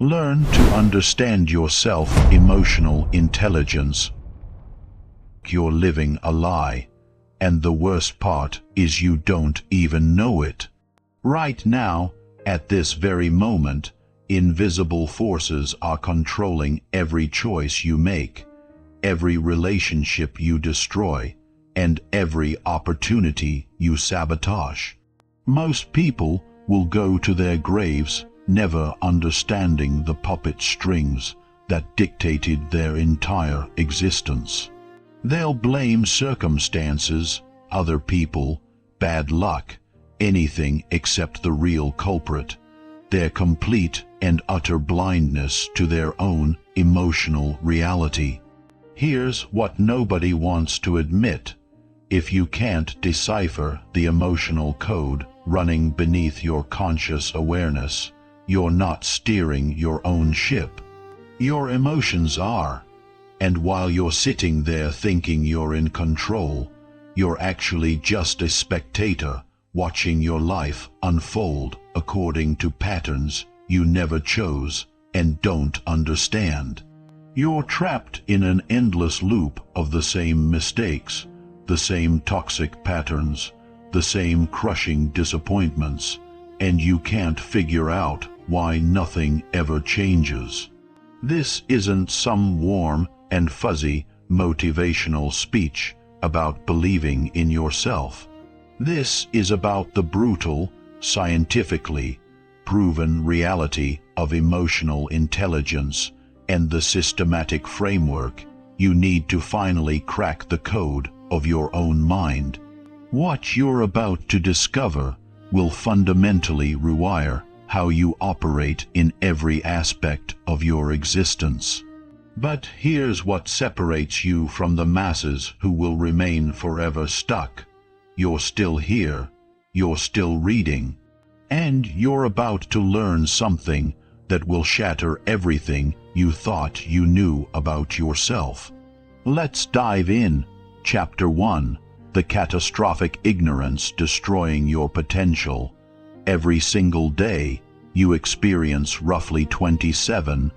Learn to understand your self-emotional intelligence. You're living a lie, and the worst part is you don't even know it. Right now, at this very moment, invisible forces are controlling every choice you make, every relationship you destroy, and every opportunity you sabotage. Most people will go to their graves never understanding the puppet strings that dictated their entire existence. They'll blame circumstances, other people, bad luck, anything except the real culprit, their complete and utter blindness to their own emotional reality. Here's what nobody wants to admit. If you can't decipher the emotional code running beneath your conscious awareness, you're not steering your own ship. Your emotions are. And while you're sitting there thinking you're in control, you're actually just a spectator watching your life unfold according to patterns you never chose and don't understand. You're trapped in an endless loop of the same mistakes, the same toxic patterns, the same crushing disappointments, and you can't figure out why nothing ever changes. This isn't some warm and fuzzy motivational speech about believing in yourself. This is about the brutal, scientifically proven reality of emotional intelligence and the systematic framework you need to finally crack the code of your own mind. What you're about to discover will fundamentally rewire how you operate in every aspect of your existence. But here's what separates you from the masses who will remain forever stuck. You're still here, you're still reading, and you're about to learn something that will shatter everything you thought you knew about yourself. Let's dive in. Chapter 1. The catastrophic ignorance destroying your potential. Every single day, you experience roughly 27,000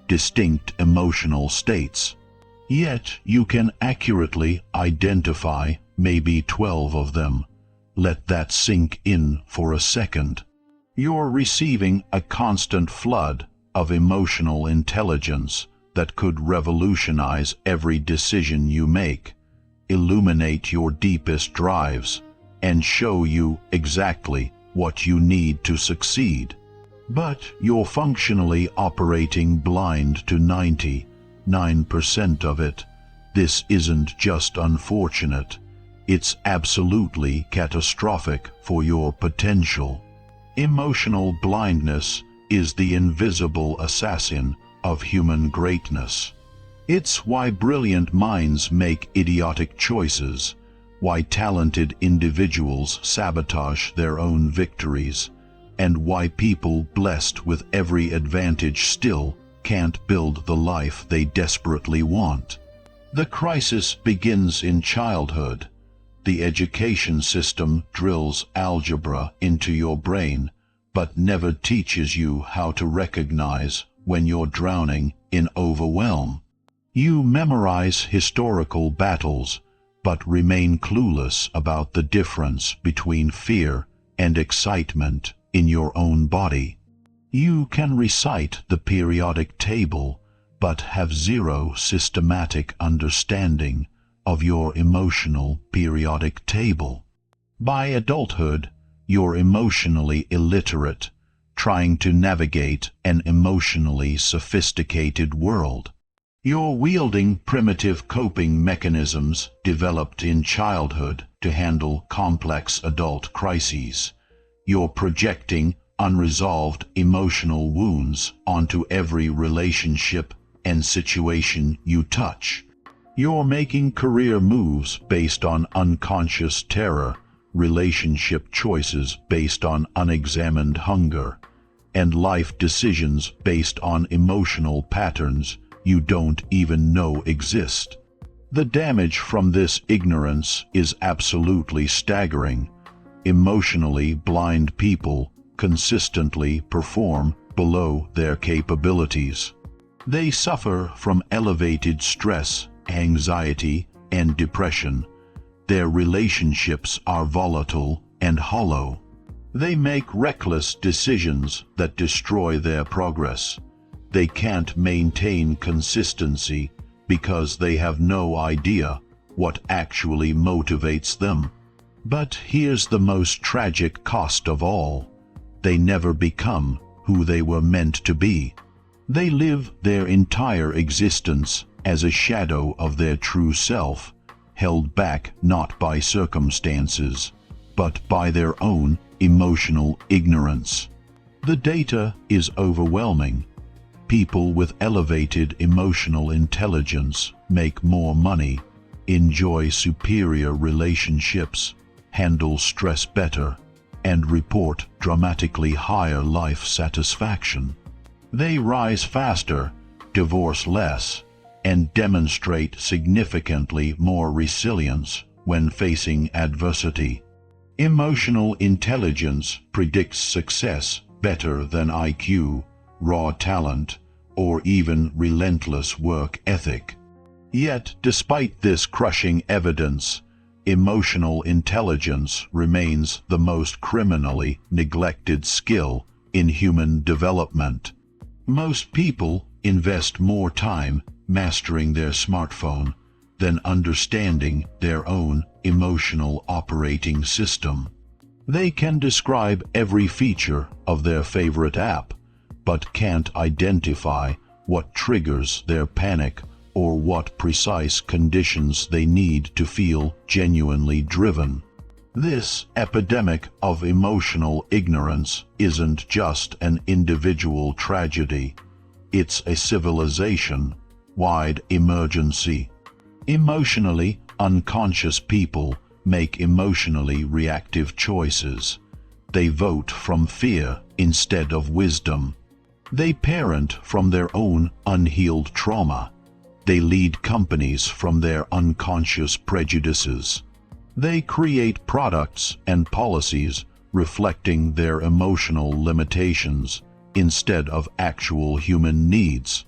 distinct emotional states. Yet you can accurately identify maybe 12 of them. Let that sink in for a second. You're receiving a constant flood of emotional intelligence that could revolutionize every decision you make, illuminate your deepest drives, and show you exactly what you need to succeed. But you're functionally operating blind to 99% of it. This isn't just unfortunate. It's absolutely catastrophic for your potential. Emotional blindness is the invisible assassin of human greatness. It's why brilliant minds make idiotic choices, why talented individuals sabotage their own victories, and why people blessed with every advantage still can't build the life they desperately want. The crisis begins in childhood. The education system drills algebra into your brain, but never teaches you how to recognize when you're drowning in overwhelm. You memorize historical battles, but remain clueless about the difference between fear and excitement in your own body. You can recite the periodic table, but have zero systematic understanding of your emotional periodic table. By adulthood, you're emotionally illiterate, trying to navigate an emotionally sophisticated world. You're wielding primitive coping mechanisms developed in childhood to handle complex adult crises. You're projecting unresolved emotional wounds onto every relationship and situation you touch. You're making career moves based on unconscious terror, relationship choices based on unexamined hunger, and life decisions based on emotional patterns you don't even know exist. The damage from this ignorance is absolutely staggering. Emotionally blind people consistently perform below their capabilities. They suffer from elevated stress, anxiety, and depression. Their relationships are volatile and hollow. They make reckless decisions that destroy their progress. They can't maintain consistency because they have no idea what actually motivates them. But here's the most tragic cost of all. They never become who they were meant to be. They live their entire existence as a shadow of their true self, held back not by circumstances, but by their own emotional ignorance. The data is overwhelming. People with elevated emotional intelligence make more money, enjoy superior relationships, handle stress better, and report dramatically higher life satisfaction. They rise faster, divorce less, and demonstrate significantly more resilience when facing adversity. Emotional intelligence predicts success better than IQ, raw talent, or even relentless work ethic. Yet, despite this crushing evidence, emotional intelligence remains the most criminally neglected skill in human development. Most people invest more time mastering their smartphone than understanding their own emotional operating system. They can describe every feature of their favorite app, but can't identify what triggers their panic or what precise conditions they need to feel genuinely driven. This epidemic of emotional ignorance isn't just an individual tragedy. It's a civilization-wide emergency. Emotionally unconscious people make emotionally reactive choices. They vote from fear instead of wisdom. They parent from their own unhealed trauma. They lead companies from their unconscious prejudices. They create products and policies reflecting their emotional limitations instead of actual human needs.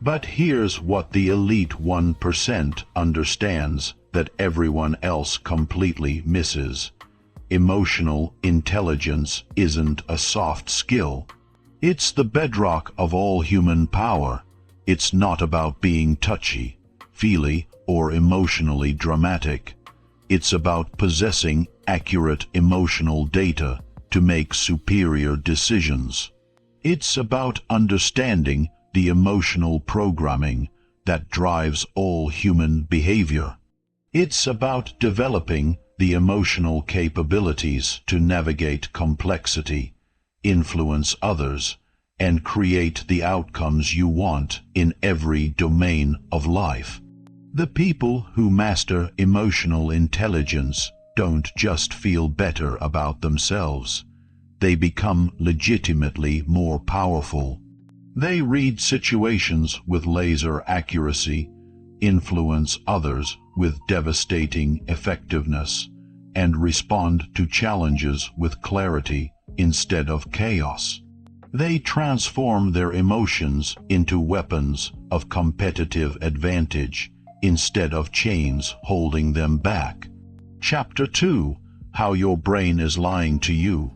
But here's what the elite 1% understands that everyone else completely misses. Emotional intelligence isn't a soft skill. It's the bedrock of all human power. It's not about being touchy, feely, or emotionally dramatic. It's about possessing accurate emotional data to make superior decisions. It's about understanding the emotional programming that drives all human behavior. It's about developing the emotional capabilities to navigate complexity, influence others, and create the outcomes you want in every domain of life. The people who master emotional intelligence don't just feel better about themselves. They become legitimately more powerful. They read situations with laser accuracy, influence others with devastating effectiveness, and respond to challenges with clarity instead of chaos. They transform their emotions into weapons of competitive advantage instead of chains holding them back. Chapter 2: How your brain is lying to you.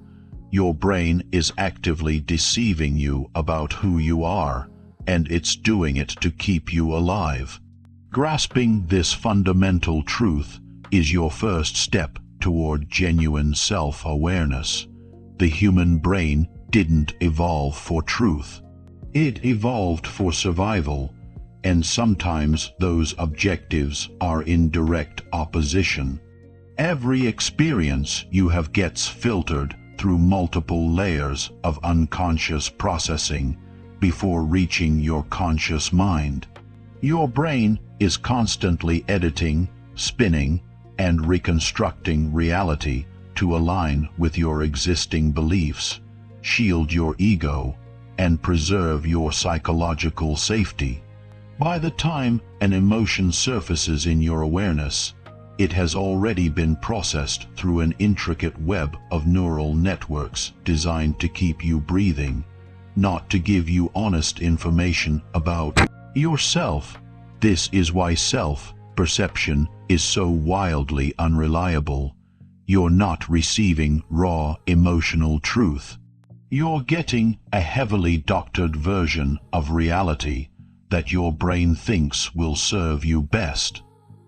Your brain is actively deceiving you about who you are, and it's doing it to keep you alive. Grasping this fundamental truth is your first step toward genuine self-awareness. The human brain didn't evolve for truth. It evolved for survival, and sometimes those objectives are in direct opposition. Every experience you have gets filtered through multiple layers of unconscious processing before reaching your conscious mind. Your brain is constantly editing, spinning, and reconstructing reality to align with your existing beliefs, shield your ego, and preserve your psychological safety. By the time an emotion surfaces in your awareness, it has already been processed through an intricate web of neural networks designed to keep you breathing, not to give you honest information about yourself. This is why self-perception is so wildly unreliable. You're not receiving raw emotional truth. You're getting a heavily doctored version of reality that your brain thinks will serve you best.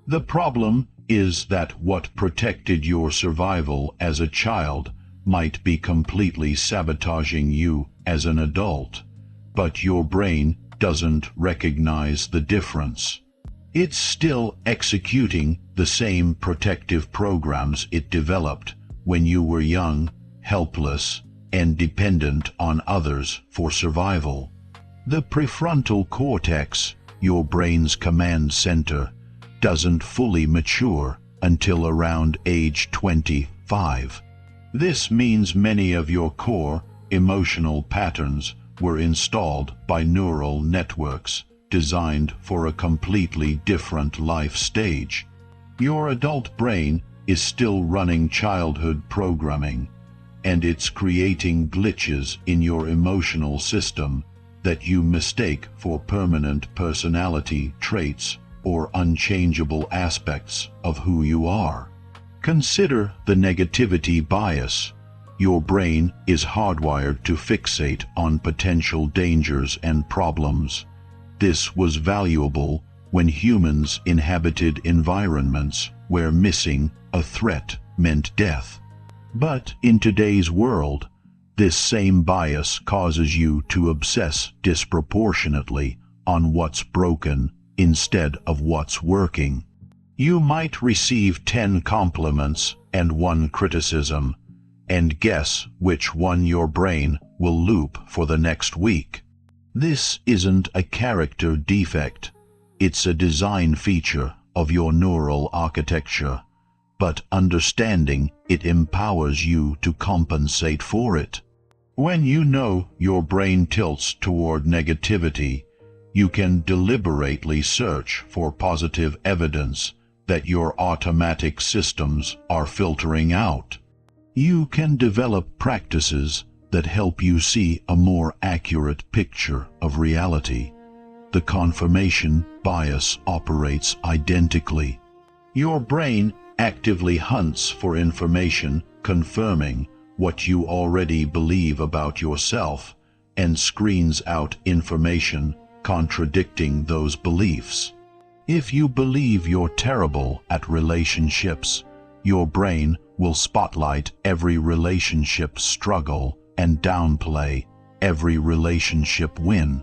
The problem is that what protected your survival as a child might be completely sabotaging you as an adult, but your brain doesn't recognize the difference. It's still executing the same protective programs it developed when you were young, helpless, and dependent on others for survival. The prefrontal cortex, your brain's command center, doesn't fully mature until around age 25. This means many of your core emotional patterns were installed by neural networks designed for a completely different life stage. Your adult brain is still running childhood programming, and it's creating glitches in your emotional system that you mistake for permanent personality traits or unchangeable aspects of who you are. Consider the negativity bias. Your brain is hardwired to fixate on potential dangers and problems. This was valuable when humans inhabited environments where missing a threat meant death. But in today's world, this same bias causes you to obsess disproportionately on what's broken instead of what's working. You might receive 10 compliments and 1 criticism, and guess which one your brain will loop for the next week. This isn't a character defect, it's a design feature of your neural architecture, but understanding it empowers you to compensate for it. When you know your brain tilts toward negativity, you can deliberately search for positive evidence that your automatic systems are filtering out. You can develop practices that help you see a more accurate picture of reality. The confirmation bias operates identically. Your brain actively hunts for information confirming what you already believe about yourself and screens out information contradicting those beliefs. If you believe you're terrible at relationships, your brain will spotlight every relationship struggle and downplay every relationship win.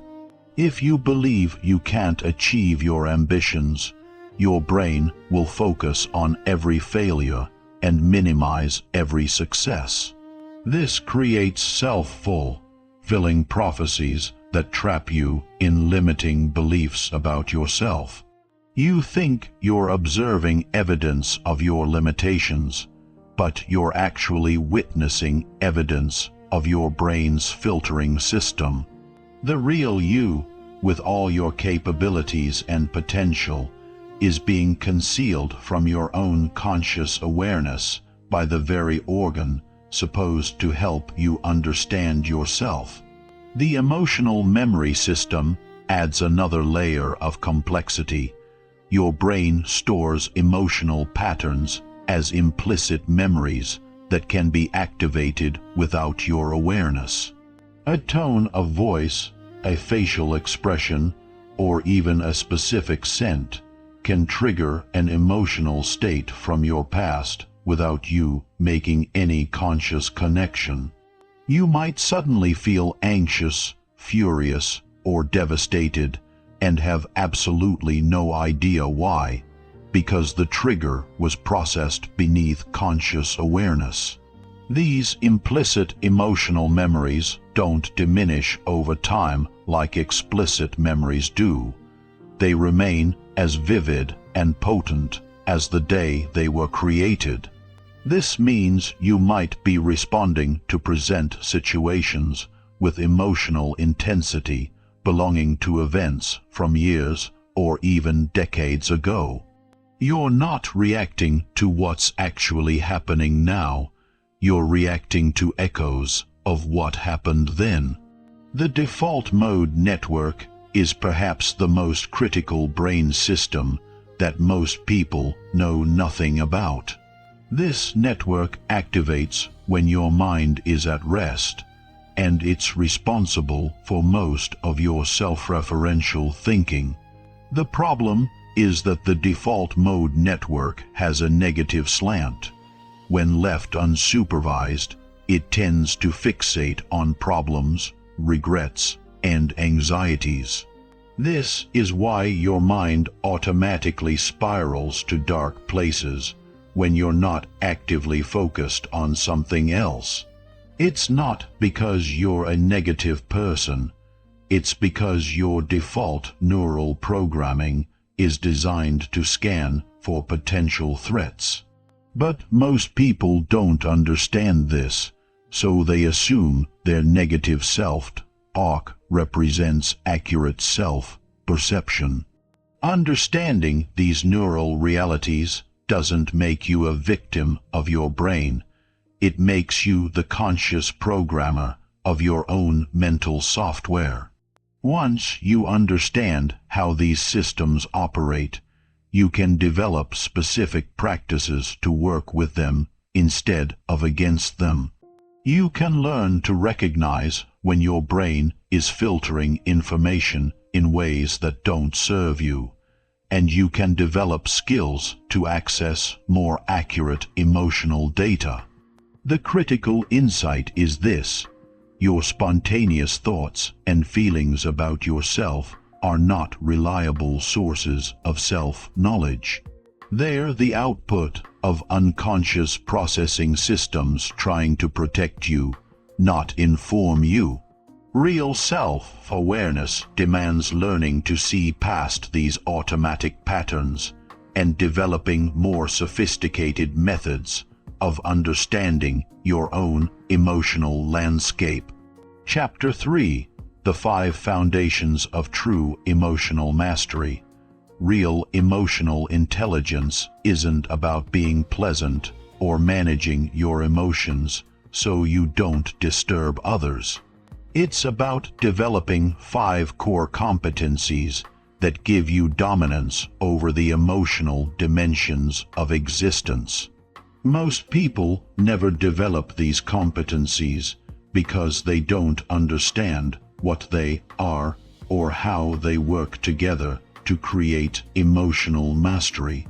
If you believe you can't achieve your ambitions, your brain will focus on every failure and minimize every success. This creates self-fulfilling prophecies that trap you in limiting beliefs about yourself. You think you're observing evidence of your limitations, but you're actually witnessing evidence of your brain's filtering system. The real you, with all your capabilities and potential, is being concealed from your own conscious awareness by the very organ supposed to help you understand yourself. The emotional memory system adds another layer of complexity. Your brain stores emotional patterns as implicit memories that can be activated without your awareness. A tone of voice, a facial expression, or even a specific scent can trigger an emotional state from your past without you making any conscious connection. You might suddenly feel anxious, furious, or devastated and have absolutely no idea why, because the trigger was processed beneath conscious awareness. These implicit emotional memories don't diminish over time like explicit memories do. They remain as vivid and potent as the day they were created. This means you might be responding to present situations with emotional intensity belonging to events from years or even decades ago. You're not reacting to what's actually happening now. You're reacting to echoes of what happened then. The default mode network is perhaps the most critical brain system that most people know nothing about. This network activates when your mind is at rest, and it's responsible for most of your self-referential thinking. The problem is that the default mode network has a negative slant. When left unsupervised, it tends to fixate on problems, regrets, and anxieties. This is why your mind automatically spirals to dark places when you're not actively focused on something else. It's not because you're a negative person. It's because your default neural programming is designed to scan for potential threats. But most people don't understand this, so they assume their negative self-talk represents accurate self-perception. Understanding these neural realities doesn't make you a victim of your brain. It makes you the conscious programmer of your own mental software. Once you understand how these systems operate, you can develop specific practices to work with them instead of against them. You can learn to recognize when your brain is filtering information in ways that don't serve you, and you can develop skills to access more accurate emotional data. The critical insight is this: your spontaneous thoughts and feelings about yourself are not reliable sources of self-knowledge. They're the output of unconscious processing systems trying to protect you, not inform you. Real self-awareness demands learning to see past these automatic patterns and developing more sophisticated methods of understanding your own emotional landscape. Chapter 3: The 5 Foundations of True Emotional Mastery. Real emotional intelligence isn't about being pleasant or managing your emotions so you don't disturb others. It's about developing 5 core competencies that give you dominance over the emotional dimensions of existence. Most people never develop these competencies because they don't understand what they are or how they work together to create emotional mastery.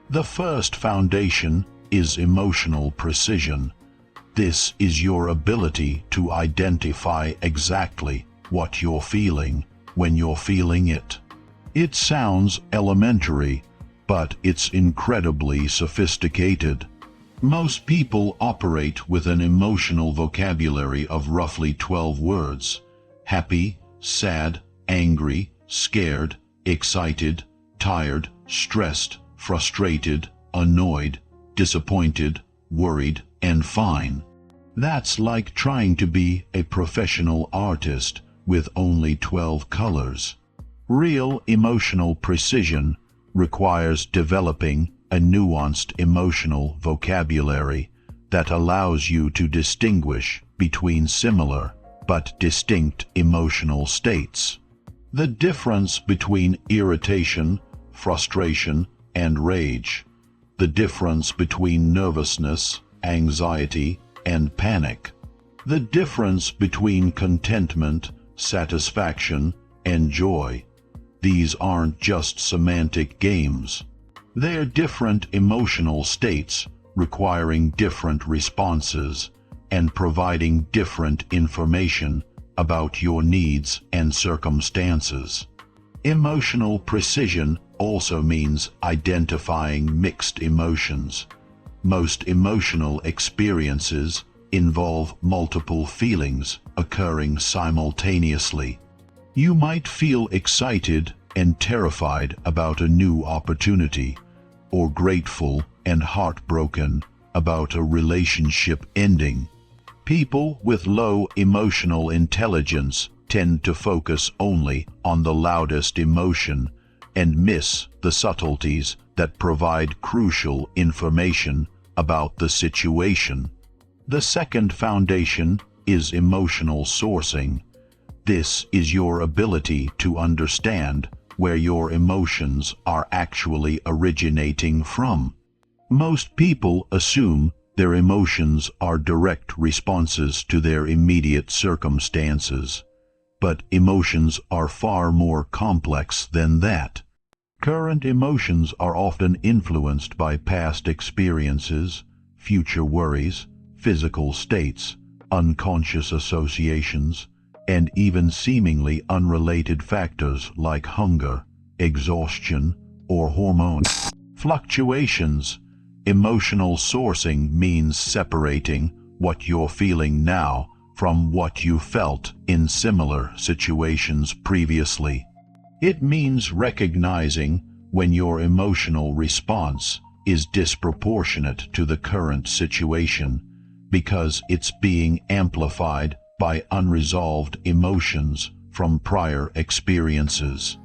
The first foundation is emotional precision. This is your ability to identify exactly what you're feeling when you're feeling it. It sounds elementary, but it's incredibly sophisticated. Most people operate with an emotional vocabulary of roughly 12 words: happy, sad, angry, scared, excited, tired, stressed, frustrated, annoyed, disappointed, worried, and fine. That's like trying to be a professional artist with only 12 colors. Real emotional precision requires developing a nuanced emotional vocabulary that allows you to distinguish between similar but distinct emotional states. The difference between irritation, frustration, and rage. The difference between nervousness, anxiety, and panic. The difference between contentment, satisfaction, and joy. These aren't just semantic games. They're different emotional states requiring different responses and providing different information about your needs and circumstances. Emotional precision also means identifying mixed emotions. Most emotional experiences involve multiple feelings occurring simultaneously. You might feel excited and terrified about a new opportunity, or grateful and heartbroken about a relationship ending. People with low emotional intelligence tend to focus only on the loudest emotion and miss the subtleties that provide crucial information about the situation. The second foundation is emotional sourcing. This is your ability to understand where your emotions are actually originating from. Most people assume their emotions are direct responses to their immediate circumstances, but emotions are far more complex than that. Current emotions are often influenced by past experiences, future worries, physical states, unconscious associations, and even seemingly unrelated factors like hunger, exhaustion, or hormone fluctuations. Emotional sourcing means separating what you're feeling now from what you felt in similar situations previously. It means recognizing when your emotional response is disproportionate to the current situation because it's being amplified by unresolved emotions from prior experiences.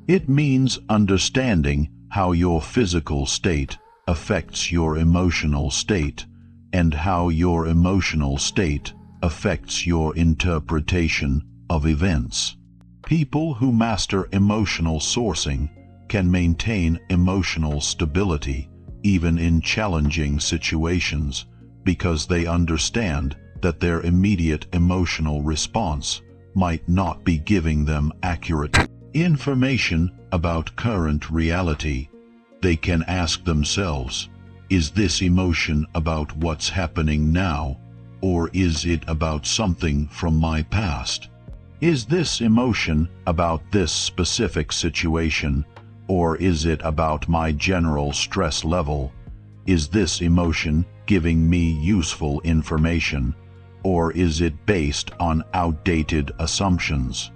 It means understanding how your physical state affects your emotional state and how your emotional state affects your interpretation of events. People who master emotional sourcing can maintain emotional stability even in challenging situations because they understand that their immediate emotional response might not be giving them accurate information about current reality. They can ask themselves, is this emotion about what's happening now, or is it about something from my past? Is this emotion about this specific situation, or is it about my general stress level? Is this emotion giving me useful information, or is it based on outdated assumptions?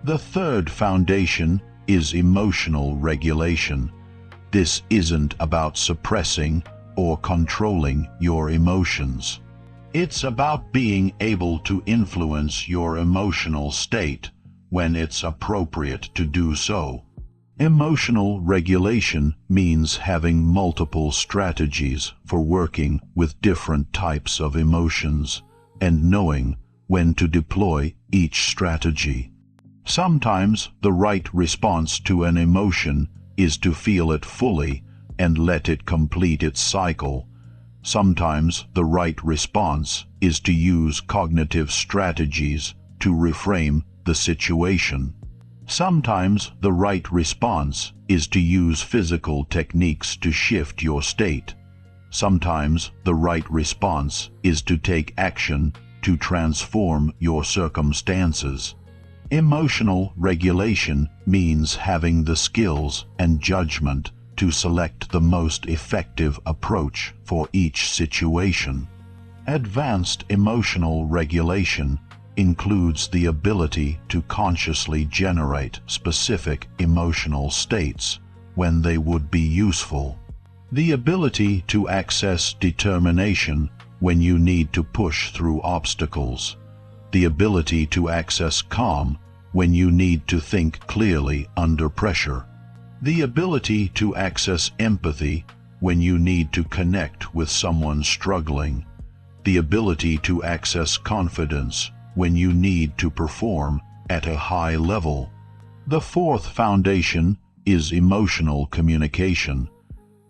The third foundation is emotional regulation. This isn't about suppressing or controlling your emotions. It's about being able to influence your emotional state when it's appropriate to do so. Emotional regulation means having multiple strategies for working with different types of emotions and knowing when to deploy each strategy. Sometimes the right response to an emotion is to feel it fully and let it complete its cycle. Sometimes the right response is to use cognitive strategies to reframe the situation. Sometimes the right response is to use physical techniques to shift your state. Sometimes the right response is to take action to transform your circumstances. Emotional regulation means having the skills and judgment to select the most effective approach for each situation. Advanced emotional regulation includes the ability to consciously generate specific emotional states when they would be useful. The ability to access determination when you need to push through obstacles. The ability to access calm when you need to think clearly under pressure. The ability to access empathy when you need to connect with someone struggling. The ability to access confidence when you need to perform at a high level. The fourth foundation is emotional communication.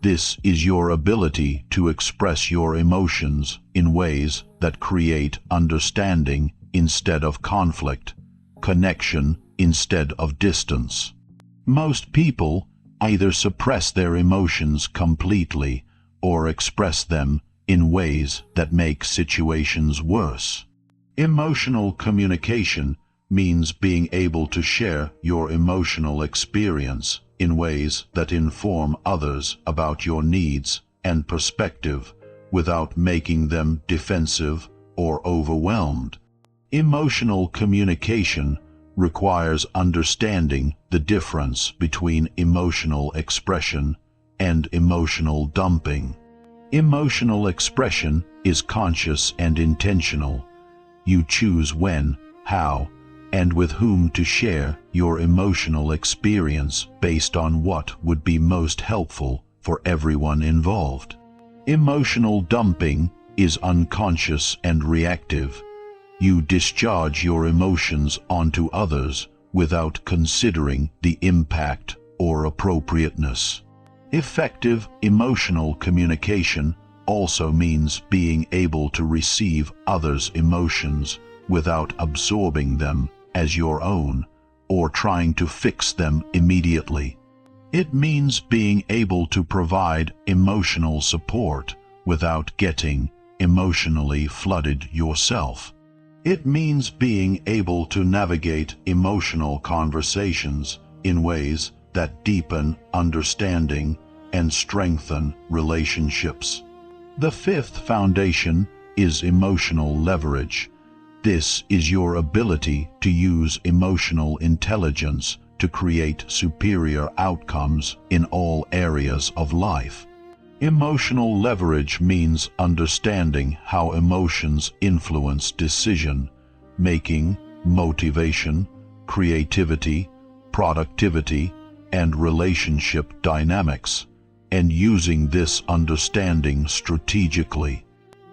This is your ability to express your emotions in ways that create understanding instead of conflict, connection instead of distance. Most people either suppress their emotions completely or express them in ways that make situations worse. Emotional communication means being able to share your emotional experience in ways that inform others about your needs and perspective without making them defensive or overwhelmed. Emotional communication requires understanding the difference between emotional expression and emotional dumping. Emotional expression is conscious and intentional. You choose when, how, and with whom to share your emotional experience based on what would be most helpful for everyone involved. Emotional dumping is unconscious and reactive. You discharge your emotions onto others without considering the impact or appropriateness. Effective emotional communication also means being able to receive others' emotions without absorbing them as your own or trying to fix them immediately. It means being able to provide emotional support without getting emotionally flooded yourself. It means being able to navigate emotional conversations in ways that deepen understanding and strengthen relationships. The fifth foundation is emotional leverage. This is your ability to use emotional intelligence to create superior outcomes in all areas of life. Emotional leverage means understanding how emotions influence decision-making, motivation, creativity, productivity, and relationship dynamics, and using this understanding strategically.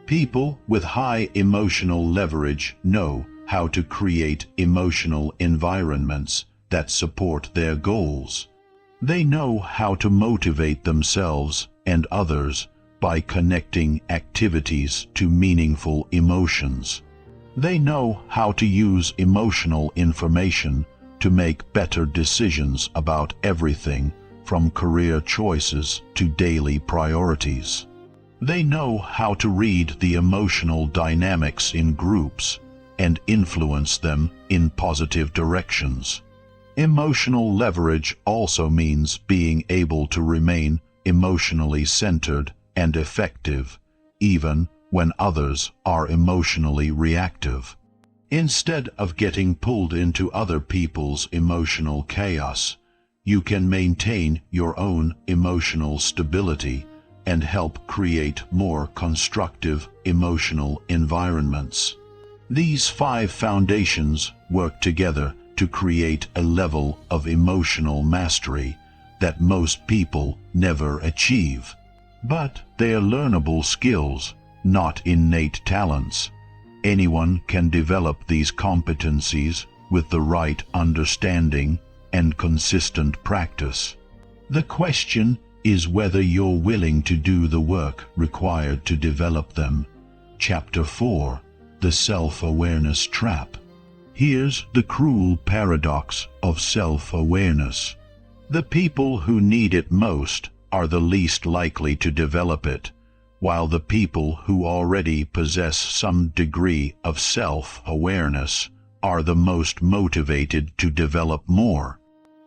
People with high emotional leverage know how to create emotional environments that support their goals. They know how to motivate themselves and others by connecting activities to meaningful emotions. They know how to use emotional information to make better decisions about everything from career choices to daily priorities. They know how to read the emotional dynamics in groups and influence them in positive directions. Emotional leverage also means being able to remain emotionally centered and effective, even when others are emotionally reactive. Instead of getting pulled into other people's emotional chaos, you can maintain your own emotional stability and help create more constructive emotional environments. These 5 foundations work together to create a level of emotional mastery that most people never achieve. But they are learnable skills, not innate talents. Anyone can develop these competencies with the right understanding and consistent practice. The question is whether you're willing to do the work required to develop them. Chapter 4: The Self-Awareness Trap. Here's the cruel paradox of self-awareness. The people who need it most are the least likely to develop it, while the people who already possess some degree of self-awareness are the most motivated to develop more.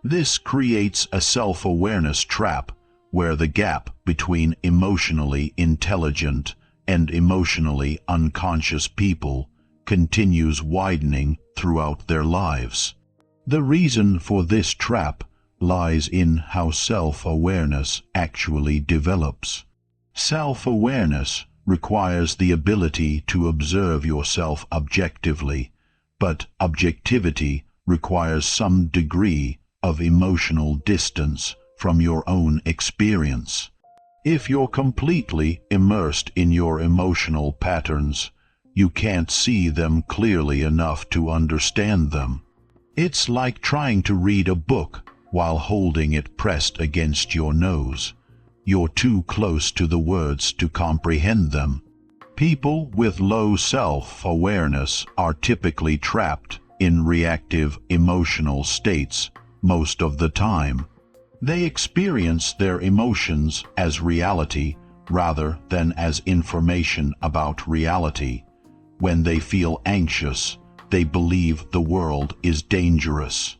This creates a self-awareness trap where the gap between emotionally intelligent and emotionally unconscious people continues widening throughout their lives. The reason for this trap lies in how self-awareness actually develops. Self-awareness requires the ability to observe yourself objectively, but objectivity requires some degree of emotional distance from your own experience. If you're completely immersed in your emotional patterns, you can't see them clearly enough to understand them. It's like trying to read a book while holding it pressed against your nose. You're too close to the words to comprehend them. People with low self-awareness are typically trapped in reactive emotional states most of the time. They experience their emotions as reality rather than as information about reality. When they feel anxious, they believe the world is dangerous.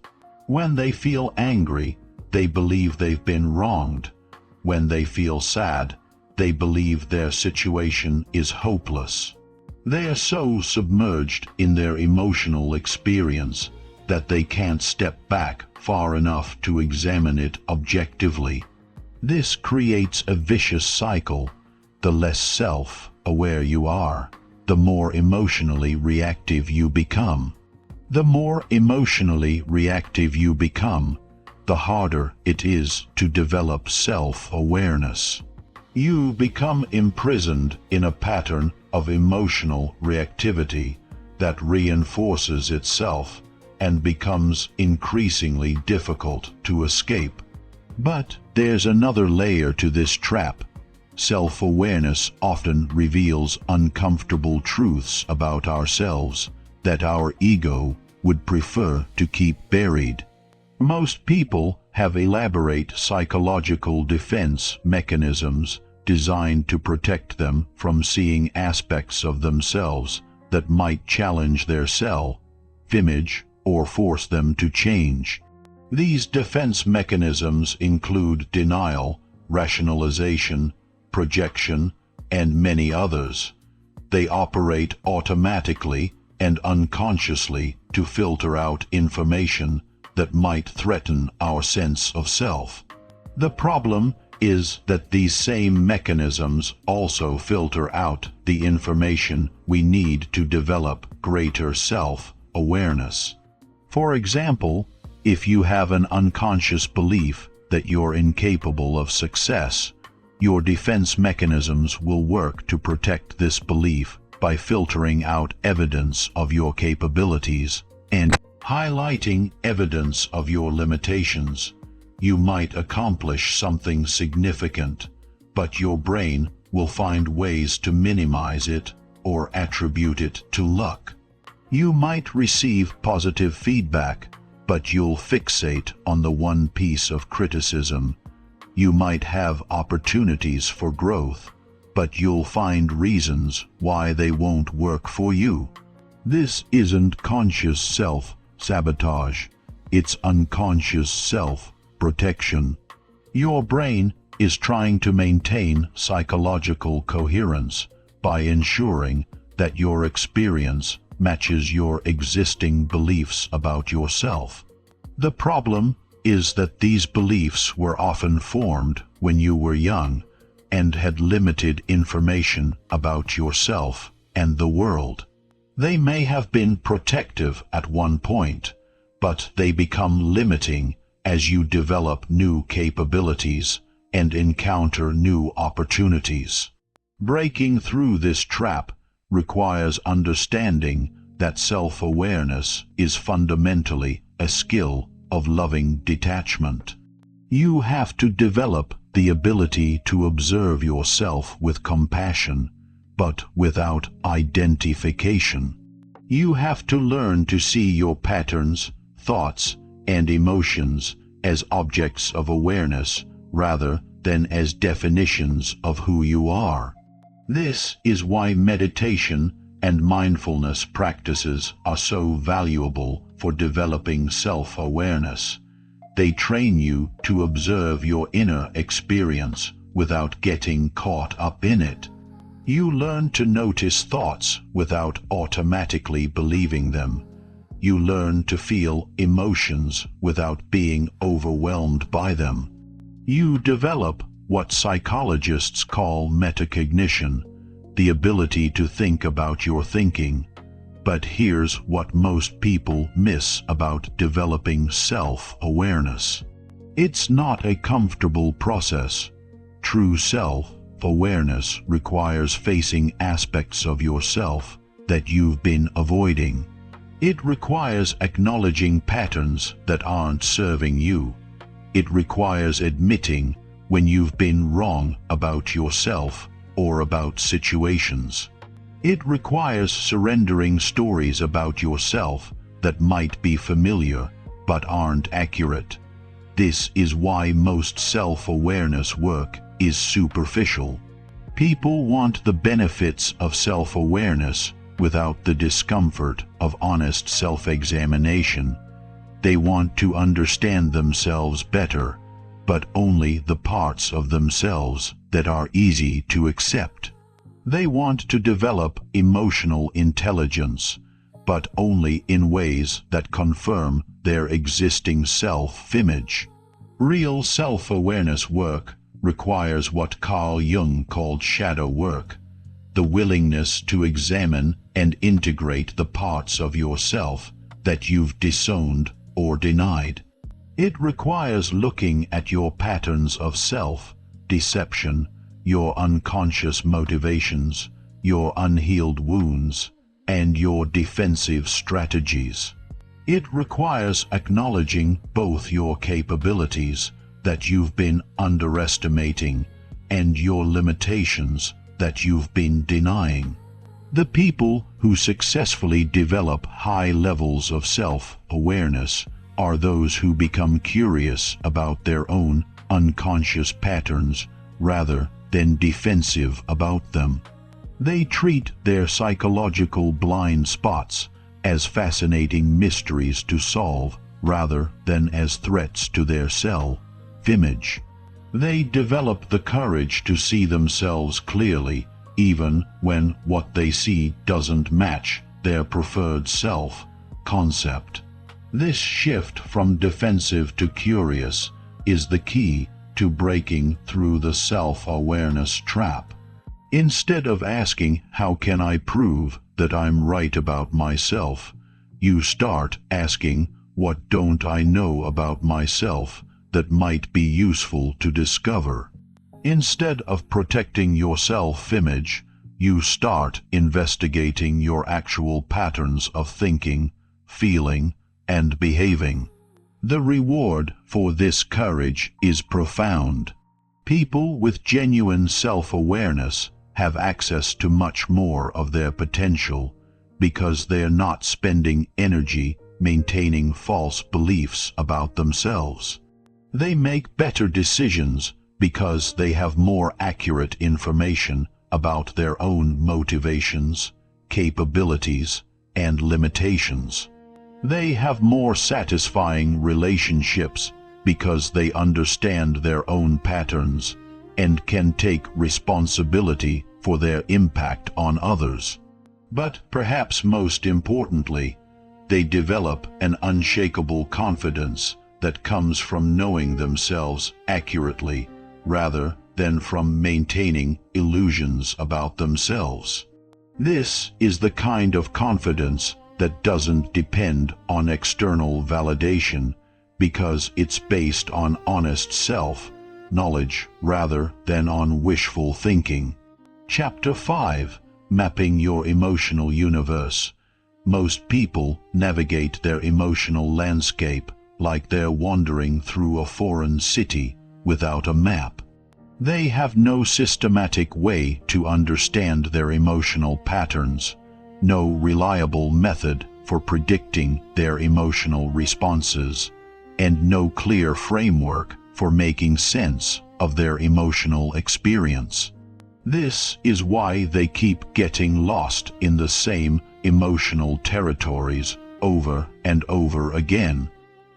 When they feel angry, they believe they've been wronged. When they feel sad, they believe their situation is hopeless. They are so submerged in their emotional experience that they can't step back far enough to examine it objectively. This creates a vicious cycle. The less self-aware you are, the more emotionally reactive you become. The more emotionally reactive you become, the harder it is to develop self-awareness. You become imprisoned in a pattern of emotional reactivity that reinforces itself and becomes increasingly difficult to escape. But there's another layer to this trap. Self-awareness often reveals uncomfortable truths about ourselves that our ego would prefer to keep buried. Most people have elaborate psychological defense mechanisms designed to protect them from seeing aspects of themselves that might challenge their self-image or force them to change. These defense mechanisms include denial, rationalization, projection, and many others. They operate automatically and unconsciously to filter out information that might threaten our sense of self. The problem is that these same mechanisms also filter out the information we need to develop greater self-awareness. For example, if you have an unconscious belief that you're incapable of success, your defense mechanisms will work to protect this belief by filtering out evidence of your capabilities and highlighting evidence of your limitations. You might accomplish something significant, but your brain will find ways to minimize it or attribute it to luck. You might receive positive feedback, but you'll fixate on the one piece of criticism. You might have opportunities for growth, but you'll find reasons why they won't work for you. This isn't conscious self-sabotage, it's unconscious self-protection. Your brain is trying to maintain psychological coherence by ensuring that your experience matches your existing beliefs about yourself. The problem is that these beliefs were often formed when you were young and had limited information about yourself and the world. They may have been protective at one point, but they become limiting as you develop new capabilities and encounter new opportunities. Breaking through this trap requires understanding that self-awareness is fundamentally a skill of loving detachment. You have to develop the ability to observe yourself with compassion, but without identification. You have to learn to see your patterns, thoughts, and emotions as objects of awareness rather than as definitions of who you are. This is why meditation and mindfulness practices are so valuable for developing self-awareness. They train you to observe your inner experience without getting caught up in it. You learn to notice thoughts without automatically believing them. You learn to feel emotions without being overwhelmed by them. You develop what psychologists call metacognition, the ability to think about your thinking. But here's what most people miss about developing self-awareness. It's not a comfortable process. True self-awareness requires facing aspects of yourself that you've been avoiding. It requires acknowledging patterns that aren't serving you. It requires admitting when you've been wrong about yourself or about situations. It requires surrendering stories about yourself that might be familiar but aren't accurate. This is why most self-awareness work is superficial. People want the benefits of self-awareness without the discomfort of honest self-examination. They want to understand themselves better, but only the parts of themselves that are easy to accept. They want to develop emotional intelligence, but only in ways that confirm their existing self-image. Real self-awareness work requires what Carl Jung called shadow work, the willingness to examine and integrate the parts of yourself that you've disowned or denied. It requires looking at your patterns of self-deception, your unconscious motivations, your unhealed wounds, and your defensive strategies. It requires acknowledging both your capabilities that you've been underestimating and your limitations that you've been denying. The people who successfully develop high levels of self-awareness are those who become curious about their own unconscious patterns rather than defensive about them. They treat their psychological blind spots as fascinating mysteries to solve rather than as threats to their self-image. They develop the courage to see themselves clearly even when what they see doesn't match their preferred self-concept. This shift from defensive to curious is the key to breaking through the self-awareness trap. Instead of asking, "How can I prove that I'm right about myself?" you start asking, "What don't I know about myself that might be useful to discover?" Instead of protecting your self-image, you start investigating your actual patterns of thinking, feeling, and behaving. The reward for this courage is profound. People with genuine self-awareness have access to much more of their potential because they're not spending energy maintaining false beliefs about themselves. They make better decisions because they have more accurate information about their own motivations, capabilities, and limitations. They have more satisfying relationships because they understand their own patterns and can take responsibility for their impact on others. But perhaps most importantly, they develop an unshakable confidence that comes from knowing themselves accurately rather than from maintaining illusions about themselves. This is the kind of confidence that doesn't depend on external validation because it's based on honest self-knowledge rather than on wishful thinking. Chapter 5: Mapping Your Emotional Universe. Most people navigate their emotional landscape like they're wandering through a foreign city without a map. They have no systematic way to understand their emotional patterns, no reliable method for predicting their emotional responses, and no clear framework for making sense of their emotional experience. This is why they keep getting lost in the same emotional territories over and over again.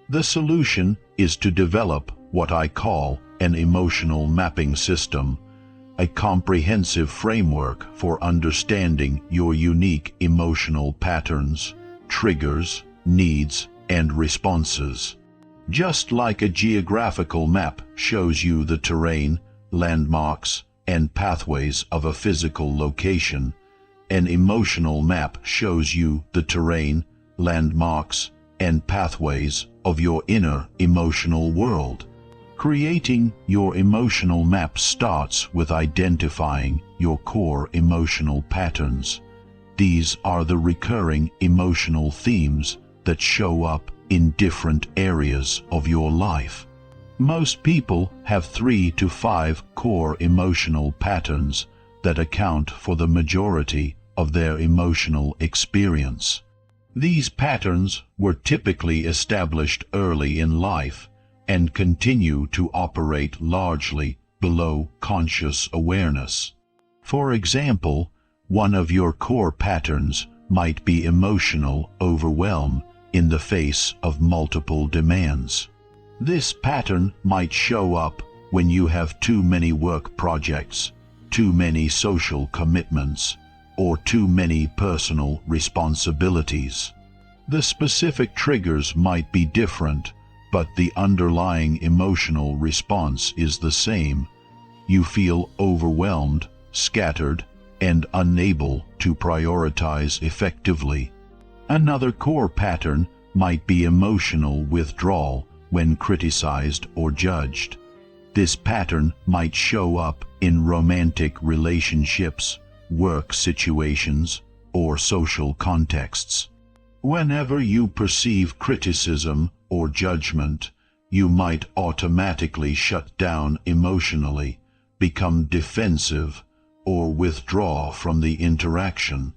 The solution is to develop what I call an emotional mapping system, a comprehensive framework for understanding your unique emotional patterns, triggers, needs, and responses. Just like a geographical map shows you the terrain, landmarks, and pathways of a physical location, an emotional map shows you the terrain, landmarks, and pathways of your inner emotional world. Creating your emotional map starts with identifying your core emotional patterns. These are the recurring emotional themes that show up in different areas of your life. Most people have 3 to 5 core emotional patterns that account for the majority of their emotional experience. These patterns were typically established early in life and continue to operate largely below conscious awareness. For example, one of your core patterns might be emotional overwhelm in the face of multiple demands. This pattern might show up when you have too many work projects, too many social commitments, or too many personal responsibilities. The specific triggers might be different, but the underlying emotional response is the same. You feel overwhelmed, scattered, and unable to prioritize effectively. Another core pattern might be emotional withdrawal when criticized or judged. This pattern might show up in romantic relationships, work situations, or social contexts. Whenever you perceive criticism or judgment, you might automatically shut down emotionally, become defensive, or withdraw from the interaction.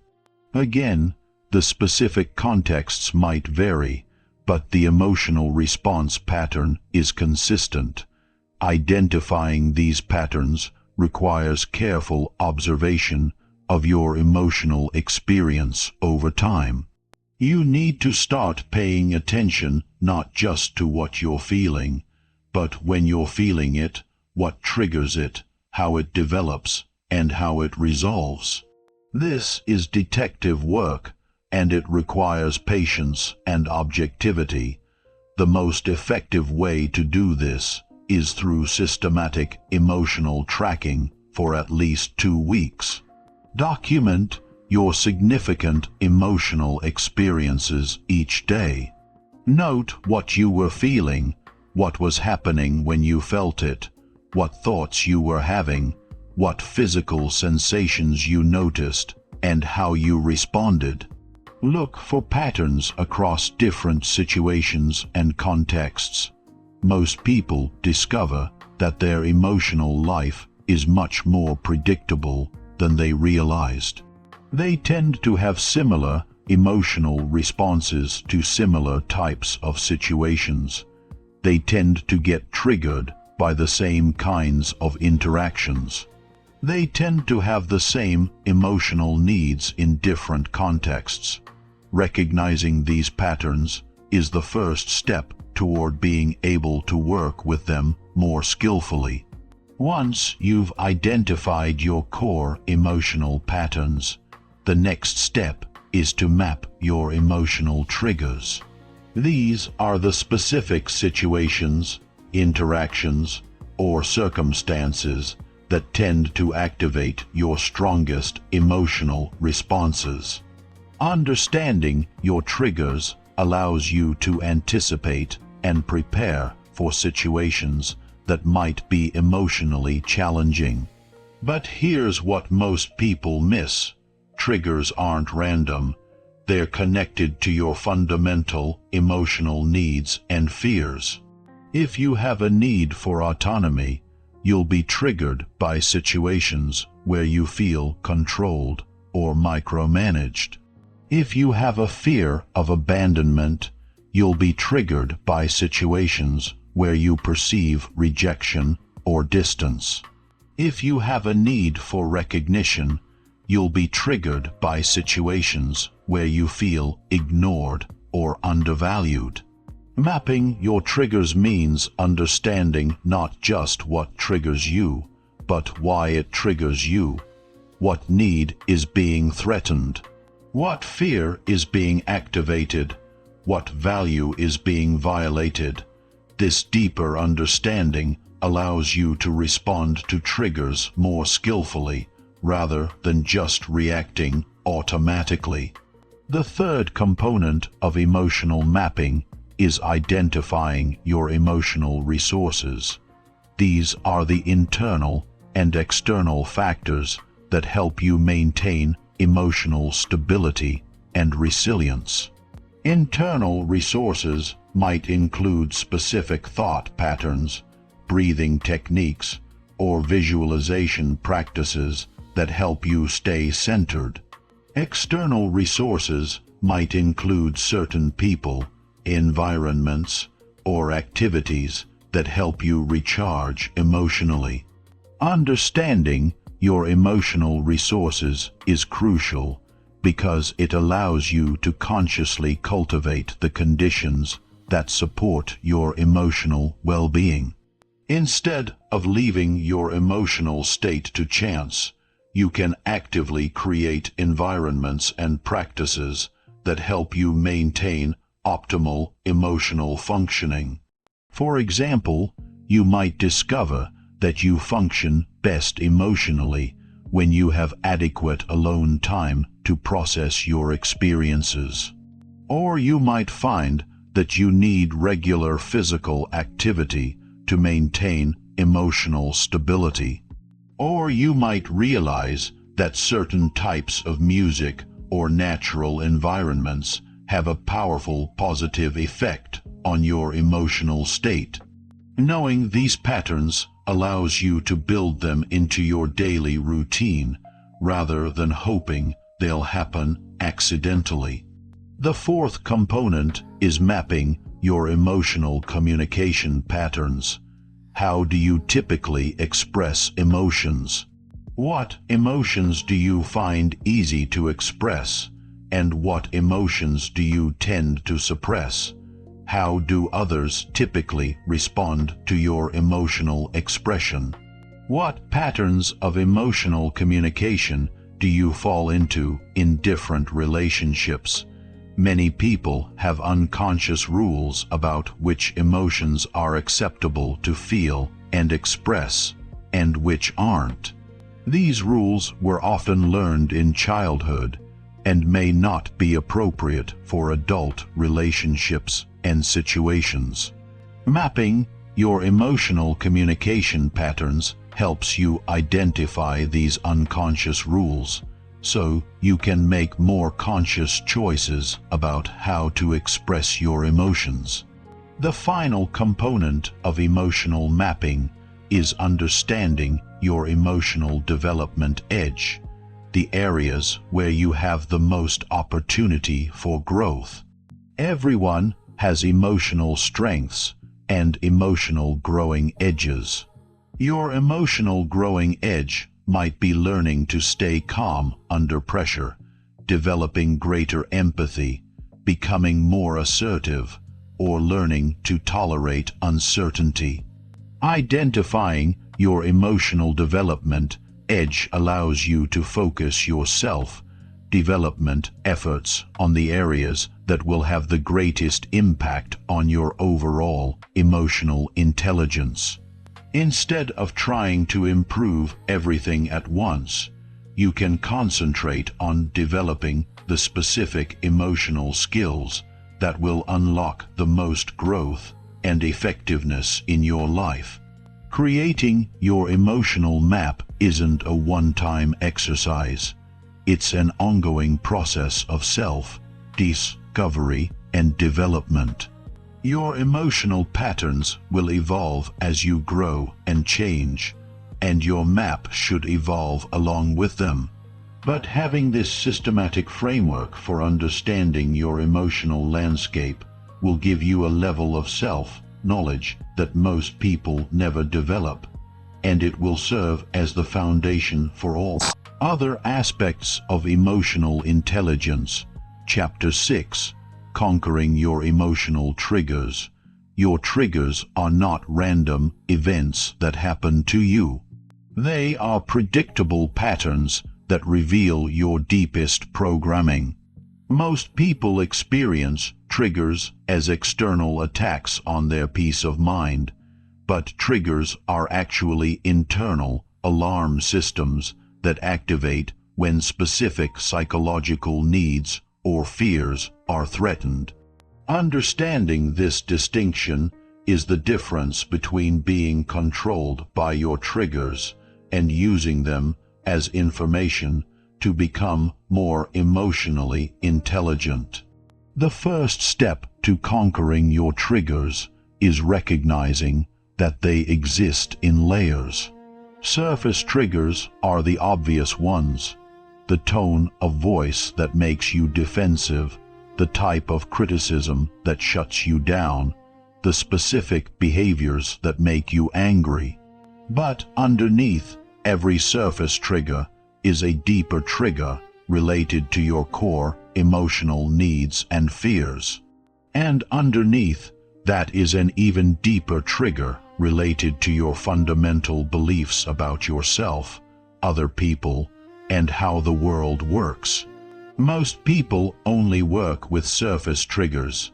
Again, the specific contexts might vary, but the emotional response pattern is consistent. Identifying these patterns requires careful observation of your emotional experience over time. You need to start paying attention not just to what you're feeling, but when you're feeling it, what triggers it, how it develops, and how it resolves. This is detective work, and it requires patience and objectivity. The most effective way to do this is through systematic emotional tracking for at least 2 weeks. Document your significant emotional experiences each day. Note what you were feeling, what was happening when you felt it, what thoughts you were having, what physical sensations you noticed, and how you responded. Look for patterns across different situations and contexts. Most people discover that their emotional life is much more predictable than they realized. They tend to have similar emotional responses to similar types of situations. They tend to get triggered by the same kinds of interactions. They tend to have the same emotional needs in different contexts. Recognizing these patterns is the first step toward being able to work with them more skillfully. Once you've identified your core emotional patterns, the next step is to map your emotional triggers. These are the specific situations, interactions, or circumstances that tend to activate your strongest emotional responses. Understanding your triggers allows you to anticipate and prepare for situations that might be emotionally challenging. But here's what most people miss. Triggers aren't random. They're connected to your fundamental emotional needs and fears. If you have a need for autonomy, you'll be triggered by situations where you feel controlled or micromanaged. If you have a fear of abandonment, you'll be triggered by situations where you perceive rejection or distance. If you have a need for recognition, you'll be triggered by situations where you feel ignored or undervalued. Mapping your triggers means understanding not just what triggers you, but why it triggers you. What need is being threatened? What fear is being activated? What value is being violated? This deeper understanding allows you to respond to triggers more skillfully, rather than just reacting automatically. The third component of emotional mapping is identifying your emotional resources. These are the internal and external factors that help you maintain emotional stability and resilience. Internal resources might include specific thought patterns, breathing techniques, or visualization practices that help you stay centered. External resources might include certain people, environments, or activities that help you recharge emotionally. Understanding your emotional resources is crucial because it allows you to consciously cultivate the conditions that support your emotional well-being. Instead of leaving your emotional state to chance, you can actively create environments and practices that help you maintain optimal emotional functioning. For example, you might discover that you function best emotionally when you have adequate alone time to process your experiences. Or you might find that you need regular physical activity to maintain emotional stability. Or you might realize that certain types of music or natural environments have a powerful positive effect on your emotional state. Knowing these patterns allows you to build them into your daily routine rather than hoping they'll happen accidentally. The fourth component is mapping your emotional communication patterns. How do you typically express emotions? What emotions do you find easy to express, and what emotions do you tend to suppress? How do others typically respond to your emotional expression? What patterns of emotional communication do you fall into in different relationships? Many people have unconscious rules about which emotions are acceptable to feel and express, and which aren't. These rules were often learned in childhood and may not be appropriate for adult relationships and situations. Mapping your emotional communication patterns helps you identify these unconscious rules, so you can make more conscious choices about how to express your emotions. The final component of emotional mapping is understanding your emotional development edge, the areas where you have the most opportunity for growth. Everyone has emotional strengths and emotional growing edges. Your emotional growing edge might be learning to stay calm under pressure, developing greater empathy, becoming more assertive, or learning to tolerate uncertainty. Identifying your emotional development edge allows you to focus your self-development efforts on the areas that will have the greatest impact on your overall emotional intelligence. Instead of trying to improve everything at once, you can concentrate on developing the specific emotional skills that will unlock the most growth and effectiveness in your life. Creating your emotional map isn't a one-time exercise. It's an ongoing process of self-discovery and development. Your emotional patterns will evolve as you grow and change, and your map should evolve along with them. But having this systematic framework for understanding your emotional landscape will give you a level of self-knowledge that most people never develop, and it will serve as the foundation for all other aspects of emotional intelligence. Chapter 6: Conquering your emotional triggers. Your triggers are not random events that happen to you. They are predictable patterns that reveal your deepest programming. Most people experience triggers as external attacks on their peace of mind, but triggers are actually internal alarm systems that activate when specific psychological needs or fears are threatened. Understanding this distinction is the difference between being controlled by your triggers and using them as information to become more emotionally intelligent. The first step to conquering your triggers is recognizing that they exist in layers. Surface triggers are the obvious ones: the tone of voice that makes you defensive, the type of criticism that shuts you down, the specific behaviors that make you angry. But underneath every surface trigger is a deeper trigger related to your core emotional needs and fears. And underneath that is an even deeper trigger related to your fundamental beliefs about yourself, other people, and how the world works. Most people only work with surface triggers.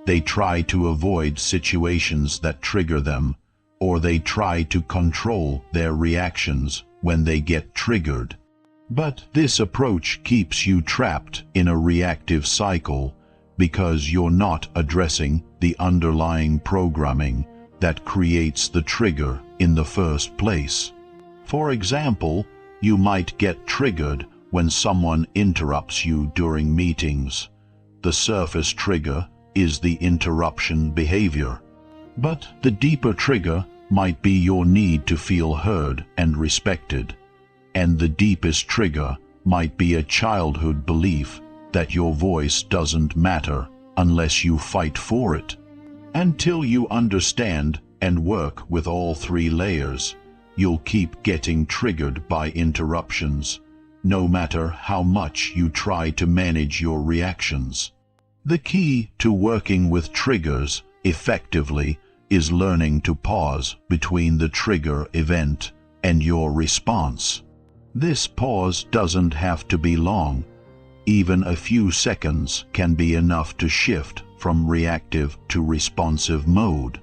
They try to avoid situations that trigger them, or they try to control their reactions when they get triggered. But this approach keeps you trapped in a reactive cycle because you're not addressing the underlying programming that creates the trigger in the first place. For example, you might get triggered when someone interrupts you during meetings. The surface trigger is the interruption behavior, but the deeper trigger might be your need to feel heard and respected, and the deepest trigger might be a childhood belief that your voice doesn't matter unless you fight for it. Until you understand and work with all three layers, you'll keep getting triggered by interruptions, no matter how much you try to manage your reactions. The key to working with triggers effectively is learning to pause between the trigger event and your response. This pause doesn't have to be long. Even a few seconds can be enough to shift from reactive to responsive mode.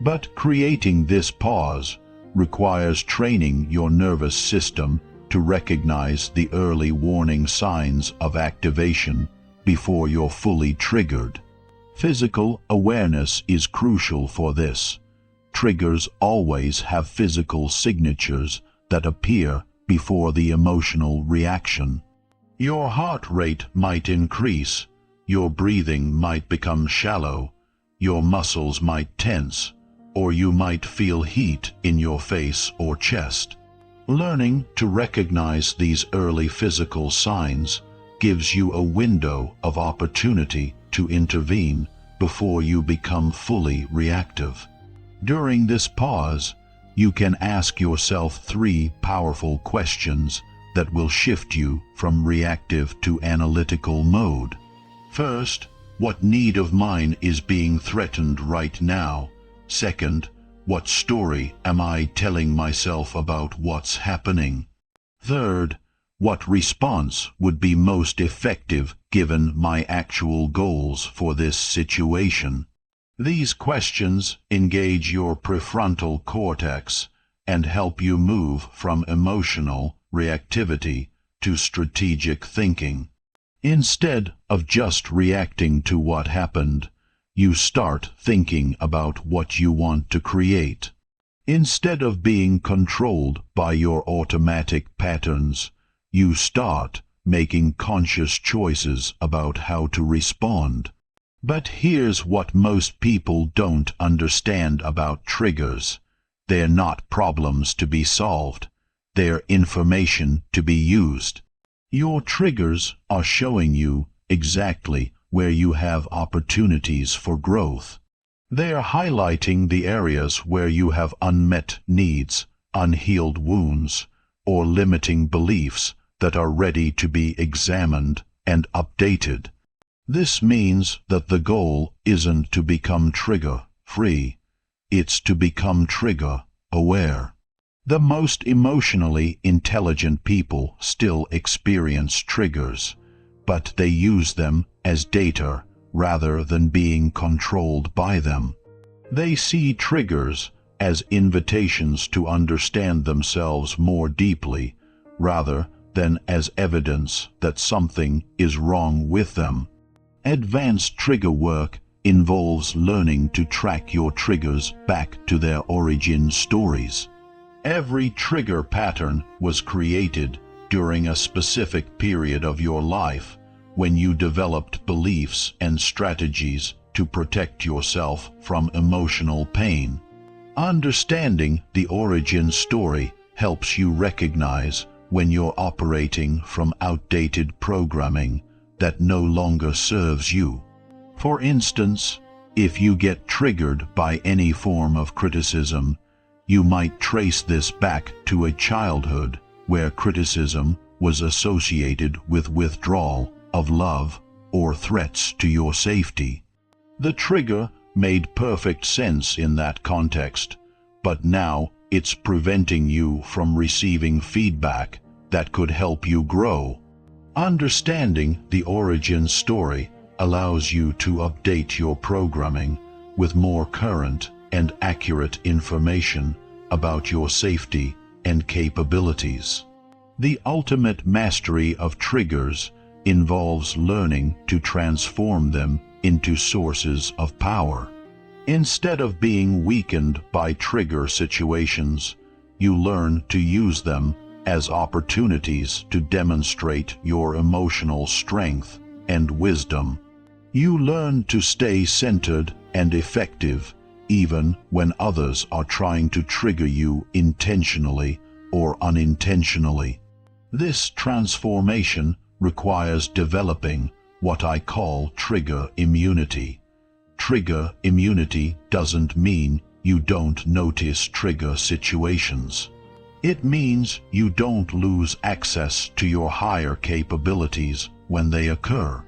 But creating this pause requires training your nervous system to recognize the early warning signs of activation before you're fully triggered. Physical awareness is crucial for this. Triggers always have physical signatures that appear before the emotional reaction. Your heart rate might increase, your breathing might become shallow, your muscles might tense, or you might feel heat in your face or chest. Learning to recognize these early physical signs gives you a window of opportunity to intervene before you become fully reactive. During this pause, you can ask yourself 3 powerful questions that will shift you from reactive to analytical mode. First, what need of mine is being threatened right now? Second, what story am I telling myself about what's happening? Third, what response would be most effective given my actual goals for this situation? These questions engage your prefrontal cortex and help you move from emotional reactivity to strategic thinking. Instead of just reacting to what happened, you start thinking about what you want to create. Instead of being controlled by your automatic patterns, you start making conscious choices about how to respond. But here's what most people don't understand about triggers. They're not problems to be solved. They're information to be used. Your triggers are showing you exactly where you have opportunities for growth. They're highlighting the areas where you have unmet needs, unhealed wounds, or limiting beliefs that are ready to be examined and updated. This means that the goal isn't to become trigger-free. It's to become trigger-aware. The most emotionally intelligent people still experience triggers, but they use them as data rather than being controlled by them. They see triggers as invitations to understand themselves more deeply, rather than as evidence that something is wrong with them. Advanced trigger work involves learning to track your triggers back to their origin stories. Every trigger pattern was created during a specific period of your life when you developed beliefs and strategies to protect yourself from emotional pain. Understanding the origin story helps you recognize when you're operating from outdated programming that no longer serves you. For instance, if you get triggered by any form of criticism, you might trace this back to a childhood where criticism was associated with withdrawal of love or threats to your safety. The trigger made perfect sense in that context, but now it's preventing you from receiving feedback that could help you grow. Understanding the origin story allows you to update your programming with more current and accurate information about your safety and capabilities. The ultimate mastery of triggers involves learning to transform them into sources of power. Instead of being weakened by trigger situations, you learn to use them as opportunities to demonstrate your emotional strength and wisdom. You learn to stay centered and effective even when others are trying to trigger you intentionally or unintentionally. This transformation requires developing what I call trigger immunity. Trigger immunity doesn't mean you don't notice trigger situations. It means you don't lose access to your higher capabilities when they occur.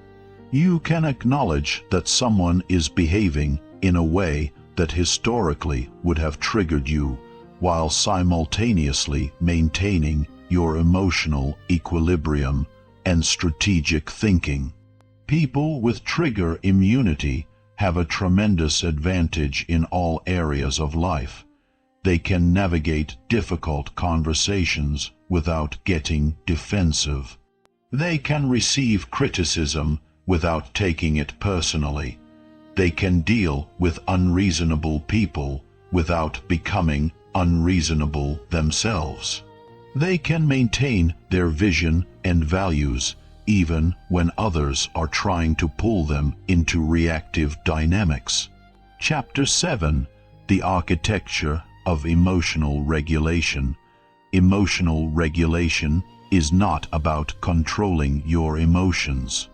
You can acknowledge that someone is behaving in a way that historically would have triggered you, while simultaneously maintaining your emotional equilibrium and strategic thinking. People with trigger immunity have a tremendous advantage in all areas of life. They can navigate difficult conversations without getting defensive. They can receive criticism without taking it personally. They can deal with unreasonable people without becoming unreasonable themselves. They can maintain their vision and values even when others are trying to pull them into reactive dynamics. Chapter 7: The Architecture of Emotional Regulation. Emotional regulation is not about controlling your emotions.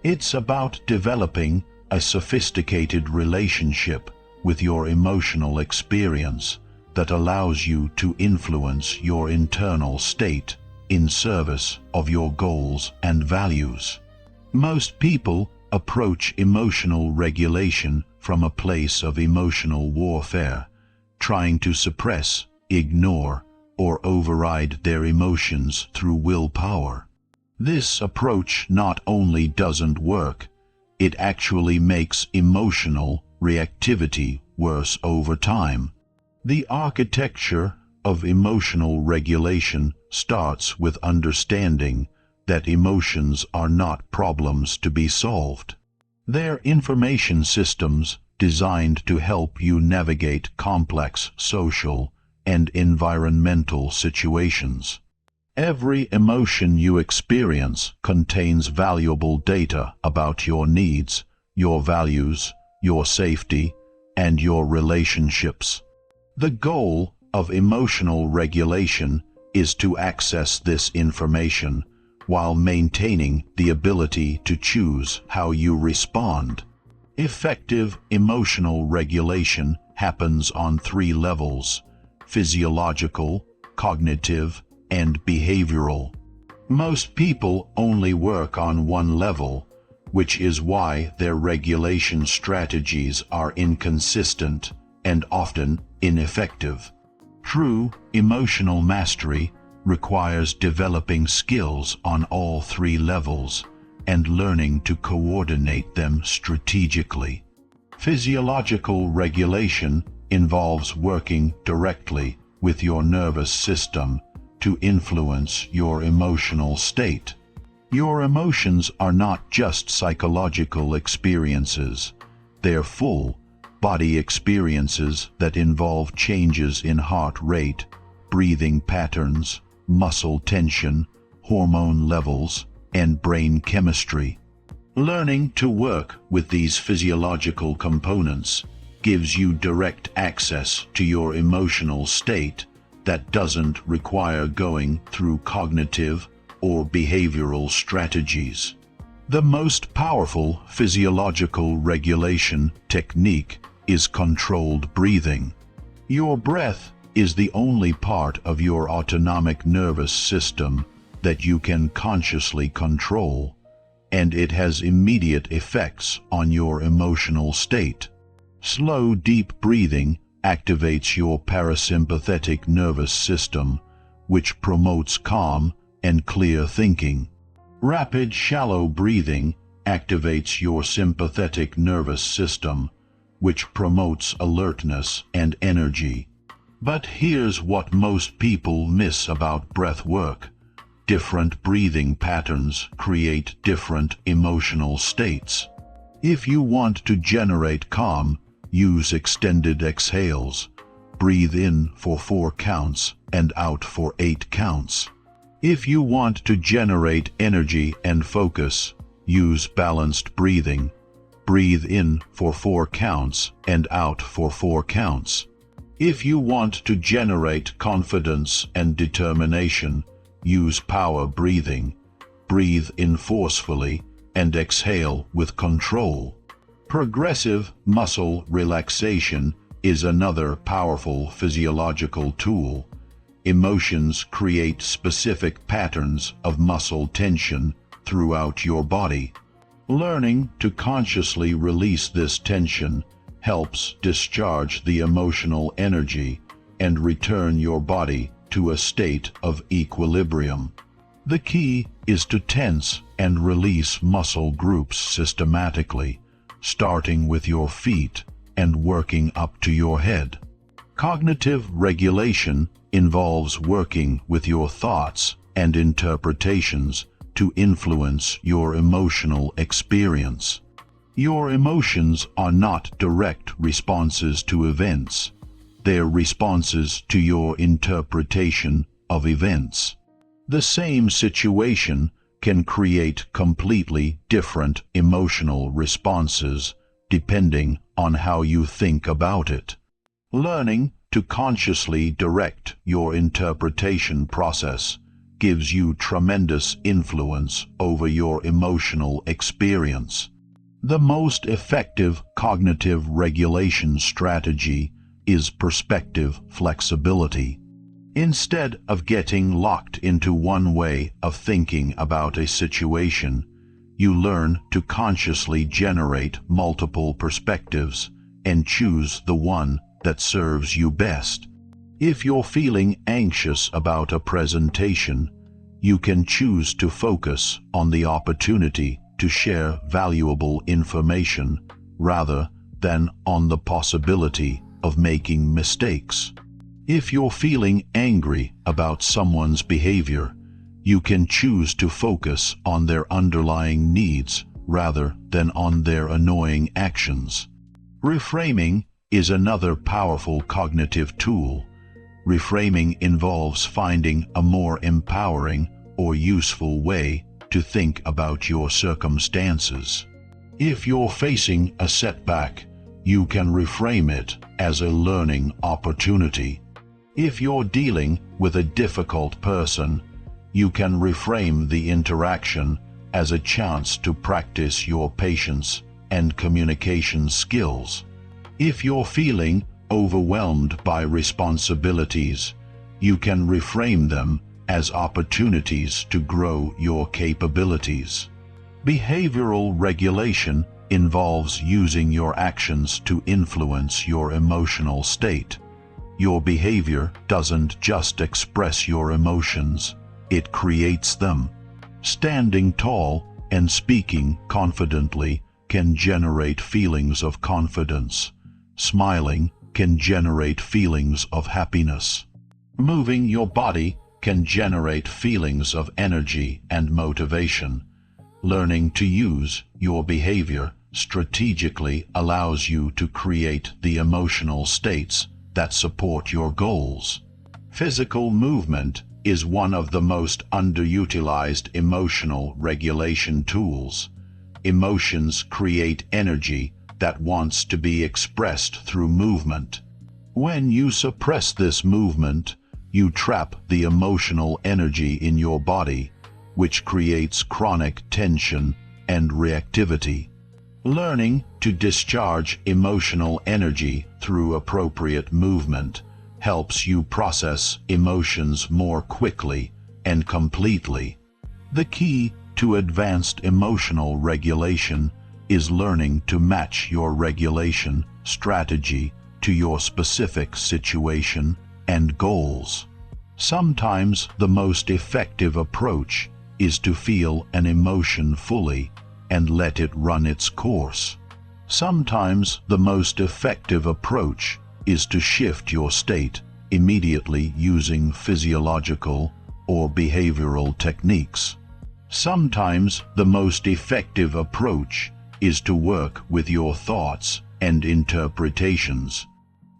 It's about developing a sophisticated relationship with your emotional experience that allows you to influence your internal state in service of your goals and values. Most people approach emotional regulation from a place of emotional warfare, trying to suppress, ignore, or override their emotions through willpower. This approach not only doesn't work, it actually makes emotional reactivity worse over time. The architecture of emotional regulation starts with understanding that emotions are not problems to be solved. They're information systems designed to help you navigate complex social and environmental situations. Every emotion you experience contains valuable data about your needs, your values, your safety, and your relationships. The goal of emotional regulation is to access this information while maintaining the ability to choose how you respond. Effective emotional regulation happens on 3 levels: physiological, cognitive, and behavioral. Most people only work on one level, which is why their regulation strategies are inconsistent and often ineffective. True emotional mastery requires developing skills on all 3 levels and learning to coordinate them strategically. Physiological regulation involves working directly with your nervous system to influence your emotional state. Your emotions are not just psychological experiences. They're full body experiences that involve changes in heart rate, breathing patterns, muscle tension, hormone levels, and brain chemistry. Learning to work with these physiological components gives you direct access to your emotional state that doesn't require going through cognitive or behavioral strategies. The most powerful physiological regulation technique is controlled breathing. Your breath is the only part of your autonomic nervous system that you can consciously control, and it has immediate effects on your emotional state. Slow, deep breathing activates your parasympathetic nervous system, which promotes calm and clear thinking. Rapid, shallow breathing activates your sympathetic nervous system, which promotes alertness and energy. But here's what most people miss about breath work. Different breathing patterns create different emotional states. If you want to generate calm, use extended exhales. Breathe in for 4 counts and out for 8 counts. If you want to generate energy and focus, use balanced breathing. Breathe in for 4 counts and out for 4 counts. If you want to generate confidence and determination, use power breathing. Breathe in forcefully and exhale with control. Progressive muscle relaxation is another powerful physiological tool. Emotions create specific patterns of muscle tension throughout your body. Learning to consciously release this tension helps discharge the emotional energy and return your body to a state of equilibrium. The key is to tense and release muscle groups systematically, starting with your feet and working up to your head. Cognitive regulation involves working with your thoughts and interpretations to influence your emotional experience. Your emotions are not direct responses to events. They're responses to your interpretation of events. The same situation can create completely different emotional responses depending on how you think about it. Learning to consciously direct your interpretation process gives you tremendous influence over your emotional experience. The most effective cognitive regulation strategy is perspective flexibility. Instead of getting locked into one way of thinking about a situation, you learn to consciously generate multiple perspectives and choose the one that serves you best. If you're feeling anxious about a presentation, you can choose to focus on the opportunity to share valuable information rather than on the possibility of making mistakes. If you're feeling angry about someone's behavior, you can choose to focus on their underlying needs rather than on their annoying actions. Reframing is another powerful cognitive tool. Reframing involves finding a more empowering or useful way to think about your circumstances. If you're facing a setback, you can reframe it as a learning opportunity. If you're dealing with a difficult person, you can reframe the interaction as a chance to practice your patience and communication skills. If you're feeling overwhelmed by responsibilities, you can reframe them as opportunities to grow your capabilities. Behavioral regulation involves using your actions to influence your emotional state. Your behavior doesn't just express your emotions, it creates them. Standing tall and speaking confidently can generate feelings of confidence. Smiling can generate feelings of happiness. Moving your body can generate feelings of energy and motivation. Learning to use your behavior strategically allows you to create the emotional states that support your goals. Physical movement is one of the most underutilized emotional regulation tools. Emotions create energy that wants to be expressed through movement. When you suppress this movement, you trap the emotional energy in your body, which creates chronic tension and reactivity. Learning to discharge emotional energy through appropriate movement helps you process emotions more quickly and completely. The key to advanced emotional regulation is learning to match your regulation strategy to your specific situation and goals. Sometimes the most effective approach is to feel an emotion fully and let it run its course. Sometimes the most effective approach is to shift your state immediately using physiological or behavioral techniques. Sometimes the most effective approach is to work with your thoughts and interpretations.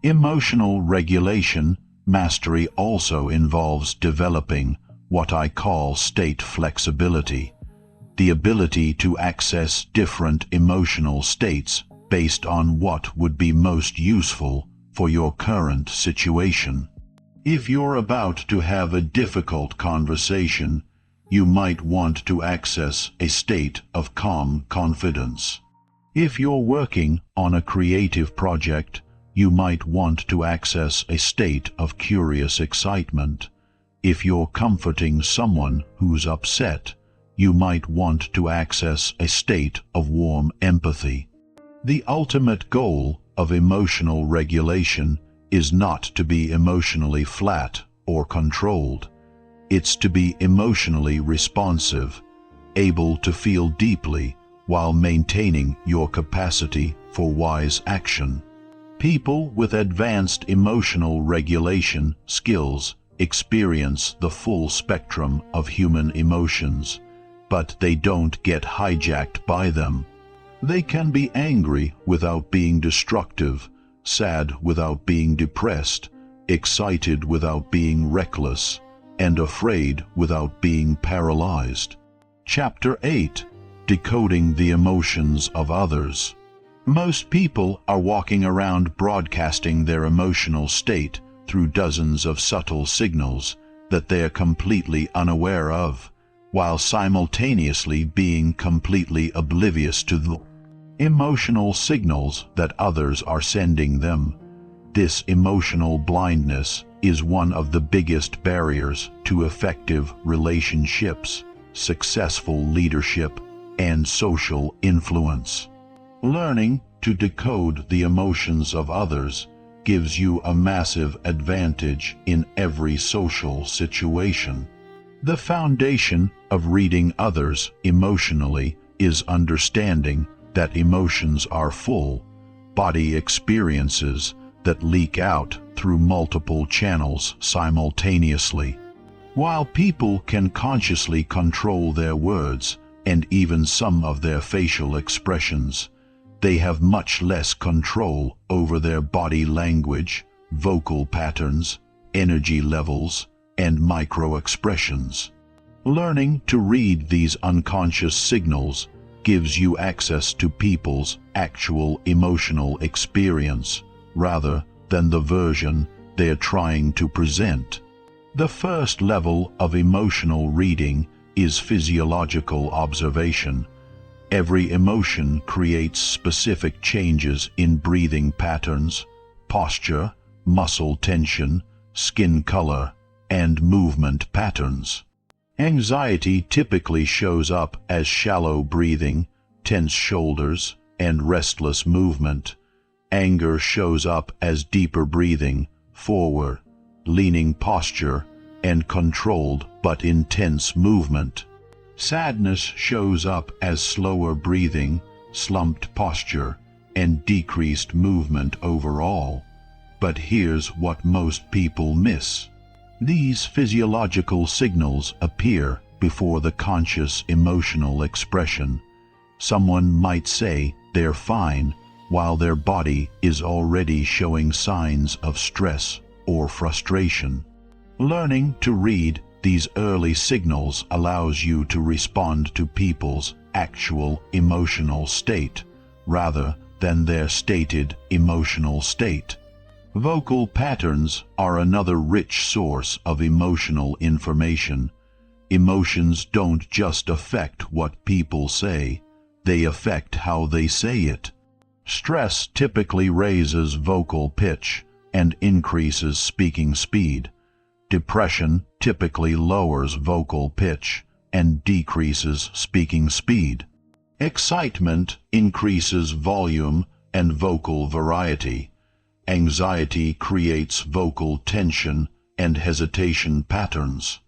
Emotional regulation mastery also involves developing what I call state flexibility, the ability to access different emotional states based on what would be most useful for your current situation. If you're about to have a difficult conversation, you might want to access a state of calm confidence. If you're working on a creative project, you might want to access a state of curious excitement. If you're comforting someone who's upset, you might want to access a state of warm empathy. The ultimate goal of emotional regulation is not to be emotionally flat or controlled. It's to be emotionally responsive, able to feel deeply while maintaining your capacity for wise action. People with advanced emotional regulation skills experience the full spectrum of human emotions, but they don't get hijacked by them. They can be angry without being destructive, sad without being depressed, excited without being reckless, and afraid without being paralyzed. Chapter 8. Decoding the Emotions of Others. Most people are walking around broadcasting their emotional state through dozens of subtle signals that they are completely unaware of, while simultaneously being completely oblivious to the emotional signals that others are sending them. This emotional blindness is one of the biggest barriers to effective relationships, successful leadership, and social influence. Learning to decode the emotions of others gives you a massive advantage in every social situation. The foundation of reading others emotionally is understanding that emotions are full body experiences that leak out through multiple channels simultaneously. While people can consciously control their words and even some of their facial expressions, they have much less control over their body language, vocal patterns, energy levels, and micro-expressions. Learning to read these unconscious signals gives you access to people's actual emotional experience rather than the version they are trying to present. The first level of emotional reading is physiological observation. Every emotion creates specific changes in breathing patterns, posture, muscle tension, skin color, and movement patterns. Anxiety typically shows up as shallow breathing, tense shoulders, and restless movement. Anger shows up as deeper breathing, forward, leaning posture, and controlled but intense movement. Sadness shows up as slower breathing, slumped posture, and decreased movement overall. But here's what most people miss. These physiological signals appear before the conscious emotional expression. Someone might say they're fine while their body is already showing signs of stress or frustration. Learning to read these early signals allows you to respond to people's actual emotional state rather than their stated emotional state. Vocal patterns are another rich source of emotional information. Emotions don't just affect what people say, they affect how they say it. Stress typically raises vocal pitch and increases speaking speed. Depression typically lowers vocal pitch and decreases speaking speed. Excitement increases volume and vocal variety. Anxiety creates vocal tension and hesitation patterns.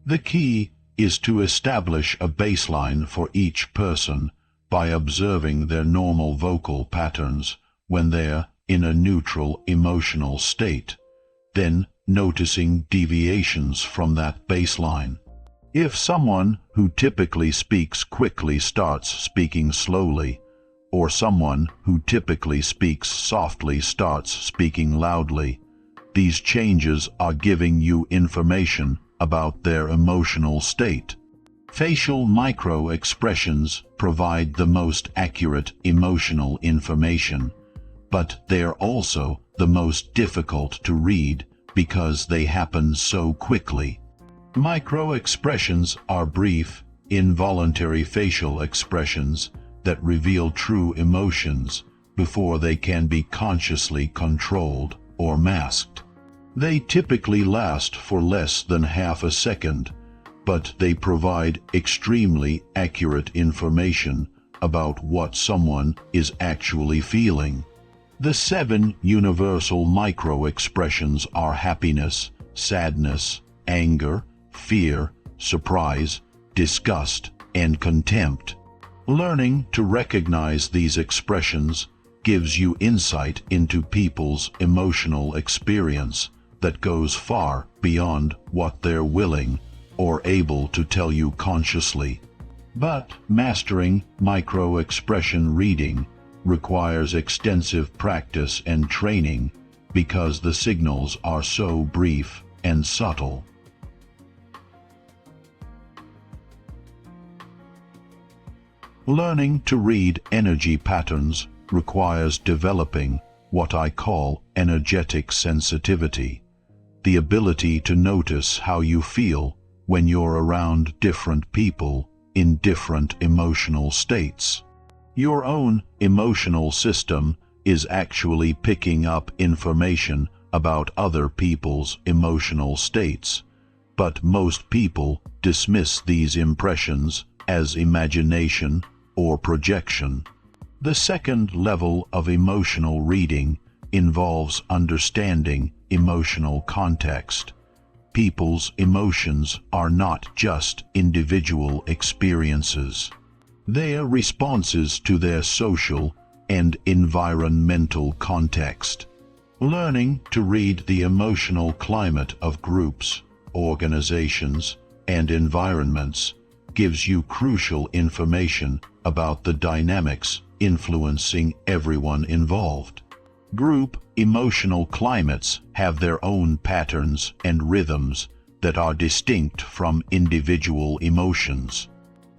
The key is to establish a baseline for each person by observing their normal vocal patterns when they're in a neutral emotional state, then noticing deviations from that baseline. If someone who typically speaks quickly starts speaking slowly, or someone who typically speaks softly starts speaking loudly. These changes are giving you information about their emotional state. Facial micro-expressions provide the most accurate emotional information, but they are also the most difficult to read because they happen so quickly. Micro-expressions are brief, involuntary facial expressions that reveal true emotions before they can be consciously controlled or masked. They typically last for less than half a second, but they provide extremely accurate information about what someone is actually feeling. The 7 universal micro-expressions are happiness, sadness, anger, fear, surprise, disgust, and contempt. Learning to recognize these expressions gives you insight into people's emotional experience that goes far beyond what they're willing or able to tell you consciously. But mastering micro-expression reading requires extensive practice and training because the signals are so brief and subtle. Learning to read energy patterns requires developing what I call energetic sensitivity, the ability to notice how you feel when you're around different people in different emotional states. Your own emotional system is actually picking up information about other people's emotional states, but most people dismiss these impressions as imagination or projection. The second level of emotional reading involves understanding emotional context. People's emotions are not just individual experiences. They are responses to their social and environmental context. Learning to read the emotional climate of groups, organizations, and environments gives you crucial information about the dynamics influencing everyone involved. Group emotional climates have their own patterns and rhythms that are distinct from individual emotions.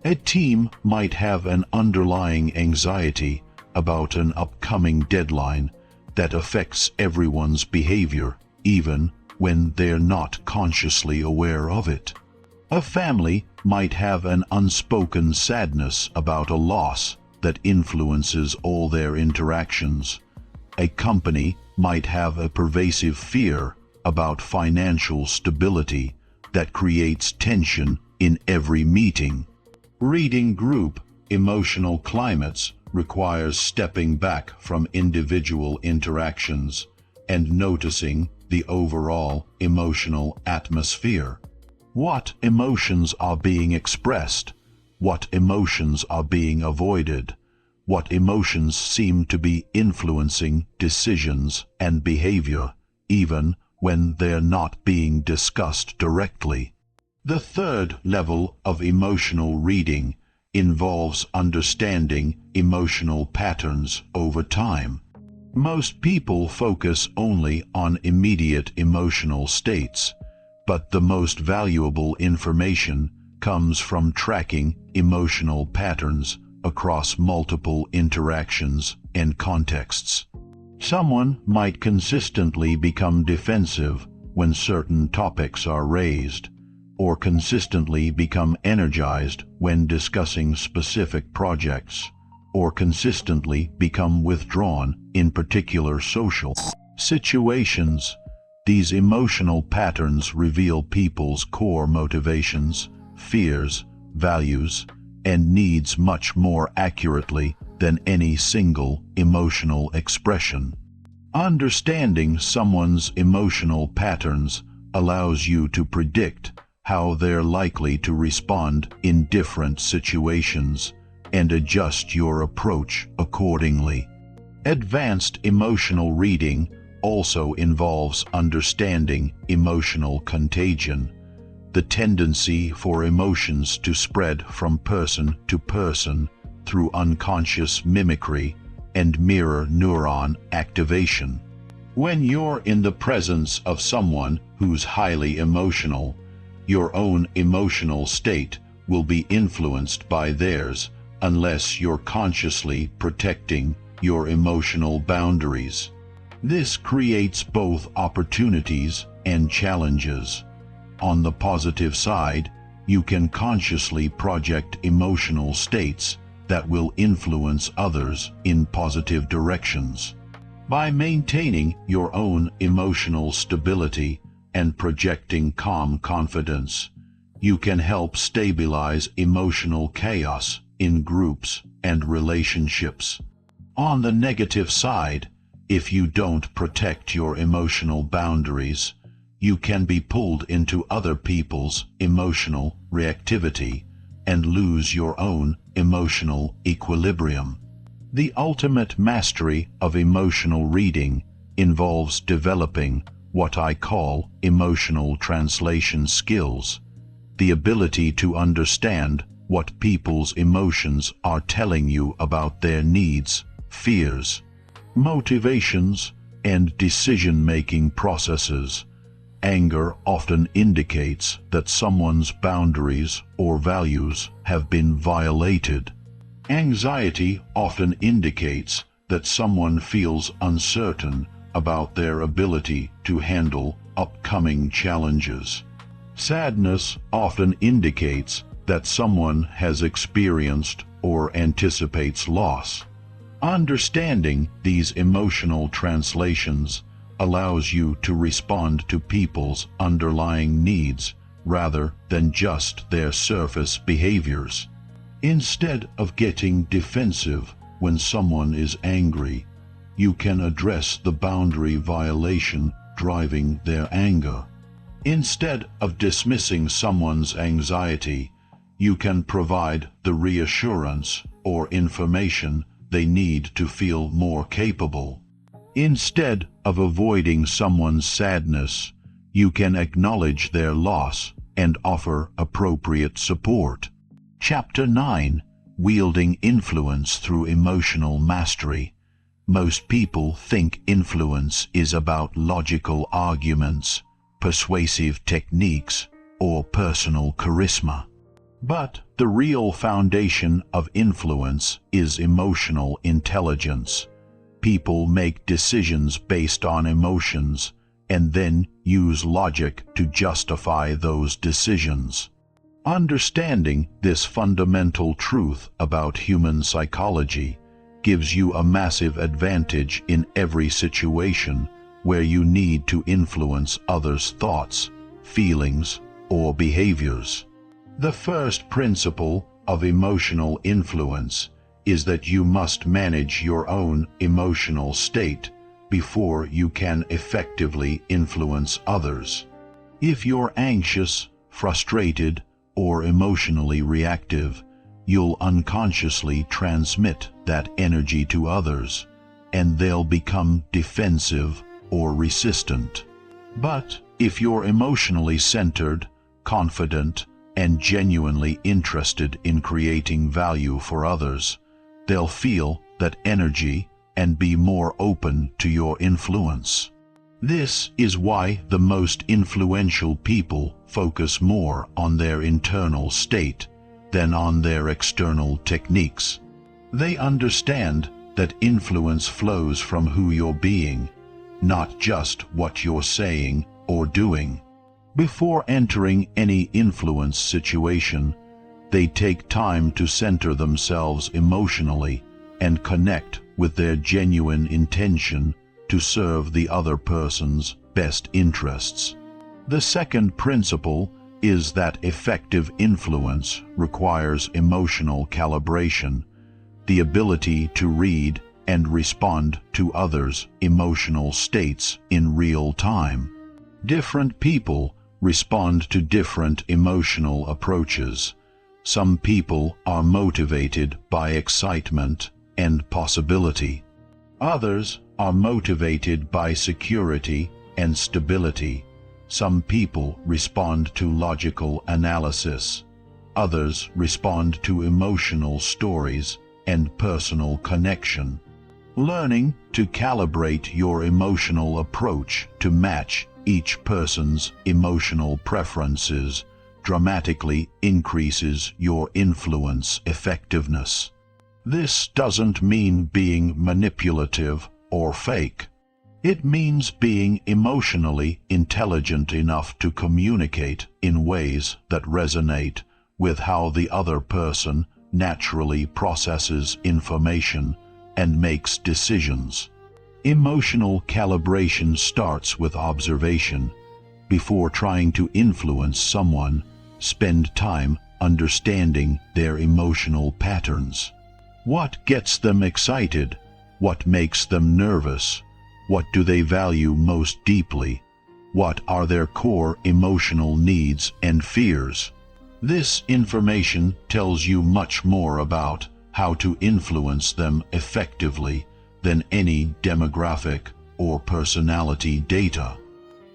A team might have an underlying anxiety about an upcoming deadline that affects everyone's behavior, even when they're not consciously aware of it. A family might have an unspoken sadness about a loss that influences all their interactions. A company might have a pervasive fear about financial stability that creates tension in every meeting. Reading group emotional climates requires stepping back from individual interactions and noticing the overall emotional atmosphere. What emotions are being expressed? What emotions are being avoided? What emotions seem to be influencing decisions and behavior, even when they're not being discussed directly? The third level of emotional reading involves understanding emotional patterns over time. Most people focus only on immediate emotional states, but the most valuable information comes from tracking emotional patterns across multiple interactions and contexts. Someone might consistently become defensive when certain topics are raised, or consistently become energized when discussing specific projects, or consistently become withdrawn in particular social situations. These emotional patterns reveal people's core motivations, fears, values, and needs much more accurately than any single emotional expression. Understanding someone's emotional patterns allows you to predict how they're likely to respond in different situations and adjust your approach accordingly. Advanced emotional reading also involves understanding emotional contagion, the tendency for emotions to spread from person to person through unconscious mimicry and mirror neuron activation. When you're in the presence of someone who's highly emotional, your own emotional state will be influenced by theirs unless you're consciously protecting your emotional boundaries. This creates both opportunities and challenges. On the positive side, you can consciously project emotional states that will influence others in positive directions. By maintaining your own emotional stability and projecting calm confidence, you can help stabilize emotional chaos in groups and relationships. On the negative side, if you don't protect your emotional boundaries, you can be pulled into other people's emotional reactivity and lose your own emotional equilibrium. The ultimate mastery of emotional reading involves developing what I call emotional translation skills, the ability to understand what people's emotions are telling you about their needs, fears, motivations, and decision-making processes. Anger often indicates that someone's boundaries or values have been violated. Anxiety often indicates that someone feels uncertain about their ability to handle upcoming challenges. Sadness often indicates that someone has experienced or anticipates loss. Understanding these emotional translations allows you to respond to people's underlying needs rather than just their surface behaviors. Instead of getting defensive when someone is angry, you can address the boundary violation driving their anger. Instead of dismissing someone's anxiety, you can provide the reassurance or information they need to feel more capable. Instead of avoiding someone's sadness, you can acknowledge their loss and offer appropriate support. Chapter 9: Wielding Influence Through Emotional Mastery. Most people think influence is about logical arguments, persuasive techniques, or personal charisma. But the real foundation of influence is emotional intelligence. People make decisions based on emotions and then use logic to justify those decisions. Understanding this fundamental truth about human psychology gives you a massive advantage in every situation where you need to influence others' thoughts, feelings, or behaviors. The first principle of emotional influence is that you must manage your own emotional state before you can effectively influence others. If you're anxious, frustrated, or emotionally reactive, you'll unconsciously transmit that energy to others, and they'll become defensive or resistant. But if you're emotionally centered, confident, and genuinely interested in creating value for others, they'll feel that energy and be more open to your influence. This is why the most influential people focus more on their internal state than on their external techniques. They understand that influence flows from who you're being, not just what you're saying or doing. Before entering any influence situation, they take time to center themselves emotionally and connect with their genuine intention to serve the other person's best interests. The second principle is that effective influence requires emotional calibration, the ability to read and respond to others' emotional states in real time. Different people respond to different emotional approaches. Some people are motivated by excitement and possibility. Others are motivated by security and stability. Some people respond to logical analysis. Others respond to emotional stories and personal connection. Learning to calibrate your emotional approach to match each person's emotional preferences dramatically increases your influence effectiveness. This doesn't mean being manipulative or fake. It means being emotionally intelligent enough to communicate in ways that resonate with how the other person naturally processes information and makes decisions. Emotional calibration starts with observation. Before trying to influence someone, spend time understanding their emotional patterns. What gets them excited? What makes them nervous? What do they value most deeply? What are their core emotional needs and fears? This information tells you much more about how to influence them effectively than any demographic or personality data.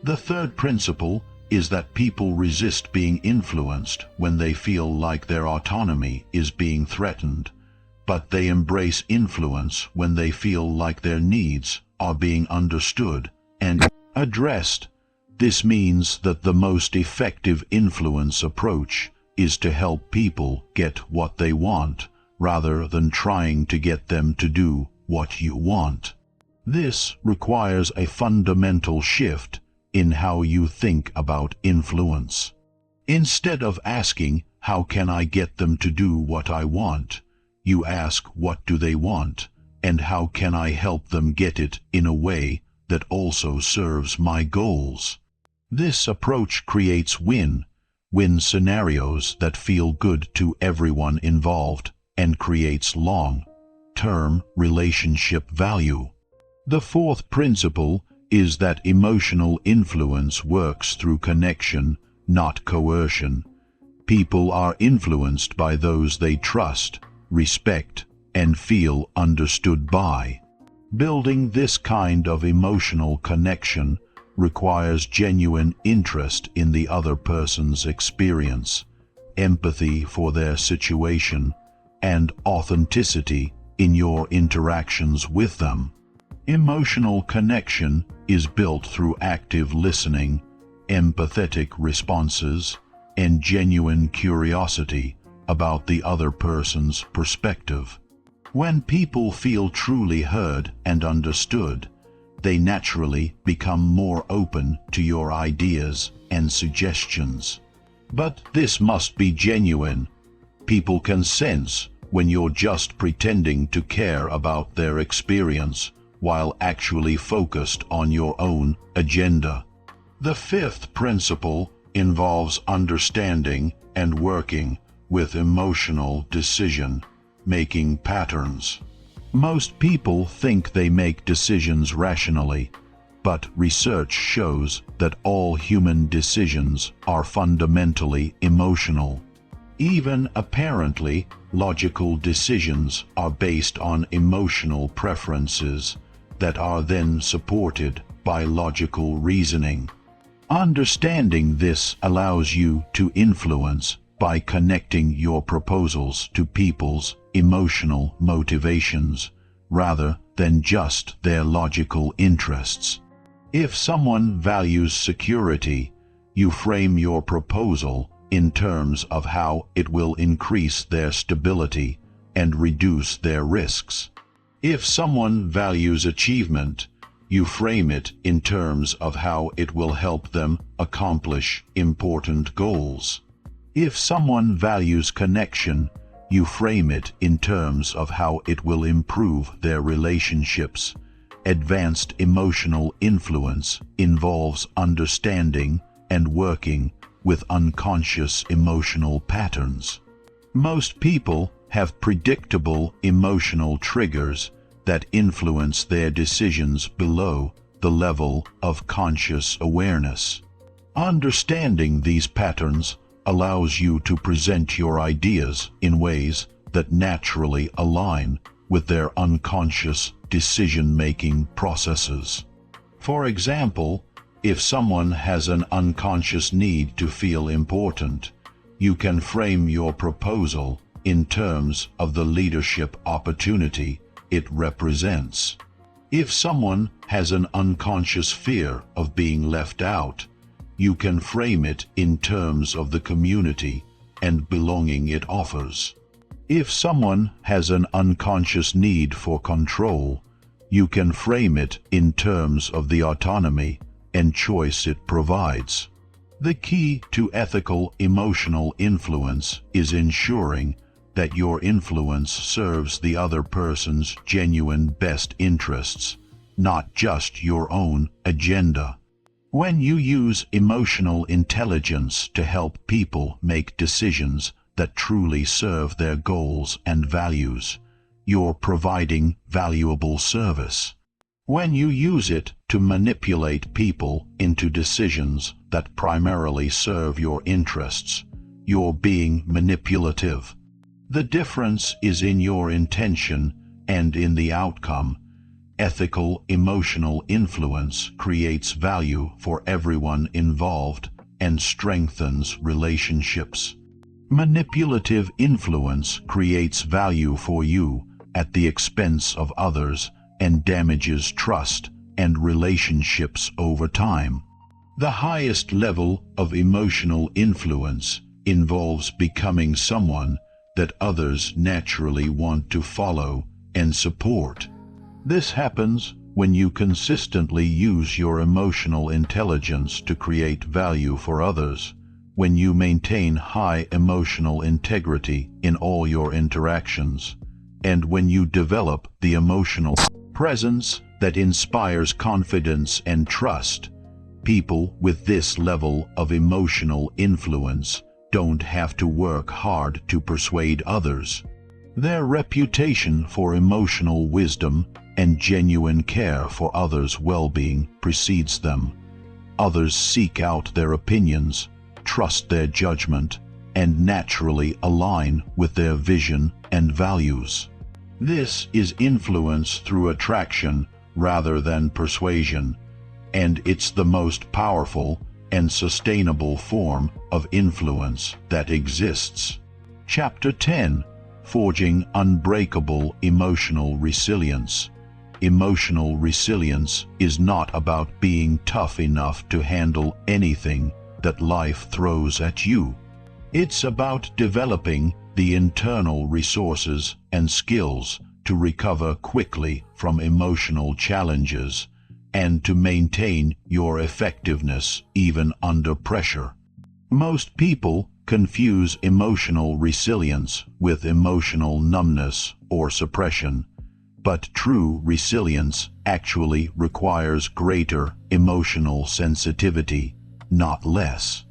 The third principle is that people resist being influenced when they feel like their autonomy is being threatened, but they embrace influence when they feel like their needs are being understood and addressed. This means that the most effective influence approach is to help people get what they want, rather than trying to get them to do what you want. This requires a fundamental shift in how you think about influence. Instead of asking, "How can I get them to do what I want?" you ask, "What do they want? And how can I help them get it in a way that also serves my goals?" This approach creates win-win scenarios that feel good to everyone involved and creates long-term relationship value. The fourth principle is that emotional influence works through connection, not coercion. People are influenced by those they trust, respect, and feel understood by. Building this kind of emotional connection requires genuine interest in the other person's experience, empathy for their situation, and authenticity in your interactions with them. Emotional connection is built through active listening, empathetic responses, and genuine curiosity about the other person's perspective. When people feel truly heard and understood, they naturally become more open to your ideas and suggestions. But this must be genuine. People can sense when you're just pretending to care about their experience while actually focused on your own agenda. The fifth principle involves understanding and working with emotional decision-making patterns. Most people think they make decisions rationally, but research shows that all human decisions are fundamentally emotional. Even apparently logical decisions are based on emotional preferences that are then supported by logical reasoning. Understanding this allows you to influence by connecting your proposals to people's emotional motivations rather than just their logical interests. If someone values security, you frame your proposal in terms of how it will increase their stability and reduce their risks. If someone values achievement, you frame it in terms of how it will help them accomplish important goals. If someone values connection, you frame it in terms of how it will improve their relationships. Advanced emotional influence involves understanding and working with unconscious emotional patterns. Most people have predictable emotional triggers that influence their decisions below the level of conscious awareness. Understanding these patterns allows you to present your ideas in ways that naturally align with their unconscious decision-making processes. For example, if someone has an unconscious need to feel important, you can frame your proposal in terms of the leadership opportunity it represents. If someone has an unconscious fear of being left out, you can frame it in terms of the community and belonging it offers. If someone has an unconscious need for control, you can frame it in terms of the autonomy and choice it provides. The key to ethical emotional influence is ensuring that your influence serves the other person's genuine best interests, not just your own agenda. When you use emotional intelligence to help people make decisions that truly serve their goals and values, you're providing valuable service. When you use it to manipulate people into decisions that primarily serve your interests, you're being manipulative. The difference is in your intention and in the outcome. Ethical emotional influence creates value for everyone involved and strengthens relationships. Manipulative influence creates value for you at the expense of others and damages trust and relationships over time. The highest level of emotional influence involves becoming someone that others naturally want to follow and support. This happens when you consistently use your emotional intelligence to create value for others, when you maintain high emotional integrity in all your interactions, and when you develop the emotional presence that inspires confidence and trust. People with this level of emotional influence don't have to work hard to persuade others. Their reputation for emotional wisdom and genuine care for others' well-being precedes them. Others seek out their opinions, trust their judgment, and naturally align with their vision and values. This is influence through attraction rather than persuasion, and it's the most powerful and sustainable form of influence that exists. Chapter 10: Forging Unbreakable Emotional Resilience. Emotional resilience is not about being tough enough to handle anything that life throws at you. It's about developing the internal resources and skills to recover quickly from emotional challenges and to maintain your effectiveness even under pressure. Most people confuse emotional resilience with emotional numbness or suppression, but true resilience actually requires greater emotional sensitivity, not less.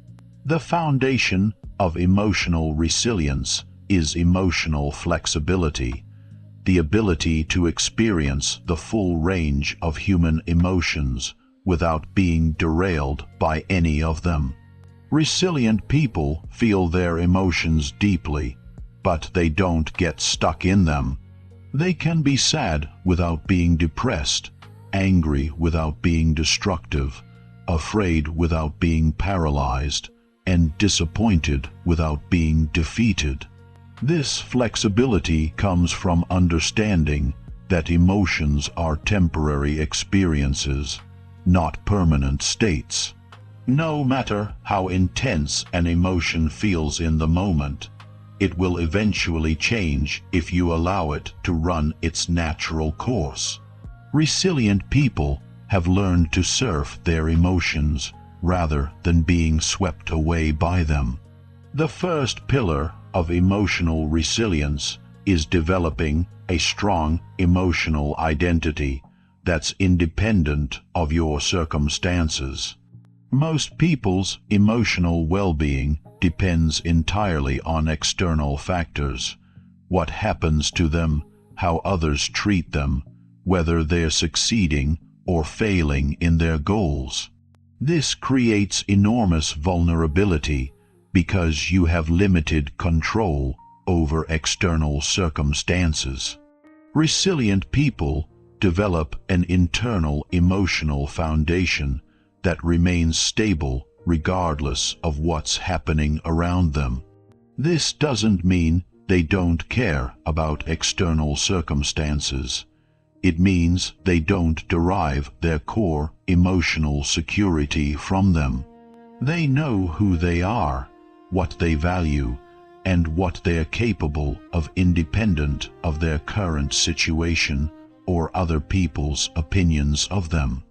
The foundation of emotional resilience is emotional flexibility, the ability to experience the full range of human emotions without being derailed by any of them. Resilient people feel their emotions deeply, but they don't get stuck in them. They can be sad without being depressed, angry without being destructive, afraid without being paralyzed, and disappointed without being defeated. This flexibility comes from understanding that emotions are temporary experiences, not permanent states. No matter how intense an emotion feels in the moment, it will eventually change if you allow it to run its natural course. Resilient people have learned to surf their emotions rather than being swept away by them. The first pillar of emotional resilience is developing a strong emotional identity that's independent of your circumstances. Most people's emotional well-being depends entirely on external factors: what happens to them, how others treat them, whether they're succeeding or failing in their goals. This creates enormous vulnerability because you have limited control over external circumstances. Resilient people develop an internal emotional foundation that remains stable regardless of what's happening around them. This doesn't mean they don't care about external circumstances. It means they don't derive their core emotional security from them. They know who they are, what they value, and what they are capable of independent of their current situation or other people's opinions of them.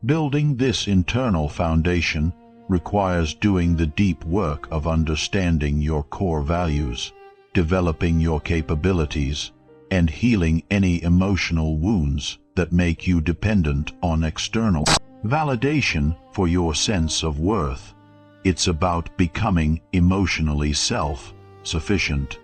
Building this internal foundation requires doing the deep work of understanding your core values, developing your capabilities, and healing any emotional wounds that make you dependent on external validation for your sense of worth. It's about becoming emotionally self-sufficient,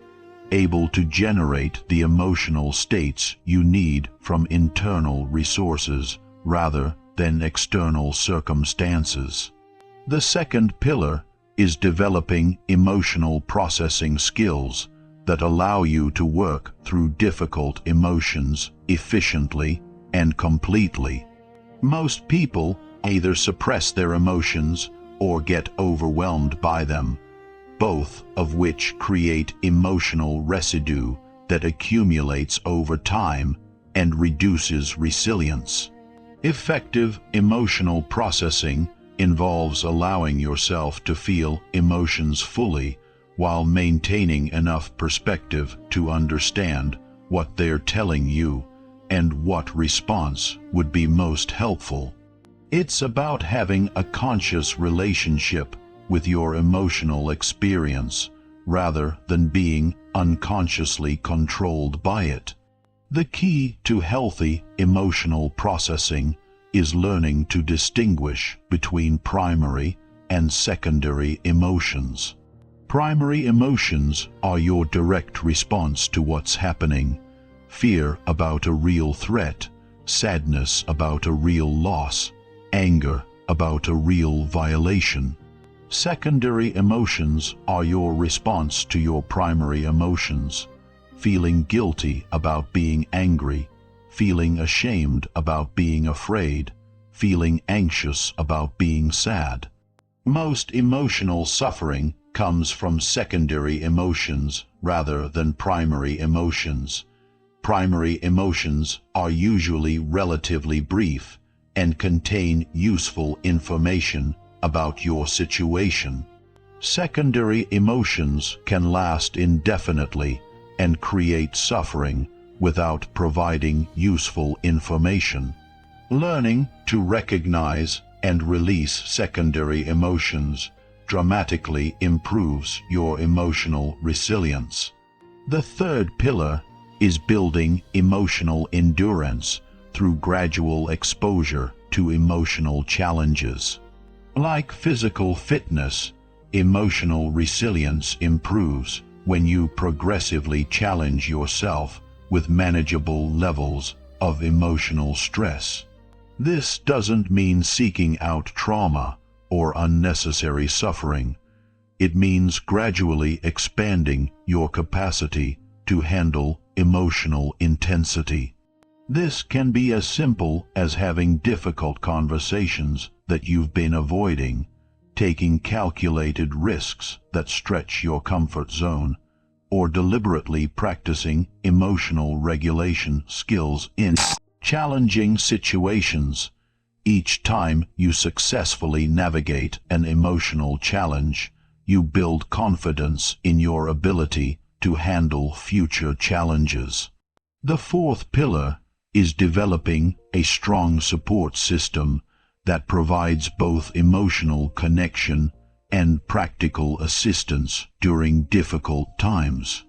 able to generate the emotional states you need from internal resources rather than external circumstances. The second pillar is developing emotional processing skills that allow you to work through difficult emotions efficiently and completely. Most people either suppress their emotions or get overwhelmed by them, both of which create emotional residue that accumulates over time and reduces resilience. Effective emotional processing involves allowing yourself to feel emotions fully while maintaining enough perspective to understand what they're telling you and what response would be most helpful. It's about having a conscious relationship with your emotional experience rather than being unconsciously controlled by it. The key to healthy emotional processing is learning to distinguish between primary and secondary emotions. Primary emotions are your direct response to what's happening: fear about a real threat, sadness about a real loss, anger about a real violation. Secondary emotions are your response to your primary emotions: feeling guilty about being angry, feeling ashamed about being afraid, feeling anxious about being sad. Most emotional suffering comes from secondary emotions rather than primary emotions. Primary emotions are usually relatively brief and contain useful information about your situation. Secondary emotions can last indefinitely and create suffering without providing useful information. Learning to recognize and release secondary emotions dramatically improves your emotional resilience. The third pillar is building emotional endurance through gradual exposure to emotional challenges. Like physical fitness, emotional resilience improves when you progressively challenge yourself with manageable levels of emotional stress. This doesn't mean seeking out trauma or unnecessary suffering. It means gradually expanding your capacity to handle emotional intensity. This can be as simple as having difficult conversations that you've been avoiding, taking calculated risks that stretch your comfort zone, or deliberately practicing emotional regulation skills in challenging situations. Each time you successfully navigate an emotional challenge, you build confidence in your ability to handle future challenges. The fourth pillar is developing a strong support system that provides both emotional connection and practical assistance during difficult times.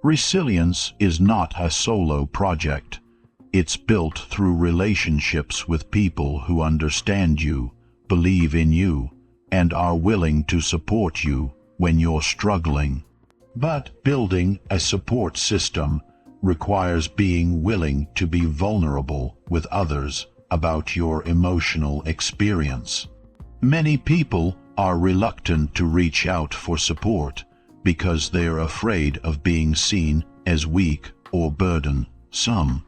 Resilience is not a solo project. It's built through relationships with people who understand you, believe in you, and are willing to support you when you're struggling. But building a support system requires being willing to be vulnerable with others about your emotional experience. Many people are reluctant to reach out for support because they are afraid of being seen as weak or burdensome.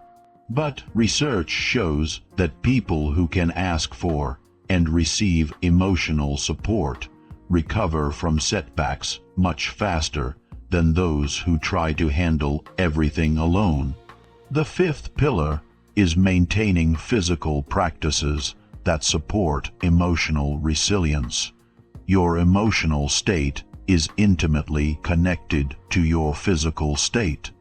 But research shows that people who can ask for and receive emotional support recover from setbacks much faster than those who try to handle everything alone. The fifth pillar is maintaining physical practices that support emotional resilience. Your emotional state is intimately connected to your physical state.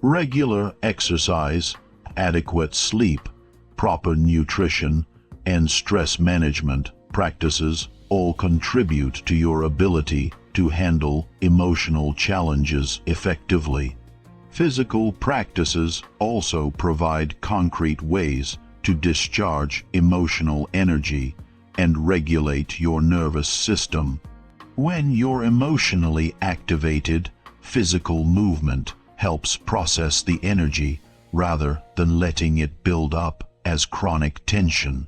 Regular exercise, adequate sleep, proper nutrition, and stress management practices all contribute to your ability to handle emotional challenges effectively. Physical practices also provide concrete ways to discharge emotional energy and regulate your nervous system. When you're emotionally activated, physical movement helps process the energy rather than letting it build up as chronic tension.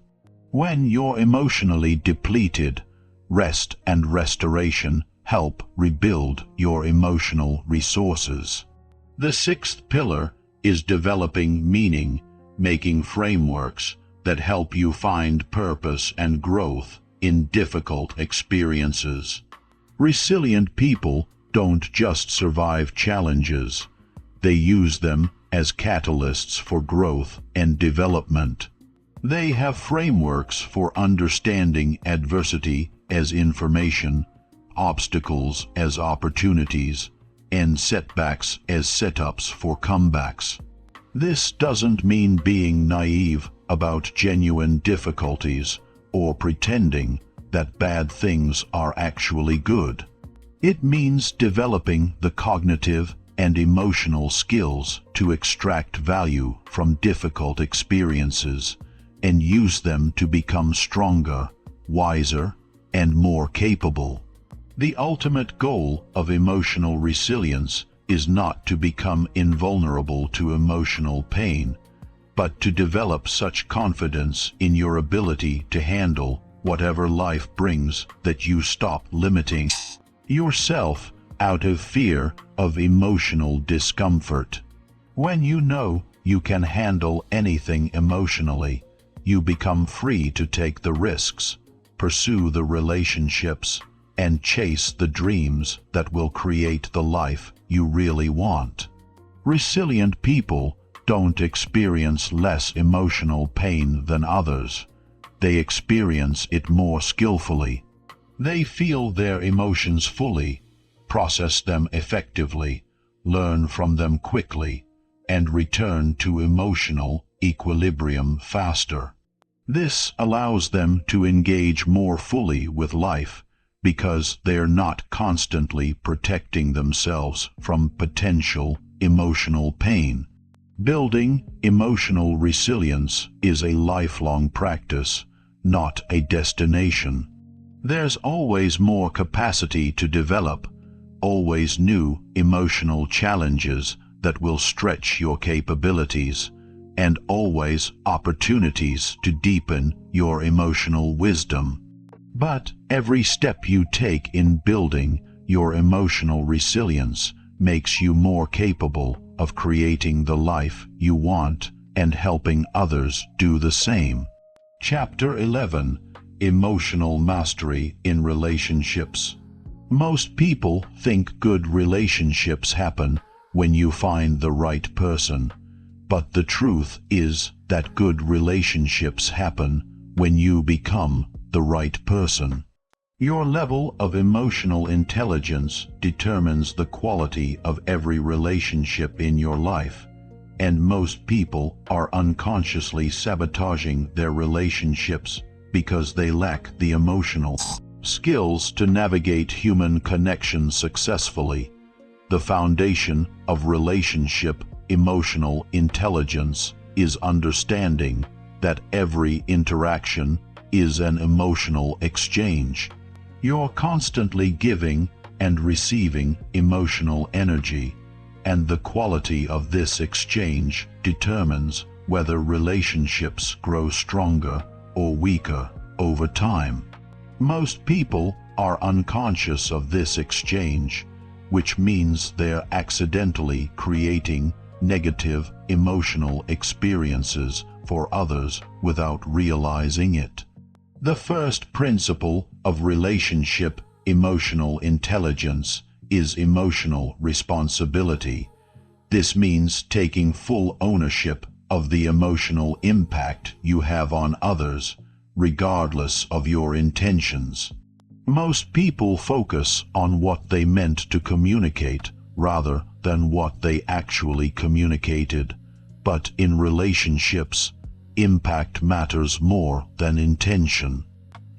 When you're emotionally depleted, rest and restoration help rebuild your emotional resources. The sixth pillar is developing meaning, making frameworks that help you find purpose and growth in difficult experiences. Resilient people don't just survive challenges, they use them as catalysts for growth and development. They have frameworks for understanding adversity as information, obstacles as opportunities, and setbacks as setups for comebacks. This doesn't mean being naive about genuine difficulties or pretending that bad things are actually good. It means developing the cognitive and emotional skills to extract value from difficult experiences and use them to become stronger, wiser, and more capable. The ultimate goal of emotional resilience is not to become invulnerable to emotional pain, but to develop such confidence in your ability to handle whatever life brings that you stop limiting yourself out of fear of emotional discomfort. When you know you can handle anything emotionally, you become free to take the risks, pursue the relationships, and chase the dreams that will create the life you really want. Resilient people don't experience less emotional pain than others. They experience it more skillfully. They feel their emotions fully, process them effectively, learn from them quickly, and return to emotional equilibrium faster. This allows them to engage more fully with life because they are not constantly protecting themselves from potential emotional pain. Building emotional resilience is a lifelong practice, not a destination. There's always more capacity to develop, always new emotional challenges that will stretch your capabilities, and always opportunities to deepen your emotional wisdom. But every step you take in building your emotional resilience makes you more capable of creating the life you want and helping others do the same. Chapter 11: Emotional Mastery in Relationships. Most people think good relationships happen when you find the right person, but the truth is that good relationships happen when you become the right person. Your level of emotional intelligence determines the quality of every relationship in your life, and most people are unconsciously sabotaging their relationships because they lack the emotional skills to navigate human connection successfully. The foundation of relationship emotional intelligence is understanding that every interaction is an emotional exchange. You're constantly giving and receiving emotional energy, and the quality of this exchange determines whether relationships grow stronger or weaker over time. Most people are unconscious of this exchange, which means they're accidentally creating negative emotional experiences for others without realizing it. The first principle of relationship emotional intelligence is emotional responsibility. This means taking full ownership of the emotional impact you have on others, regardless of your intentions. Most people focus on what they meant to communicate rather than what they actually communicated. But in relationships, impact matters more than intention.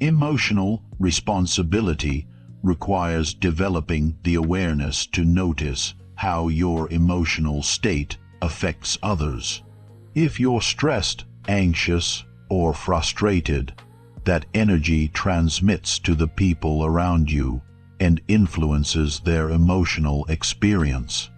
Emotional responsibility requires developing the awareness to notice how your emotional state affects others. If you're stressed, anxious, or frustrated, that energy transmits to the people around you and influences their emotional experience.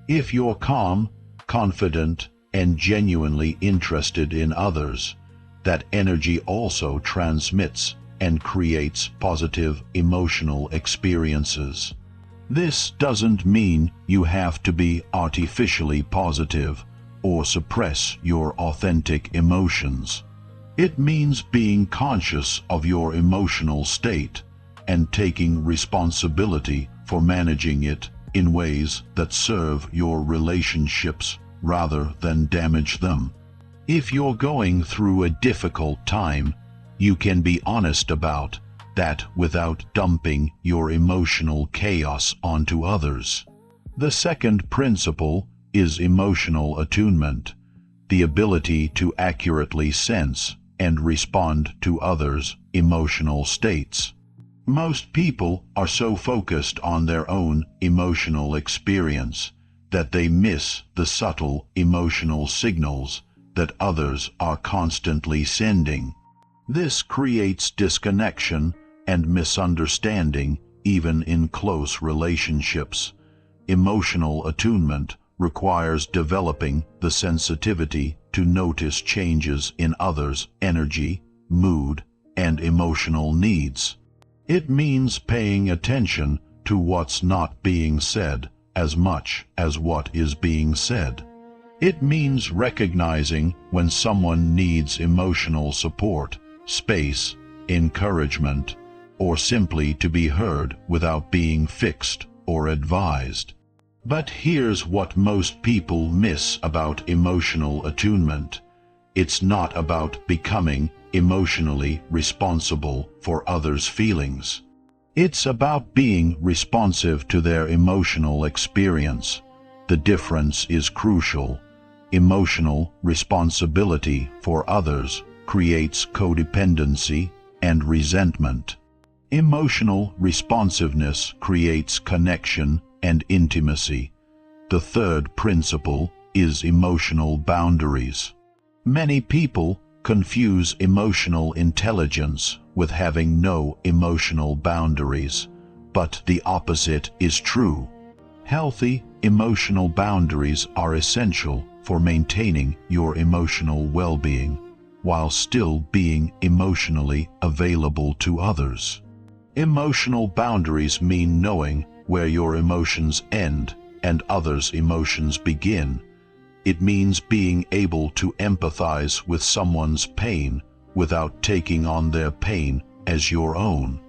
If you're calm, confident, and genuinely interested in others, that energy also transmits and creates positive emotional experiences. This doesn't mean you have to be artificially positive or suppress your authentic emotions. It means being conscious of your emotional state and taking responsibility for managing it in ways that serve your relationships rather than damage them. If you're going through a difficult time, you can be honest about that without dumping your emotional chaos onto others. The second principle is emotional attunement, the ability to accurately sense and respond to others' emotional states. Most people are so focused on their own emotional experience that they miss the subtle emotional signals that others are constantly sending. This creates disconnection and misunderstanding even in close relationships. Emotional attunement requires developing the sensitivity to notice changes in others' energy, mood, and emotional needs. It means paying attention to what's not being said as much as what is being said. It means recognizing when someone needs emotional support, space, encouragement, or simply to be heard without being fixed or advised. But here's what most people miss about emotional attunement. It's not about becoming emotionally responsible for others' feelings. It's about being responsive to their emotional experience. The difference is crucial. Emotional responsibility for others creates codependency and resentment. Emotional responsiveness creates connection and intimacy. The third principle is emotional boundaries. Many people confuse emotional intelligence with having no emotional boundaries, but the opposite is true. Healthy emotional boundaries are essential for maintaining your emotional well-being while still being emotionally available to others. Emotional boundaries mean knowing where your emotions end and others' emotions begin. It means being able to empathize with someone's pain without taking on their pain as your own.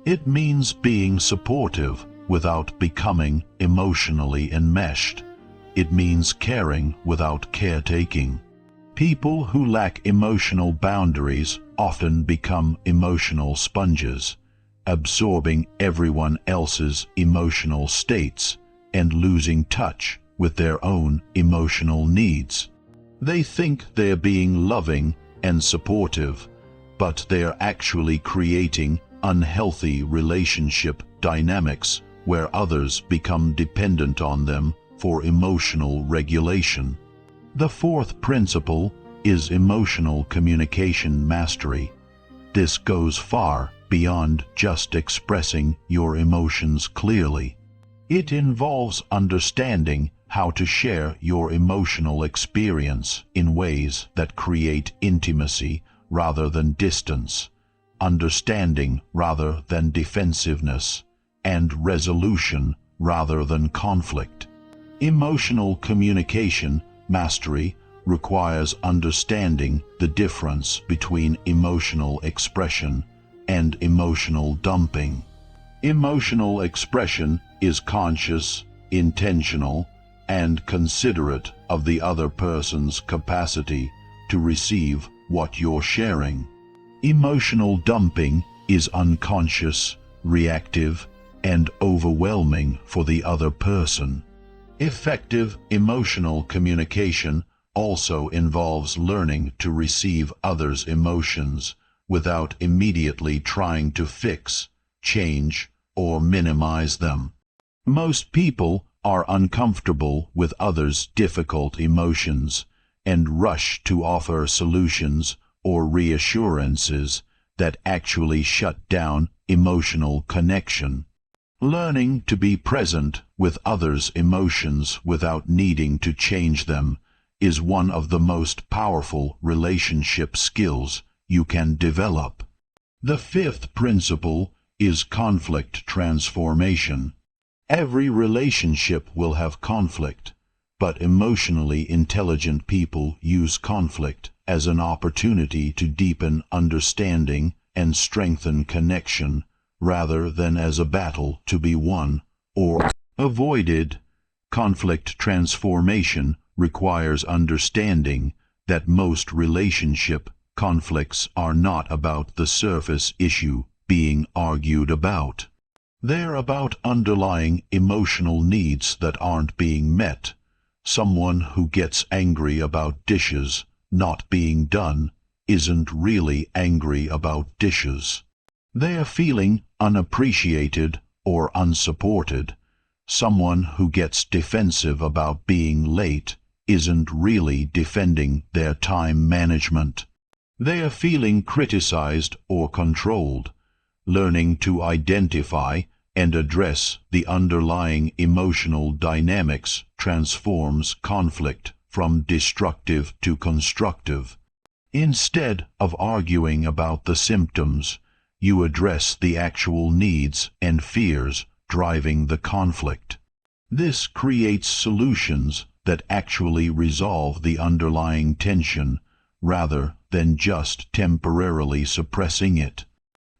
It means being supportive without becoming emotionally enmeshed. It means caring without caretaking. People who lack emotional boundaries often become emotional sponges, absorbing everyone else's emotional states and losing touch with their own emotional needs. They think they're being loving and supportive, but they're actually creating unhealthy relationship dynamics where others become dependent on them for emotional regulation. The fourth principle is emotional communication mastery. This goes far beyond just expressing your emotions clearly. It involves understanding how to share your emotional experience in ways that create intimacy rather than distance, understanding rather than defensiveness, and resolution rather than conflict. Emotional communication mastery requires understanding the difference between emotional expression and emotional dumping. Emotional expression is conscious, intentional, and considerate of the other person's capacity to receive what you're sharing. Emotional dumping is unconscious, reactive, and overwhelming for the other person. Effective emotional communication also involves learning to receive others' emotions without immediately trying to fix, change, or minimize them. Most people are uncomfortable with others' difficult emotions and rush to offer solutions or reassurances that actually shut down emotional connection. Learning to be present with others' emotions without needing to change them is one of the most powerful relationship skills you can develop. The fifth principle is conflict transformation. Every relationship will have conflict, but emotionally intelligent people use conflict as an opportunity to deepen understanding and strengthen connection, rather than as a battle to be won or avoided. Conflict transformation requires understanding that most relationship conflicts are not about the surface issue being argued about. They're about underlying emotional needs that aren't being met. Someone who gets angry about dishes not being done isn't really angry about dishes. They are feeling unappreciated or unsupported. Someone who gets defensive about being late isn't really defending their time management. They are feeling criticized or controlled. Learning to identify and address the underlying emotional dynamics transforms conflict from destructive to constructive. Instead of arguing about the symptoms, you address the actual needs and fears driving the conflict. This creates solutions that actually resolve the underlying tension rather than just temporarily suppressing it.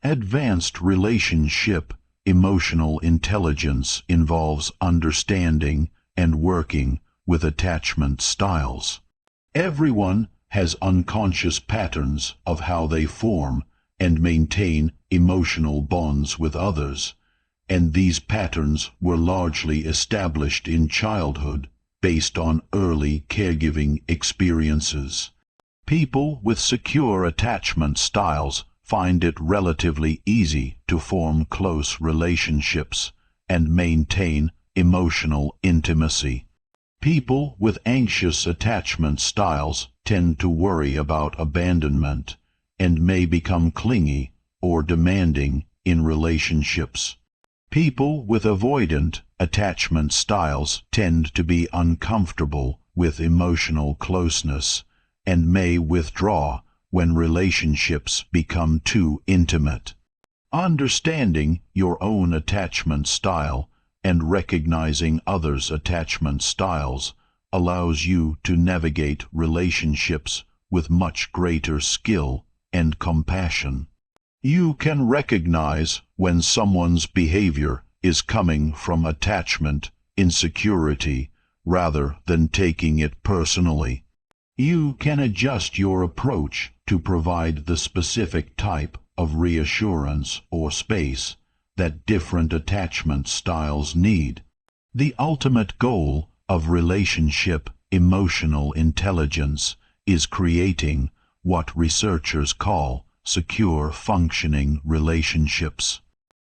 Advanced relationship emotional intelligence involves understanding and working with attachment styles. Everyone has unconscious patterns of how they form and maintain emotional bonds with others, and these patterns were largely established in childhood based on early caregiving experiences. People with secure attachment styles find it relatively easy to form close relationships and maintain emotional intimacy. People with anxious attachment styles tend to worry about abandonment and may become clingy or demanding in relationships. People with avoidant attachment styles tend to be uncomfortable with emotional closeness and may withdraw when relationships become too intimate. Understanding your own attachment style and recognizing others' attachment styles allows you to navigate relationships with much greater skill and compassion. You can recognize when someone's behavior is coming from attachment insecurity rather than taking it personally. You can adjust your approach to provide the specific type of reassurance or space that different attachment styles need. The ultimate goal of relationship emotional intelligence is creating what researchers call secure functioning relationships.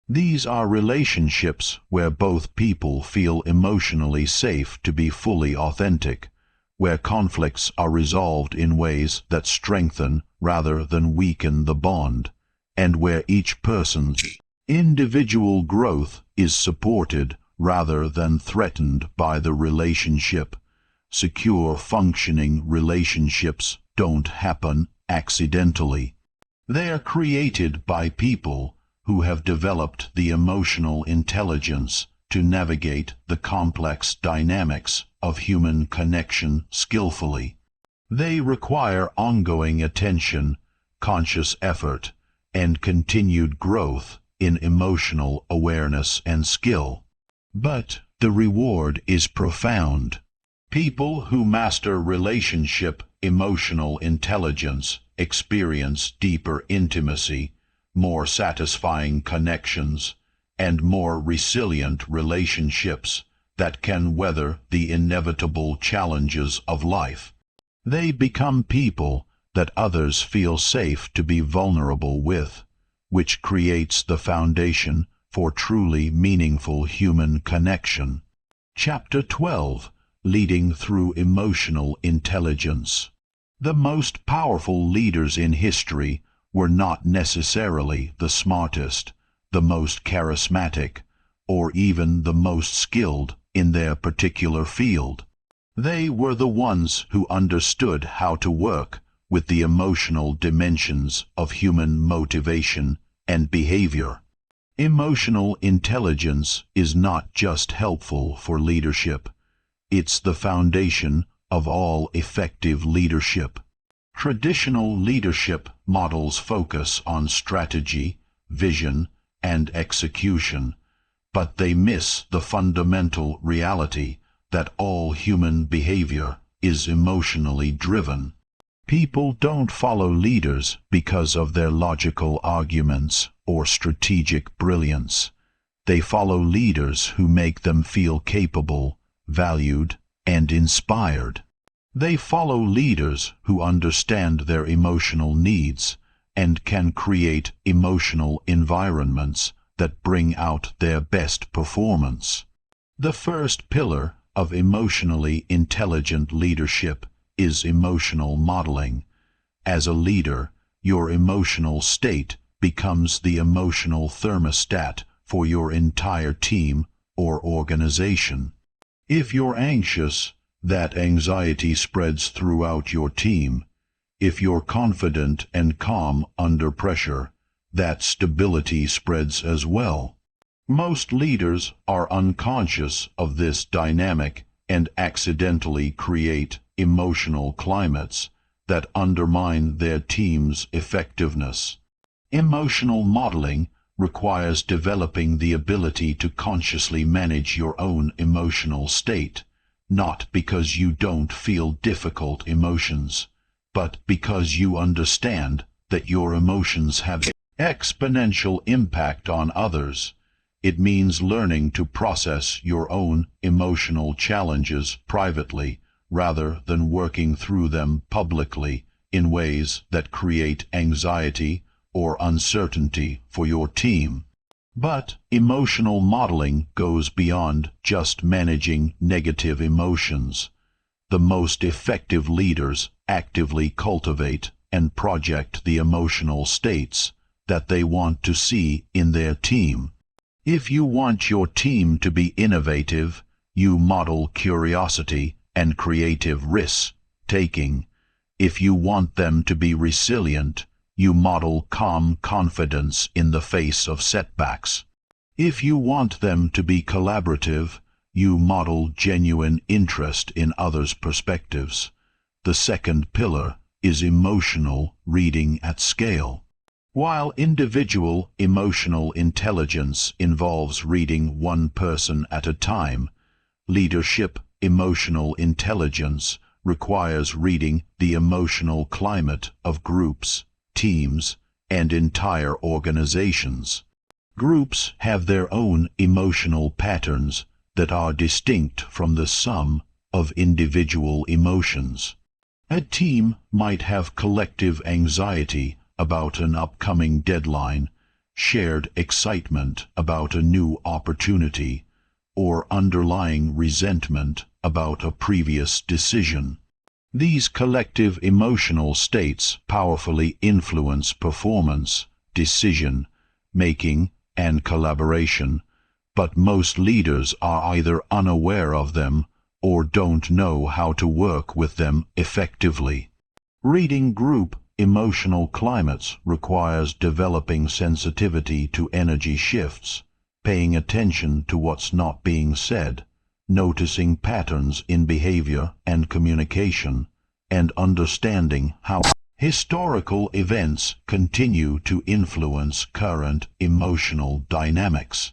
These are relationships where both people feel emotionally safe to be fully authentic, where conflicts are resolved in ways that strengthen rather than weaken the bond, and where each person's individual growth is supported rather than threatened by the relationship. Secure functioning relationships don't happen accidentally. They are created by people who have developed the emotional intelligence to navigate the complex dynamics of human connection skillfully. They require ongoing attention, conscious effort, and continued growth in emotional awareness and skill. But the reward is profound. People who master relationship emotional intelligence experience deeper intimacy, more satisfying connections, and more resilient relationships that can weather the inevitable challenges of life. They become people that others feel safe to be vulnerable with, which creates the foundation for truly meaningful human connection. Chapter 12. Leading through emotional intelligence. The most powerful leaders in history were not necessarily the smartest, the most charismatic, or even the most skilled in their particular field. They were the ones who understood how to work with the emotional dimensions of human motivation and behavior. Emotional intelligence is not just helpful for leadership, it's the foundation of all effective leadership. Traditional leadership models focus on strategy, vision, and execution, but they miss the fundamental reality that all human behavior is emotionally driven. People don't follow leaders because of their logical arguments or strategic brilliance. They follow leaders who make them feel capable, valued, and inspired. They follow leaders who understand their emotional needs and can create emotional environments that bring out their best performance. The first pillar of emotionally intelligent leadership is emotional modeling. As a leader, your emotional state becomes the emotional thermostat for your entire team or organization. If you're anxious, that anxiety spreads throughout your team. If you're confident and calm under pressure, that stability spreads as well. Most leaders are unconscious of this dynamic and accidentally create emotional climates that undermine their team's effectiveness. Emotional modeling requires developing the ability to consciously manage your own emotional state, not because you don't feel difficult emotions, but because you understand that your emotions have exponential impact on others. It means learning to process your own emotional challenges privately rather than working through them publicly in ways that create anxiety or uncertainty for your team. But emotional modeling goes beyond just managing negative emotions. The most effective leaders actively cultivate and project the emotional states that they want to see in their team. If you want your team to be innovative, you model curiosity and creative risk-taking. If you want them to be resilient, you model calm confidence in the face of setbacks. If you want them to be collaborative, you model genuine interest in others' perspectives. The second pillar is emotional reading at scale. While individual emotional intelligence involves reading one person at a time, leadership emotional intelligence requires reading the emotional climate of groups, teams, and entire organizations. Groups have their own emotional patterns that are distinct from the sum of individual emotions. A team might have collective anxiety about an upcoming deadline, shared excitement about a new opportunity, or underlying resentment about a previous decision. These collective emotional states powerfully influence performance, decision-making, and collaboration, but most leaders are either unaware of them or don't know how to work with them effectively. Reading group emotional climates requires developing sensitivity to energy shifts, paying attention to what's not being said, noticing patterns in behavior and communication, and understanding how Historical events continue to influence current emotional dynamics.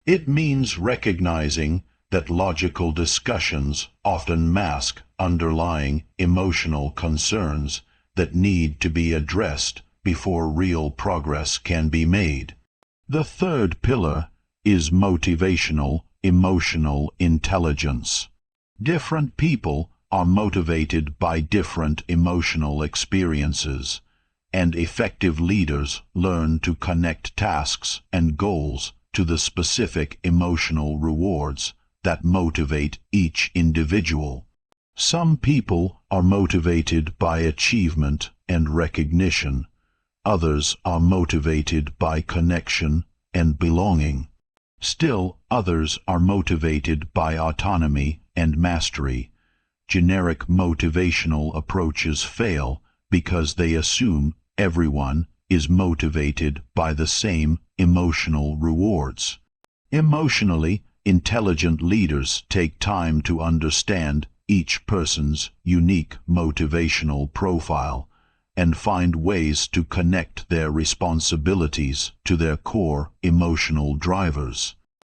It means recognizing that logical discussions often mask underlying emotional concerns that need to be addressed before real progress can be made. The third pillar is motivational emotional intelligence. Different people are motivated by different emotional experiences, and effective leaders learn to connect tasks and goals to the specific emotional rewards that motivate each individual. Some people are motivated by achievement and recognition. Others are motivated by connection and belonging. Still, others are motivated by autonomy and mastery. Generic motivational approaches fail because they assume everyone is motivated by the same emotional rewards. Emotionally intelligent leaders take time to understand each person's unique motivational profile and find ways to connect their responsibilities to their core emotional drivers.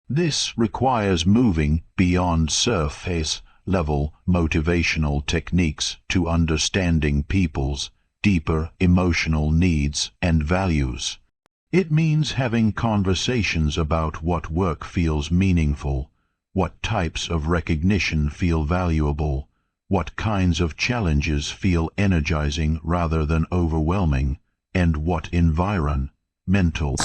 This requires moving beyond surface-level motivational techniques to understanding people's deeper emotional needs and values. It means having conversations about what work feels meaningful, what types of recognition feel valuable, what kinds of challenges feel energizing rather than overwhelming, and what environmental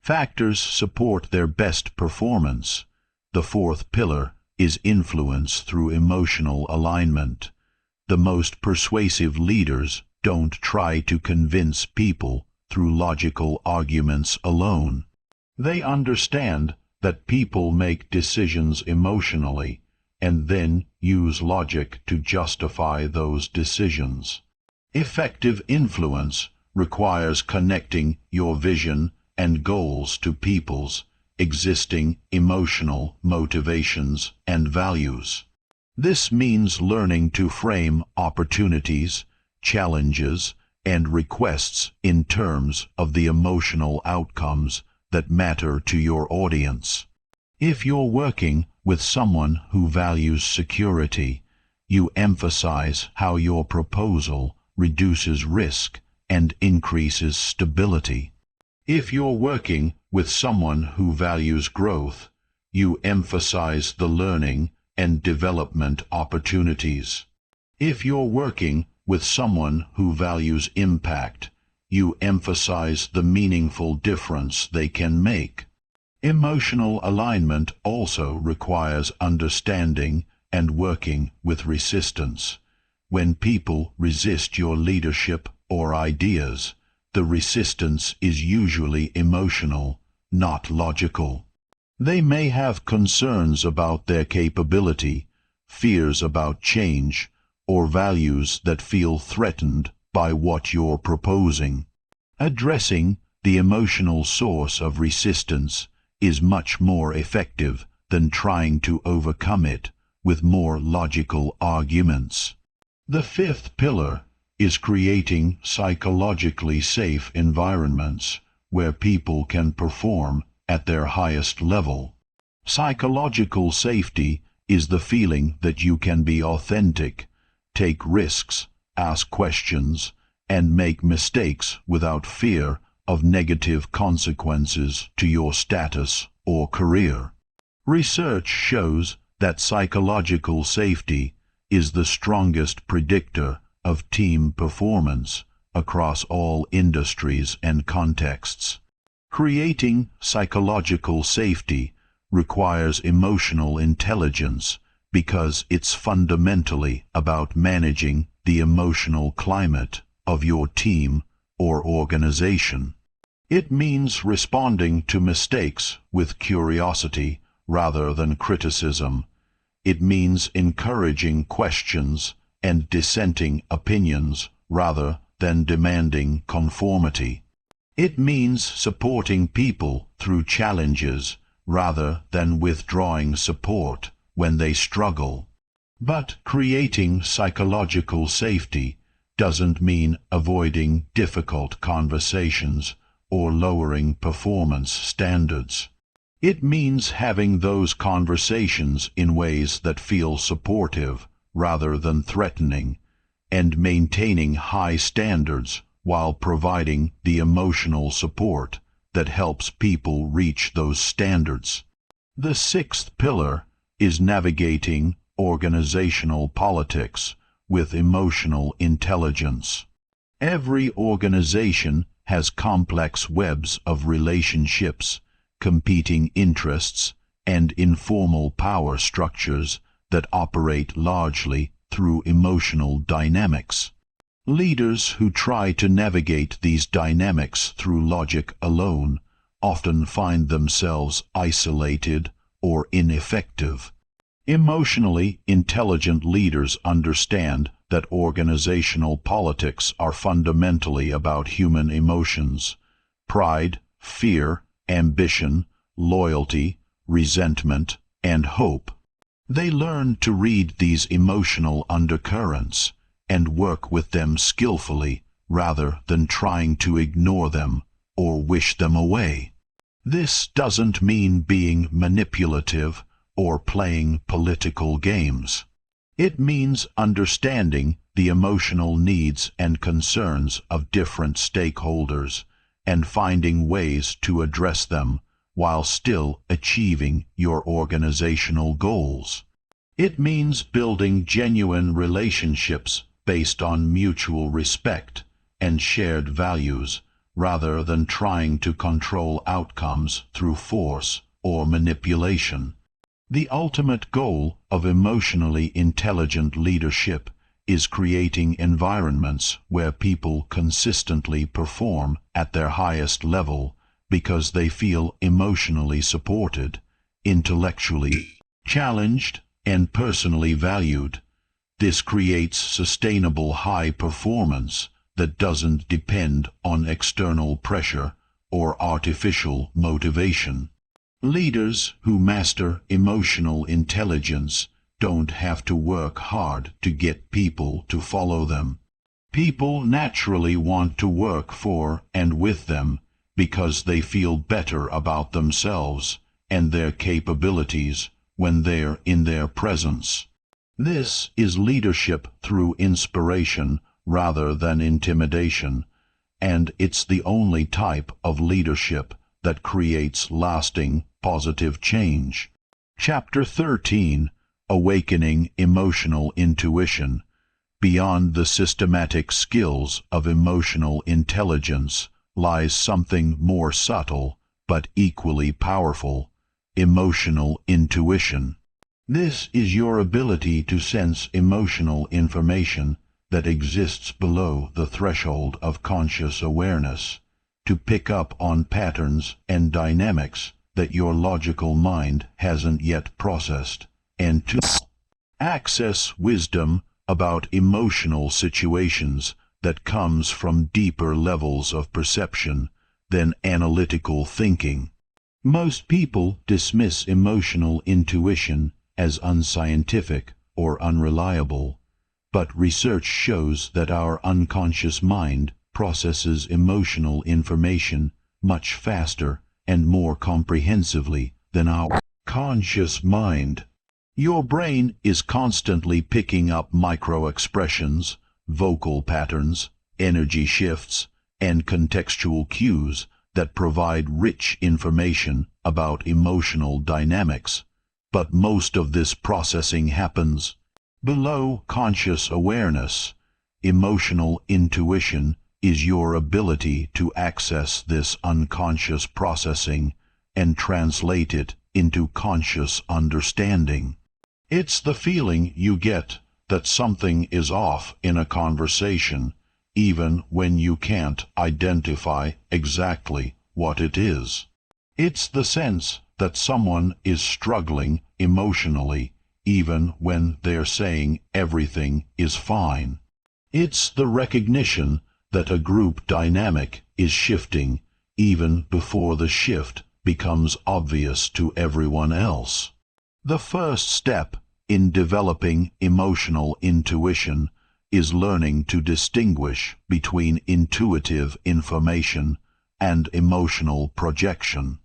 factors support their best performance. The fourth pillar is influence through emotional alignment. The most persuasive leaders don't try to convince people through logical arguments alone. They understand that people make decisions emotionally and then use logic to justify those decisions. Effective influence requires connecting your vision and goals to people's existing emotional motivations and values. This means learning to frame opportunities, challenges, and requests in terms of the emotional outcomes that matter to your audience. If you're working with someone who values security, you emphasize how your proposal reduces risk and increases stability. If you're working with someone who values growth, you emphasize the learning and development opportunities. If you're working with someone who values impact, you emphasize the meaningful difference they can make. Emotional alignment also requires understanding and working with resistance. When people resist your leadership or ideas, the resistance is usually emotional, not logical. They may have concerns about their capability, fears about change, or values that feel threatened by what you're proposing. Addressing the emotional source of resistance is much more effective than trying to overcome it with more logical arguments. The fifth pillar is creating psychologically safe environments where people can perform at their highest level. Psychological safety is the feeling that you can be authentic, take risks, ask questions, and make mistakes without fear of negative consequences to your status or career. Research shows that psychological safety is the strongest predictor of team performance across all industries and contexts. Creating psychological safety requires emotional intelligence because it's fundamentally about managing the emotional climate of your team or organization. It means responding to mistakes with curiosity rather than criticism. It means encouraging questions and dissenting opinions rather than demanding conformity. It means supporting people through challenges rather than withdrawing support when they struggle. But creating psychological safety doesn't mean avoiding difficult conversations or lowering performance standards. It means having those conversations in ways that feel supportive rather than threatening, and maintaining high standards while providing the emotional support that helps people reach those standards. The sixth pillar is navigating organizational politics with emotional intelligence. Every organization has complex webs of relationships, competing interests, and informal power structures that operate largely through emotional dynamics. Leaders who try to navigate these dynamics through logic alone often find themselves isolated or ineffective. Emotionally intelligent leaders understand that organizational politics are fundamentally about human emotions: pride, fear, ambition, loyalty, resentment, and hope. They learn to read these emotional undercurrents and work with them skillfully rather than trying to ignore them or wish them away. This doesn't mean being manipulative or playing political games. It means understanding the emotional needs and concerns of different stakeholders and finding ways to address them while still achieving your organizational goals. It means building genuine relationships based on mutual respect and shared values, rather than trying to control outcomes through force or manipulation. The ultimate goal of emotionally intelligent leadership is creating environments where people consistently perform at their highest level because they feel emotionally supported, intellectually challenged, and personally valued. This creates sustainable high performance that doesn't depend on external pressure or artificial motivation. Leaders who master emotional intelligence don't have to work hard to get people to follow them. People naturally want to work for and with them because they feel better about themselves and their capabilities when they're in their presence. This is leadership through inspiration rather than intimidation, and it's the only type of leadership that creates lasting, positive change. Chapter 13. Awakening Emotional Intuition. Beyond the systematic skills of emotional intelligence lies something more subtle but equally powerful: emotional intuition. This is your ability to sense emotional information that exists below the threshold of conscious awareness, to pick up on patterns and dynamics that your logical mind hasn't yet processed, and to access wisdom about emotional situations that comes from deeper levels of perception than analytical thinking. Most people dismiss emotional intuition as unscientific or unreliable, but research shows that our unconscious mind processes emotional information much faster and more comprehensively than our conscious mind. Your brain is constantly picking up micro-expressions, vocal patterns, energy shifts, and contextual cues that provide rich information about emotional dynamics. But most of this processing happens below conscious awareness. Emotional intuition is your ability to access this unconscious processing and translate it into conscious understanding. It's the feeling you get that something is off in a conversation, even when you can't identify exactly what it is. It's the sense that someone is struggling emotionally, even when they're saying everything is fine. It's the recognition that a group dynamic is shifting, even before the shift becomes obvious to everyone else. The first step in developing emotional intuition is learning to distinguish between intuitive information and emotional projection.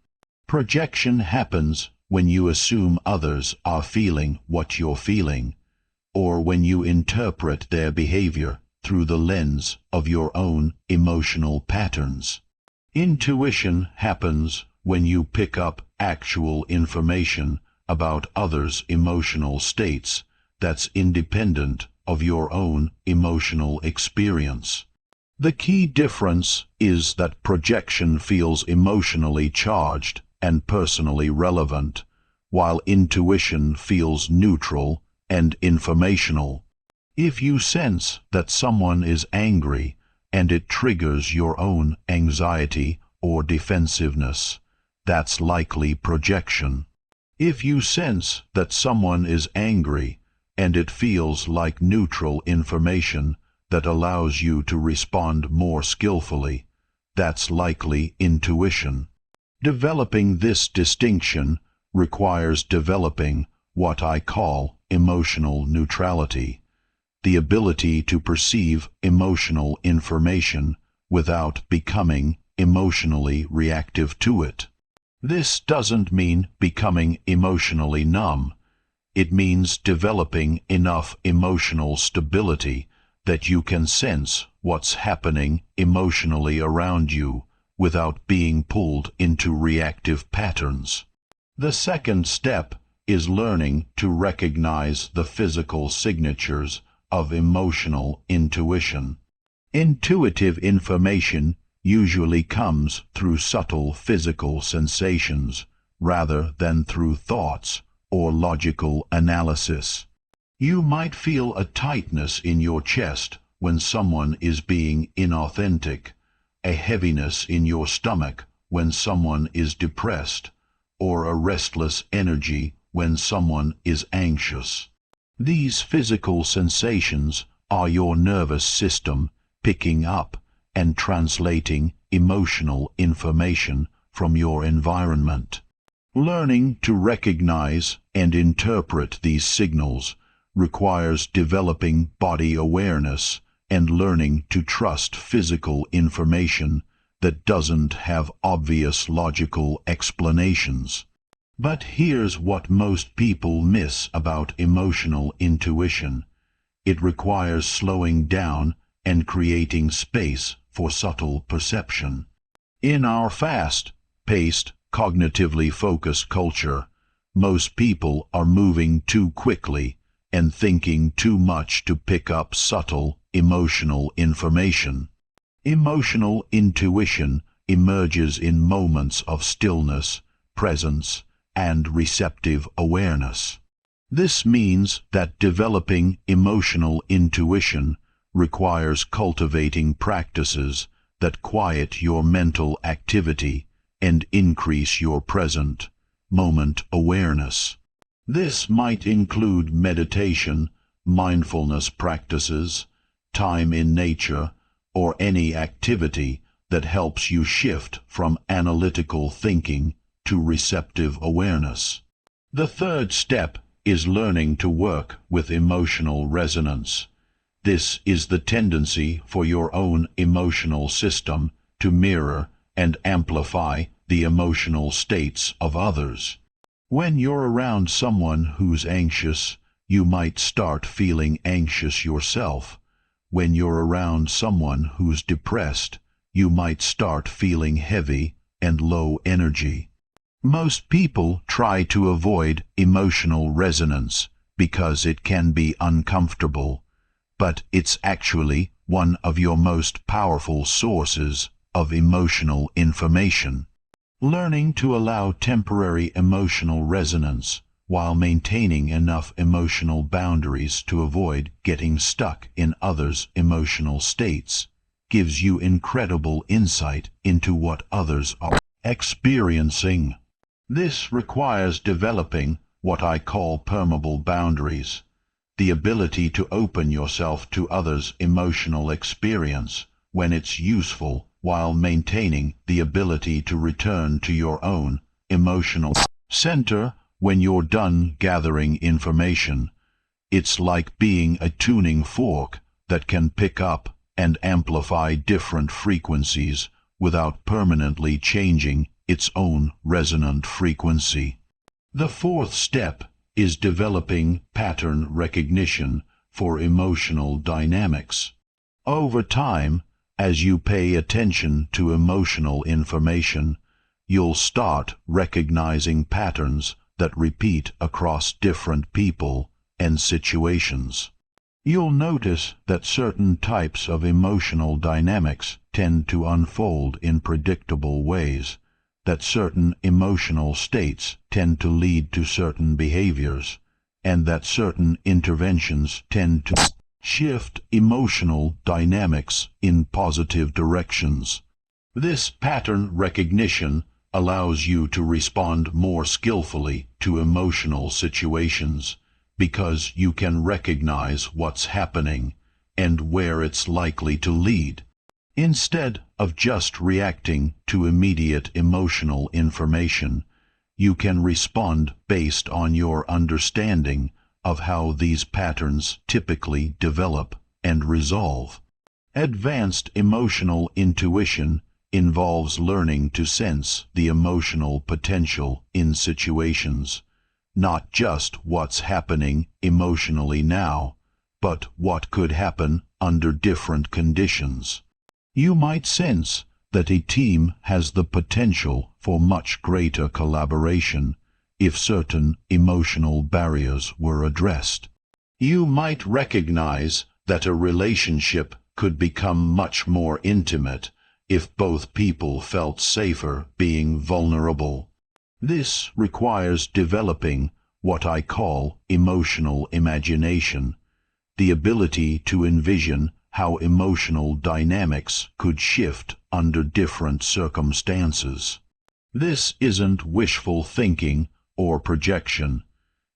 Projection happens when you assume others are feeling what you're feeling, or when you interpret their behavior through the lens of your own emotional patterns. Intuition happens when you pick up actual information about others' emotional states that's independent of your own emotional experience. The key difference is that projection feels emotionally charged and personally relevant, while intuition feels neutral and informational. If you sense that someone is angry and it triggers your own anxiety or defensiveness, that's likely projection. If you sense that someone is angry and it feels like neutral information that allows you to respond more skillfully, that's likely intuition. Developing this distinction requires developing what I call emotional neutrality, the ability to perceive emotional information without becoming emotionally reactive to it. This doesn't mean becoming emotionally numb. It means developing enough emotional stability that you can sense what's happening emotionally around you without being pulled into reactive patterns. The second step is learning to recognize the physical signatures of emotional intuition. Intuitive information usually comes through subtle physical sensations rather than through thoughts or logical analysis. You might feel a tightness in your chest when someone is being inauthentic, a heaviness in your stomach when someone is depressed, or a restless energy when someone is anxious. These physical sensations are your nervous system picking up and translating emotional information from your environment. Learning to recognize and interpret these signals requires developing body awareness and learning to trust physical information that doesn't have obvious logical explanations. But here's what most people miss about emotional intuition. It requires slowing down and creating space for subtle perception. In our fast-paced, cognitively focused culture, most people are moving too quickly and thinking too much to pick up subtle emotional information. Emotional intuition emerges in moments of stillness, presence, and receptive awareness. This means that developing emotional intuition requires cultivating practices that quiet your mental activity and increase your present moment awareness. This might include meditation, mindfulness practices, time in nature, or any activity that helps you shift from analytical thinking to receptive awareness. The third step is learning to work with emotional resonance. This is the tendency for your own emotional system to mirror and amplify the emotional states of others. When you're around someone who's anxious, you might start feeling anxious yourself. When you're around someone who's depressed, you might start feeling heavy and low energy. Most people try to avoid emotional resonance because it can be uncomfortable, but it's actually one of your most powerful sources of emotional information. Learning to allow temporary emotional resonance while maintaining enough emotional boundaries to avoid getting stuck in others' emotional states gives you incredible insight into what others are experiencing. This requires developing what I call permeable boundaries, the ability to open yourself to others' emotional experience when it's useful while maintaining the ability to return to your own emotional center when you're done gathering information. It's like being a tuning fork that can pick up and amplify different frequencies without permanently changing its own resonant frequency. The fourth step is developing pattern recognition for emotional dynamics. Over time, as you pay attention to emotional information, you'll start recognizing patterns that repeat across different people and situations. You'll notice that certain types of emotional dynamics tend to unfold in predictable ways, that certain emotional states tend to lead to certain behaviors, and that certain interventions tend to shift emotional dynamics in positive directions. This pattern recognition allows you to respond more skillfully to emotional situations, because you can recognize what's happening and where it's likely to lead. Instead of just reacting to immediate emotional information, you can respond based on your understanding of how these patterns typically develop and resolve. Advanced emotional intuition involves learning to sense the emotional potential in situations, not just what's happening emotionally now, but what could happen under different conditions. You might sense that a team has the potential for much greater collaboration if certain emotional barriers were addressed. You might recognize that a relationship could become much more intimate if both people felt safer being vulnerable. This requires developing what I call emotional imagination, the ability to envision how emotional dynamics could shift under different circumstances. This isn't wishful thinking or projection.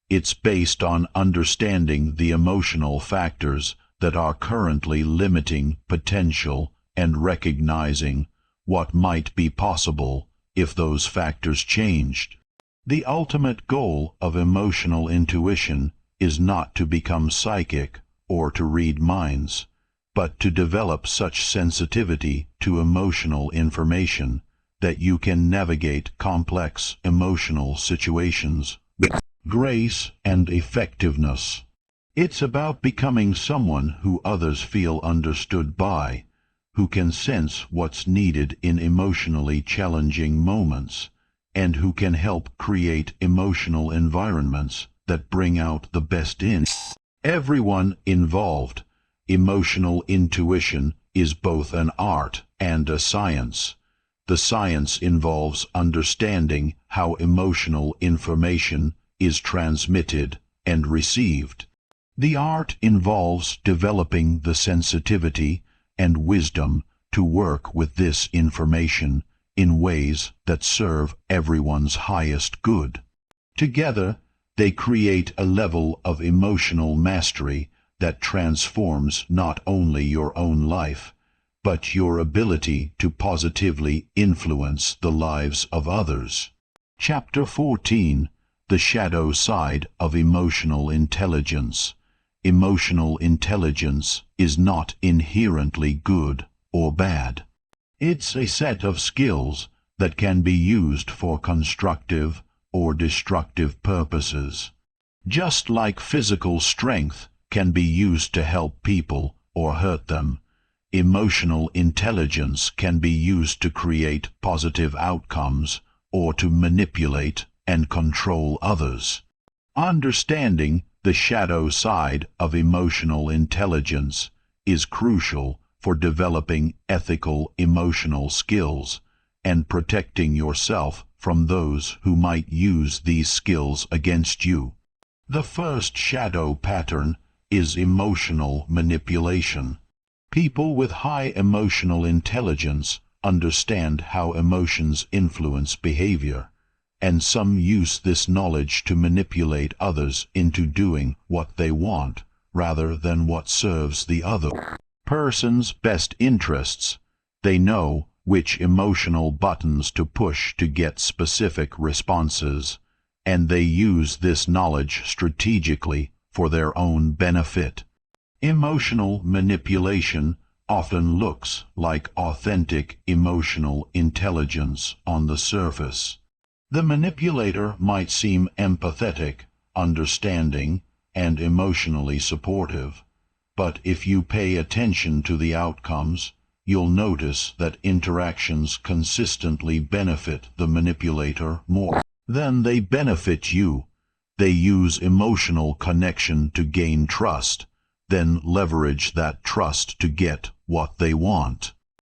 It's based on understanding the emotional factors that are currently limiting potential and recognizing what might be possible if those factors changed. The ultimate goal of emotional intuition is not to become psychic or to read minds, but to develop such sensitivity to emotional information that you can navigate complex emotional situations with grace and effectiveness. It's about becoming someone who others feel understood by, who can sense what's needed in emotionally challenging moments, and who can help create emotional environments that bring out the best in everyone involved. Emotional intuition is both an art and a science. The science involves understanding how emotional information is transmitted and received. The art involves developing the sensitivity and wisdom to work with this information in ways that serve everyone's highest good. Together, they create a level of emotional mastery that transforms not only your own life, but your ability to positively influence the lives of others. Chapter 14. The Shadow Side of Emotional Intelligence. Emotional intelligence is not inherently good or bad. It's a set of skills that can be used for constructive or destructive purposes. Just like physical strength can be used to help people or hurt them, emotional intelligence can be used to create positive outcomes or to manipulate and control others. Understanding the shadow side of emotional intelligence is crucial for developing ethical emotional skills and protecting yourself from those who might use these skills against you. The first shadow pattern is emotional manipulation. People with high emotional intelligence understand how emotions influence behavior, and some use this knowledge to manipulate others into doing what they want rather than what serves the other person's best interests. They know which emotional buttons to push to get specific responses, and they use this knowledge strategically for their own benefit. Emotional manipulation often looks like authentic emotional intelligence on the surface. The manipulator might seem empathetic, understanding, and emotionally supportive, but if you pay attention to the outcomes, you'll notice that interactions consistently benefit the manipulator more than they benefit you. They use emotional connection to gain trust, then leverage that trust to get what they want.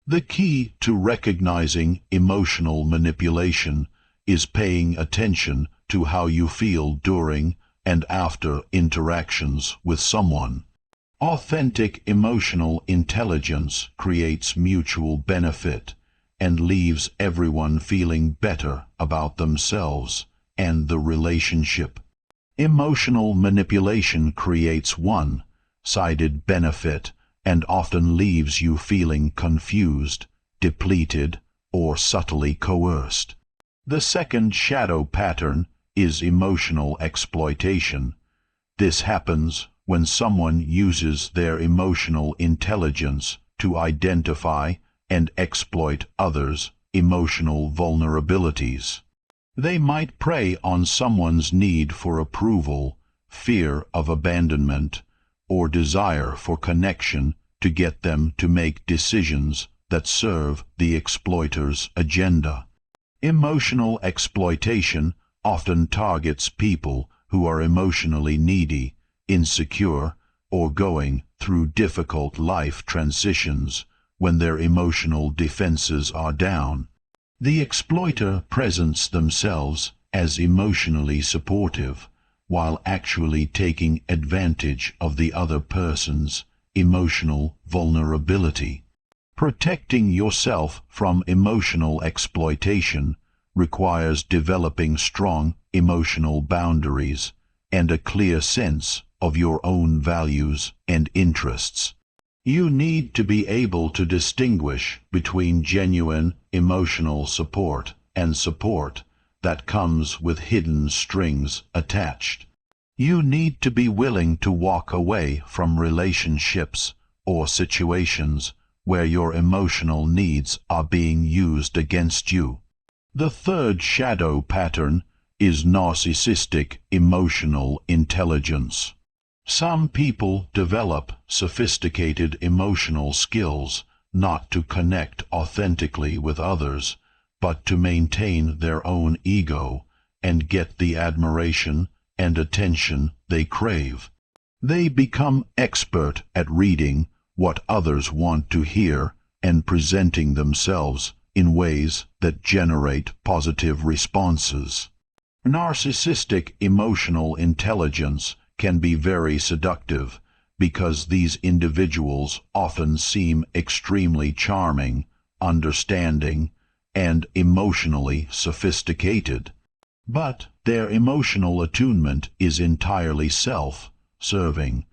The key to recognizing emotional manipulation is paying attention to how you feel during and after interactions with someone. Authentic emotional intelligence creates mutual benefit and leaves everyone feeling better about themselves and the relationship. Emotional manipulation creates one-sided benefit and often leaves you feeling confused, depleted, or subtly coerced. The second shadow pattern is emotional exploitation. This happens when someone uses their emotional intelligence to identify and exploit others' emotional vulnerabilities. They might prey on someone's need for approval, fear of abandonment, or desire for connection to get them to make decisions that serve the exploiter's agenda. Emotional exploitation often targets people who are emotionally needy, insecure, or going through difficult life transitions when their emotional defenses are down. The exploiter presents themselves as emotionally supportive, while actually taking advantage of the other person's emotional vulnerability. Protecting yourself from emotional exploitation requires developing strong emotional boundaries and a clear sense of your own values and interests. You need to be able to distinguish between genuine emotional support and support that comes with hidden strings attached. You need to be willing to walk away from relationships or situations where your emotional needs are being used against you. The third shadow pattern is narcissistic emotional intelligence. Some people develop sophisticated emotional skills not to connect authentically with others, but to maintain their own ego and get the admiration and attention they crave. They become expert at reading what others want to hear and presenting themselves in ways that generate positive responses. Narcissistic emotional intelligence can be very seductive because these individuals often seem extremely charming, understanding, and emotionally sophisticated. But their emotional attunement is entirely self-serving.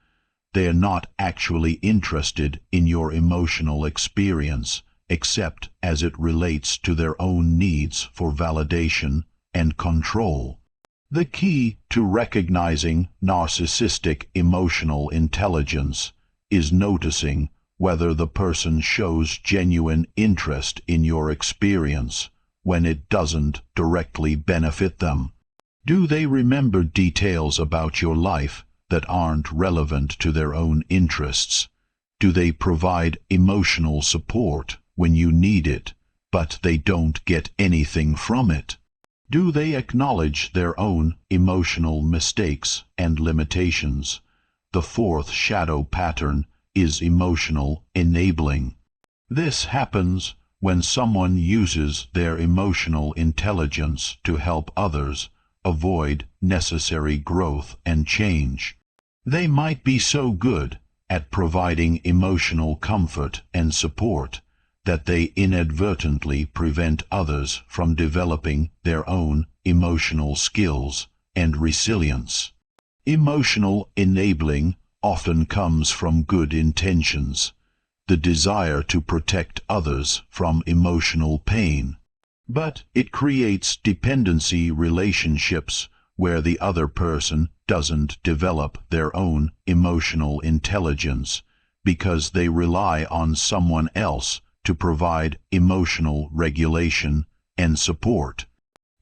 They are not actually interested in your emotional experience except as it relates to their own needs for validation and control. The key to recognizing narcissistic emotional intelligence is noticing whether the person shows genuine interest in your experience when it doesn't directly benefit them. Do they remember details about your life that aren't relevant to their own interests? Do they provide emotional support when you need it, but they don't get anything from it? Do they acknowledge their own emotional mistakes and limitations? The fourth shadow pattern is emotional enabling. This happens when someone uses their emotional intelligence to help others avoid necessary growth and change. They might be so good at providing emotional comfort and support that they inadvertently prevent others from developing their own emotional skills and resilience. Emotional enabling often comes from good intentions, the desire to protect others from emotional pain. But it creates dependency relationships where the other person doesn't develop their own emotional intelligence because they rely on someone else to provide emotional regulation and support.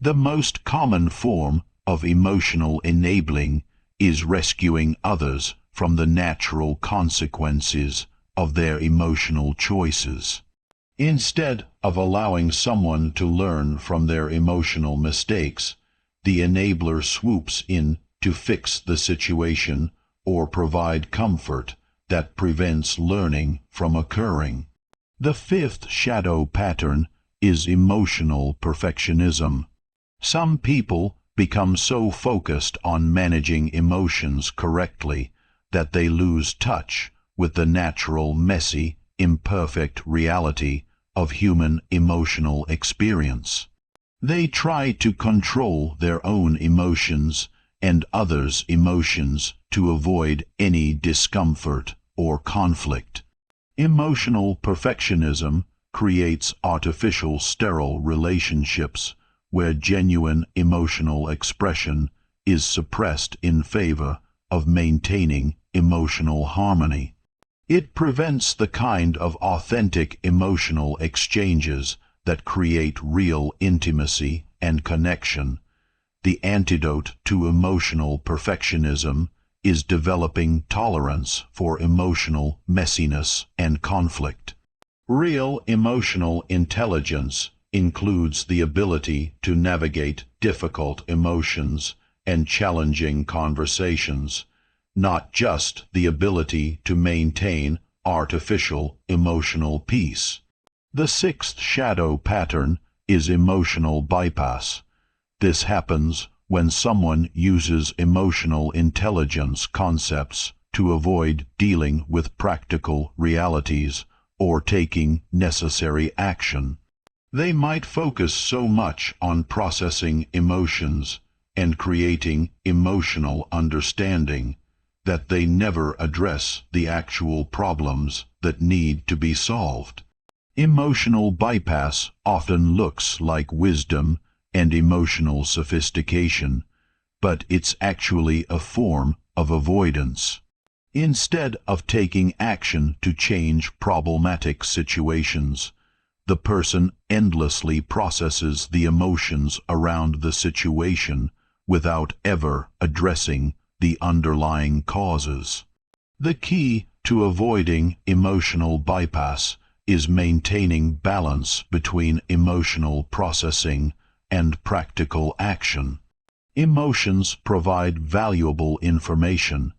The most common form of emotional enabling is rescuing others from the natural consequences of their emotional choices. Instead of allowing someone to learn from their emotional mistakes, the enabler swoops in to fix the situation or provide comfort that prevents learning from occurring. The fifth shadow pattern is emotional perfectionism. Some people become so focused on managing emotions correctly that they lose touch with the natural, messy, imperfect reality of human emotional experience. They try to control their own emotions and others' emotions to avoid any discomfort or conflict. Emotional perfectionism creates artificial, sterile relationships where genuine emotional expression is suppressed in favor of maintaining emotional harmony. It prevents the kind of authentic emotional exchanges that create real intimacy and connection. The antidote to emotional perfectionism is developing tolerance for emotional messiness and conflict. Real emotional intelligence includes the ability to navigate difficult emotions and challenging conversations, not just the ability to maintain artificial emotional peace. The sixth shadow pattern is emotional bypass. This happens when someone uses emotional intelligence concepts to avoid dealing with practical realities or taking necessary action. They might focus so much on processing emotions and creating emotional understanding that they never address the actual problems that need to be solved. Emotional bypass often looks like wisdom and emotional sophistication, but it's actually a form of avoidance. Instead of taking action to change problematic situations, the person endlessly processes the emotions around the situation without ever addressing the underlying causes. The key to avoiding emotional bypass is maintaining balance between emotional processing and practical action. Emotions provide valuable information,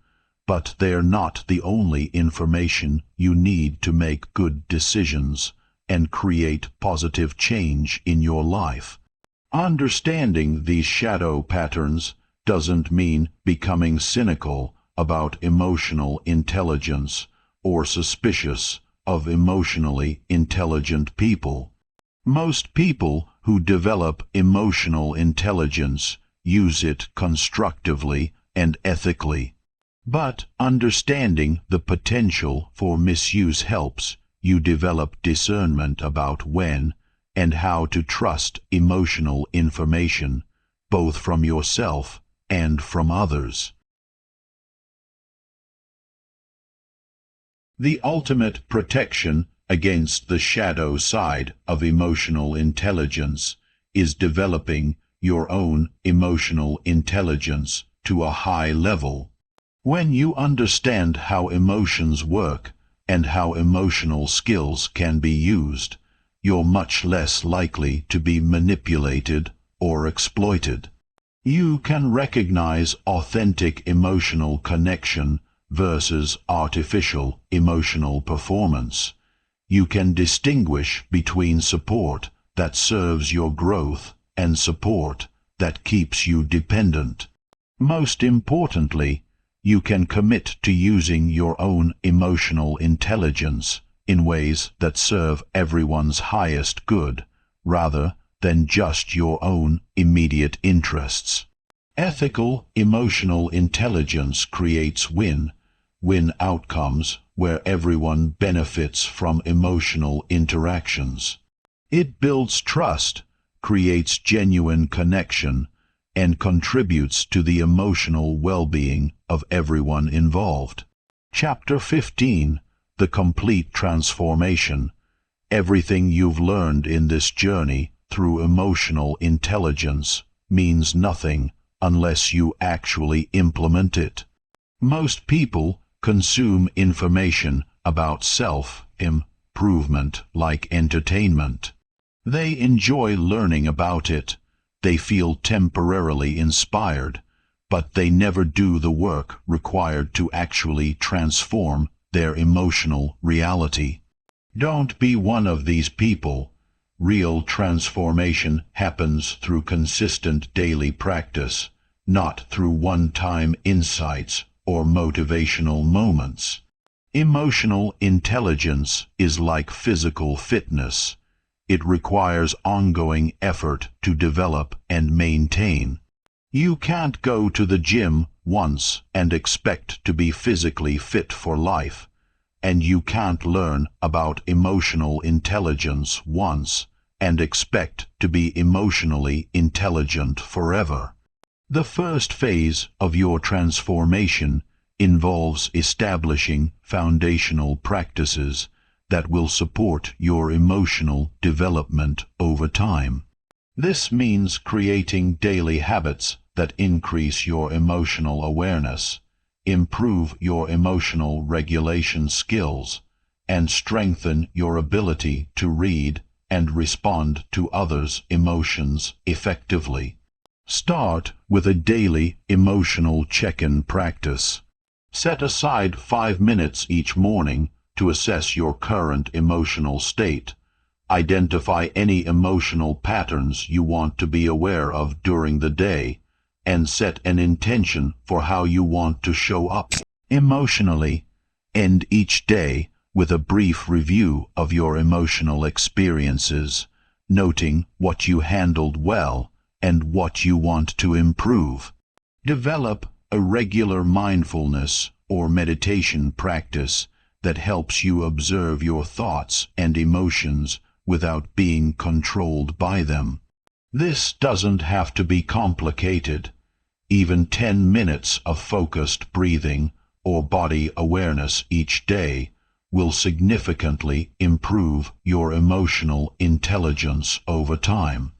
but they're not the only information you need to make good decisions and create positive change in your life. Understanding these shadow patterns doesn't mean becoming cynical about emotional intelligence or suspicious of emotionally intelligent people. Most people who develop emotional intelligence use it constructively and ethically. But understanding the potential for misuse helps you develop discernment about when and how to trust emotional information, both from yourself and from others. The ultimate protection against the shadow side of emotional intelligence is developing your own emotional intelligence to a high level. When you understand how emotions work and how emotional skills can be used, you're much less likely to be manipulated or exploited. You can recognize authentic emotional connection versus artificial emotional performance. You can distinguish between support that serves your growth and support that keeps you dependent. Most importantly, you can commit to using your own emotional intelligence in ways that serve everyone's highest good, rather than just your own immediate interests. Ethical emotional intelligence creates win-win outcomes where everyone benefits from emotional interactions. It builds trust, creates genuine connection, and contributes to the emotional well-being of everyone involved. Chapter 15. The Complete Transformation. Everything you've learned in this journey through emotional intelligence means nothing unless you actually implement it. Most people consume information about self-improvement like entertainment. They enjoy learning about it. They feel temporarily inspired, but they never do the work required to actually transform their emotional reality. Don't be one of these people. Real transformation happens through consistent daily practice, not through one-time insights or motivational moments. Emotional intelligence is like physical fitness. It requires ongoing effort to develop and maintain. You can't go to the gym once and expect to be physically fit for life, and you can't learn about emotional intelligence once and expect to be emotionally intelligent forever. The first phase of your transformation involves establishing foundational practices that will support your emotional development over time. This means creating daily habits that increase your emotional awareness, improve your emotional regulation skills, and strengthen your ability to read and respond to others' emotions effectively. Start with a daily emotional check-in practice. Set aside 5 minutes each morning to assess your current emotional state. Identify any emotional patterns you want to be aware of during the day, and set an intention for how you want to show up emotionally. End each day with a brief review of your emotional experiences, noting what you handled well and what you want to improve. Develop a regular mindfulness or meditation practice that helps you observe your thoughts and emotions without being controlled by them. This doesn't have to be complicated. Even 10 minutes of focused breathing or body awareness each day will significantly improve your emotional intelligence over time.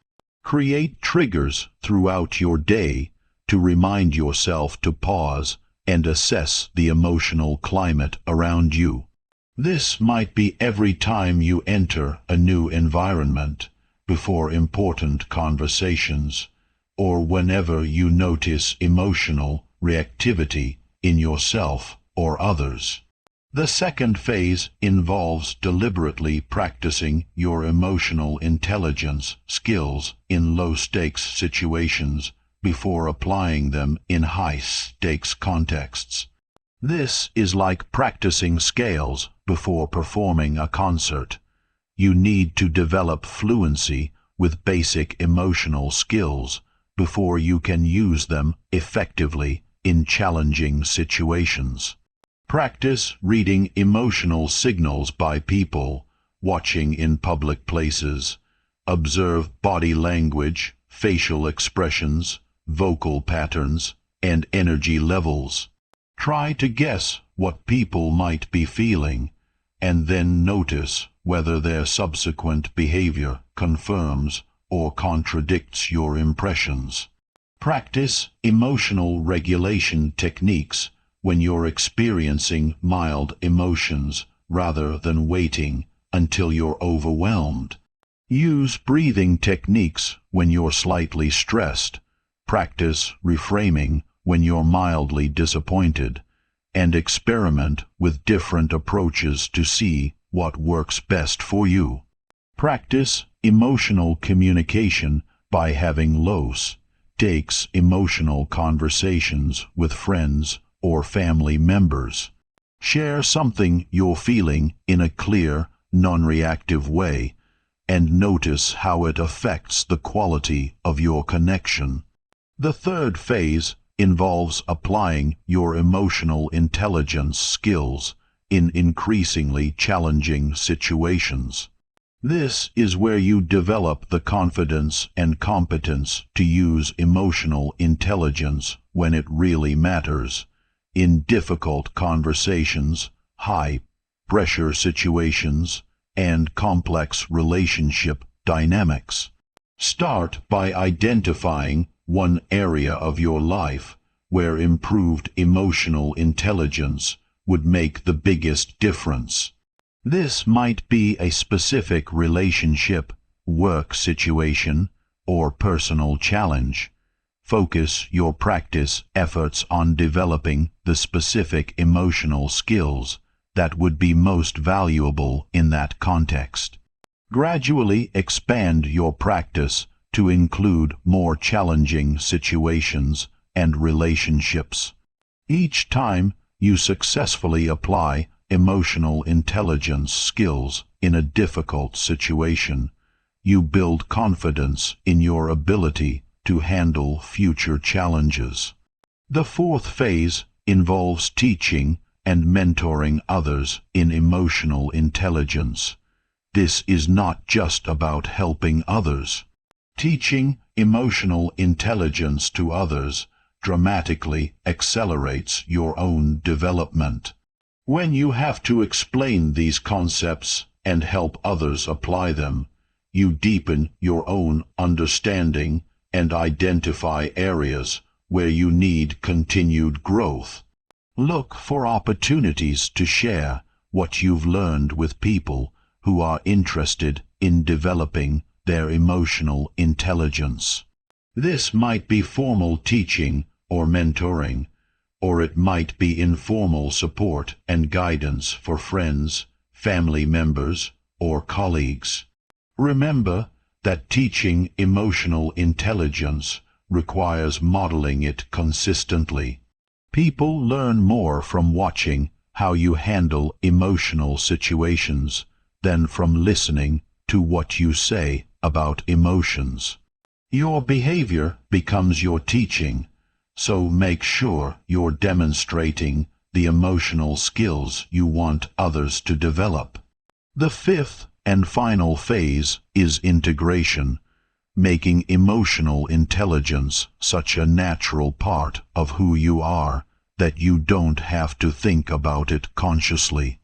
Create triggers throughout your day to remind yourself to pause and assess the emotional climate around you. This might be every time you enter a new environment, before important conversations, or whenever you notice emotional reactivity in yourself or others. The second phase involves deliberately practicing your emotional intelligence skills in low-stakes situations before applying them in high-stakes contexts. This is like practicing scales before performing a concert. You need to develop fluency with basic emotional skills before you can use them effectively in challenging situations. Practice reading emotional signals by people, watching in public places. Observe body language, facial expressions, vocal patterns, and energy levels. Try to guess what people might be feeling, and then notice whether their subsequent behavior confirms or contradicts your impressions. Practice emotional regulation techniques when you're experiencing mild emotions rather than waiting until you're overwhelmed. Use breathing techniques when you're slightly stressed. Practice reframing when you're mildly disappointed, and experiment with different approaches to see what works best for you. Practice emotional communication by having low-stakes emotional conversations with friends or family members. Share something you're feeling in a clear, non-reactive way, and notice how it affects the quality of your connection. The third phase involves applying your emotional intelligence skills in increasingly challenging situations. This is where you develop the confidence and competence to use emotional intelligence when it really matters, in difficult conversations, high-pressure situations, and complex relationship dynamics. Start by identifying one area of your life where improved emotional intelligence would make the biggest difference. This might be a specific relationship, work situation, or personal challenge. Focus your practice efforts on developing the specific emotional skills that would be most valuable in that context. Gradually expand your practice to include more challenging situations and relationships. Each time you successfully apply emotional intelligence skills in a difficult situation, you build confidence in your ability to handle future challenges. The fourth phase involves teaching and mentoring others in emotional intelligence. This is not just about helping others. Teaching emotional intelligence to others dramatically accelerates your own development. When you have to explain these concepts and help others apply them, you deepen your own understanding and identify areas where you need continued growth. Look for opportunities to share what you've learned with people who are interested in developing their emotional intelligence. This might be formal teaching or mentoring, or it might be informal support and guidance for friends, family members, or colleagues. Remember that teaching emotional intelligence requires modeling it consistently. People learn more from watching how you handle emotional situations than from listening to what you say about emotions. Your behavior becomes your teaching, so make sure you're demonstrating the emotional skills you want others to develop. The fifth and final phase is integration, making emotional intelligence such a natural part of who you are that you don't have to think about it consciously.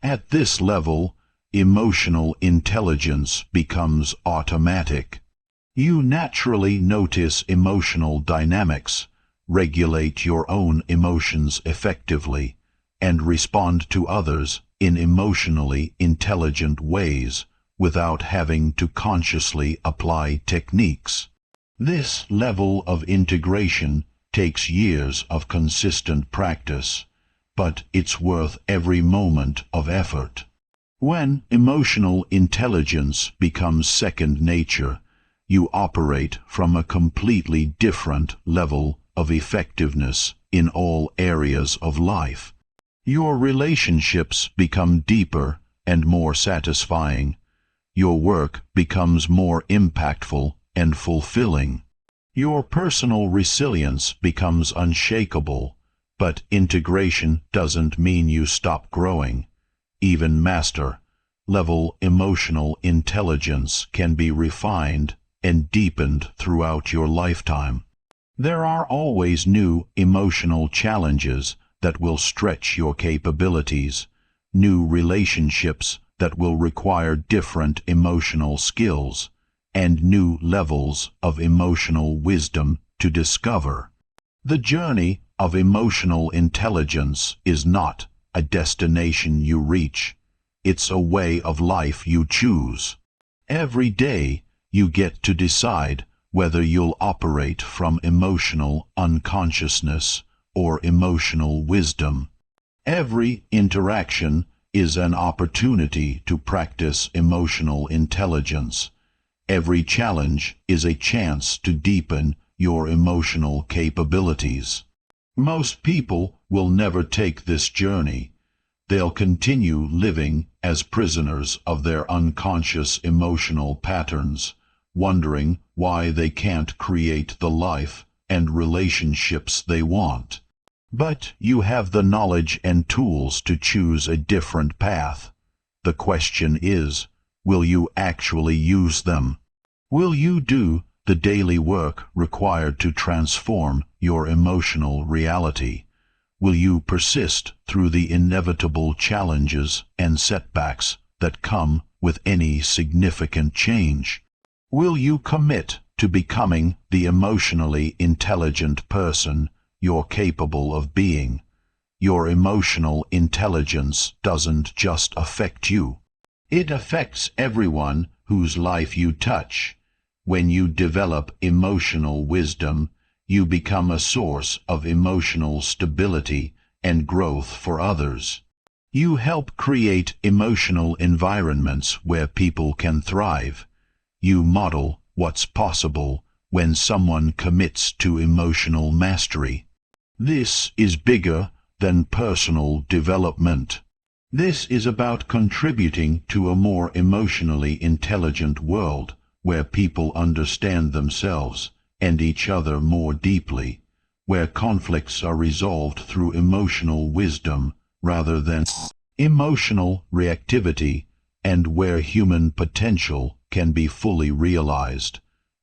At this level, emotional intelligence becomes automatic. You naturally notice emotional dynamics, regulate your own emotions effectively, and respond to others in emotionally intelligent ways without having to consciously apply techniques. This level of integration takes years of consistent practice, but it's worth every moment of effort. When emotional intelligence becomes second nature, you operate from a completely different level of effectiveness in all areas of life. Your relationships become deeper and more satisfying. Your work becomes more impactful and fulfilling. Your personal resilience becomes unshakable, but integration doesn't mean you stop growing. Even master-level emotional intelligence can be refined and deepened throughout your lifetime. There are always new emotional challenges that will stretch your capabilities, new relationships that will require different emotional skills, and new levels of emotional wisdom to discover. The journey of emotional intelligence is not a destination you reach. It's a way of life you choose. Every day, you get to decide whether you'll operate from emotional unconsciousness or emotional wisdom. Every interaction is an opportunity to practice emotional intelligence. Every challenge is a chance to deepen your emotional capabilities. Most people will never take this journey. They'll continue living as prisoners of their unconscious emotional patterns, wondering why they can't create the life and relationships they want. But you have the knowledge and tools to choose a different path. The question is, Will you actually use them? Will you do the daily work required to transform your emotional reality? Will you persist through the inevitable challenges and setbacks that come with any significant change? Will you commit to becoming the emotionally intelligent person you're capable of being? Your emotional intelligence doesn't just affect you. It affects everyone whose life you touch. When you develop emotional wisdom, you become a source of emotional stability and growth for others. You help create emotional environments where people can thrive. You model what's possible when someone commits to emotional mastery. This is bigger than personal development. This is about contributing to a more emotionally intelligent world where people understand themselves and each other more deeply, where conflicts are resolved through emotional wisdom rather than emotional reactivity, and where human potential can be fully realized.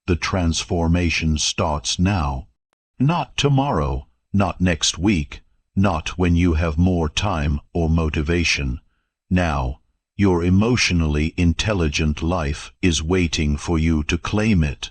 The transformation starts now. Not tomorrow, not next week, not when you have more time or motivation. Now, your emotionally intelligent life is waiting for you to claim it.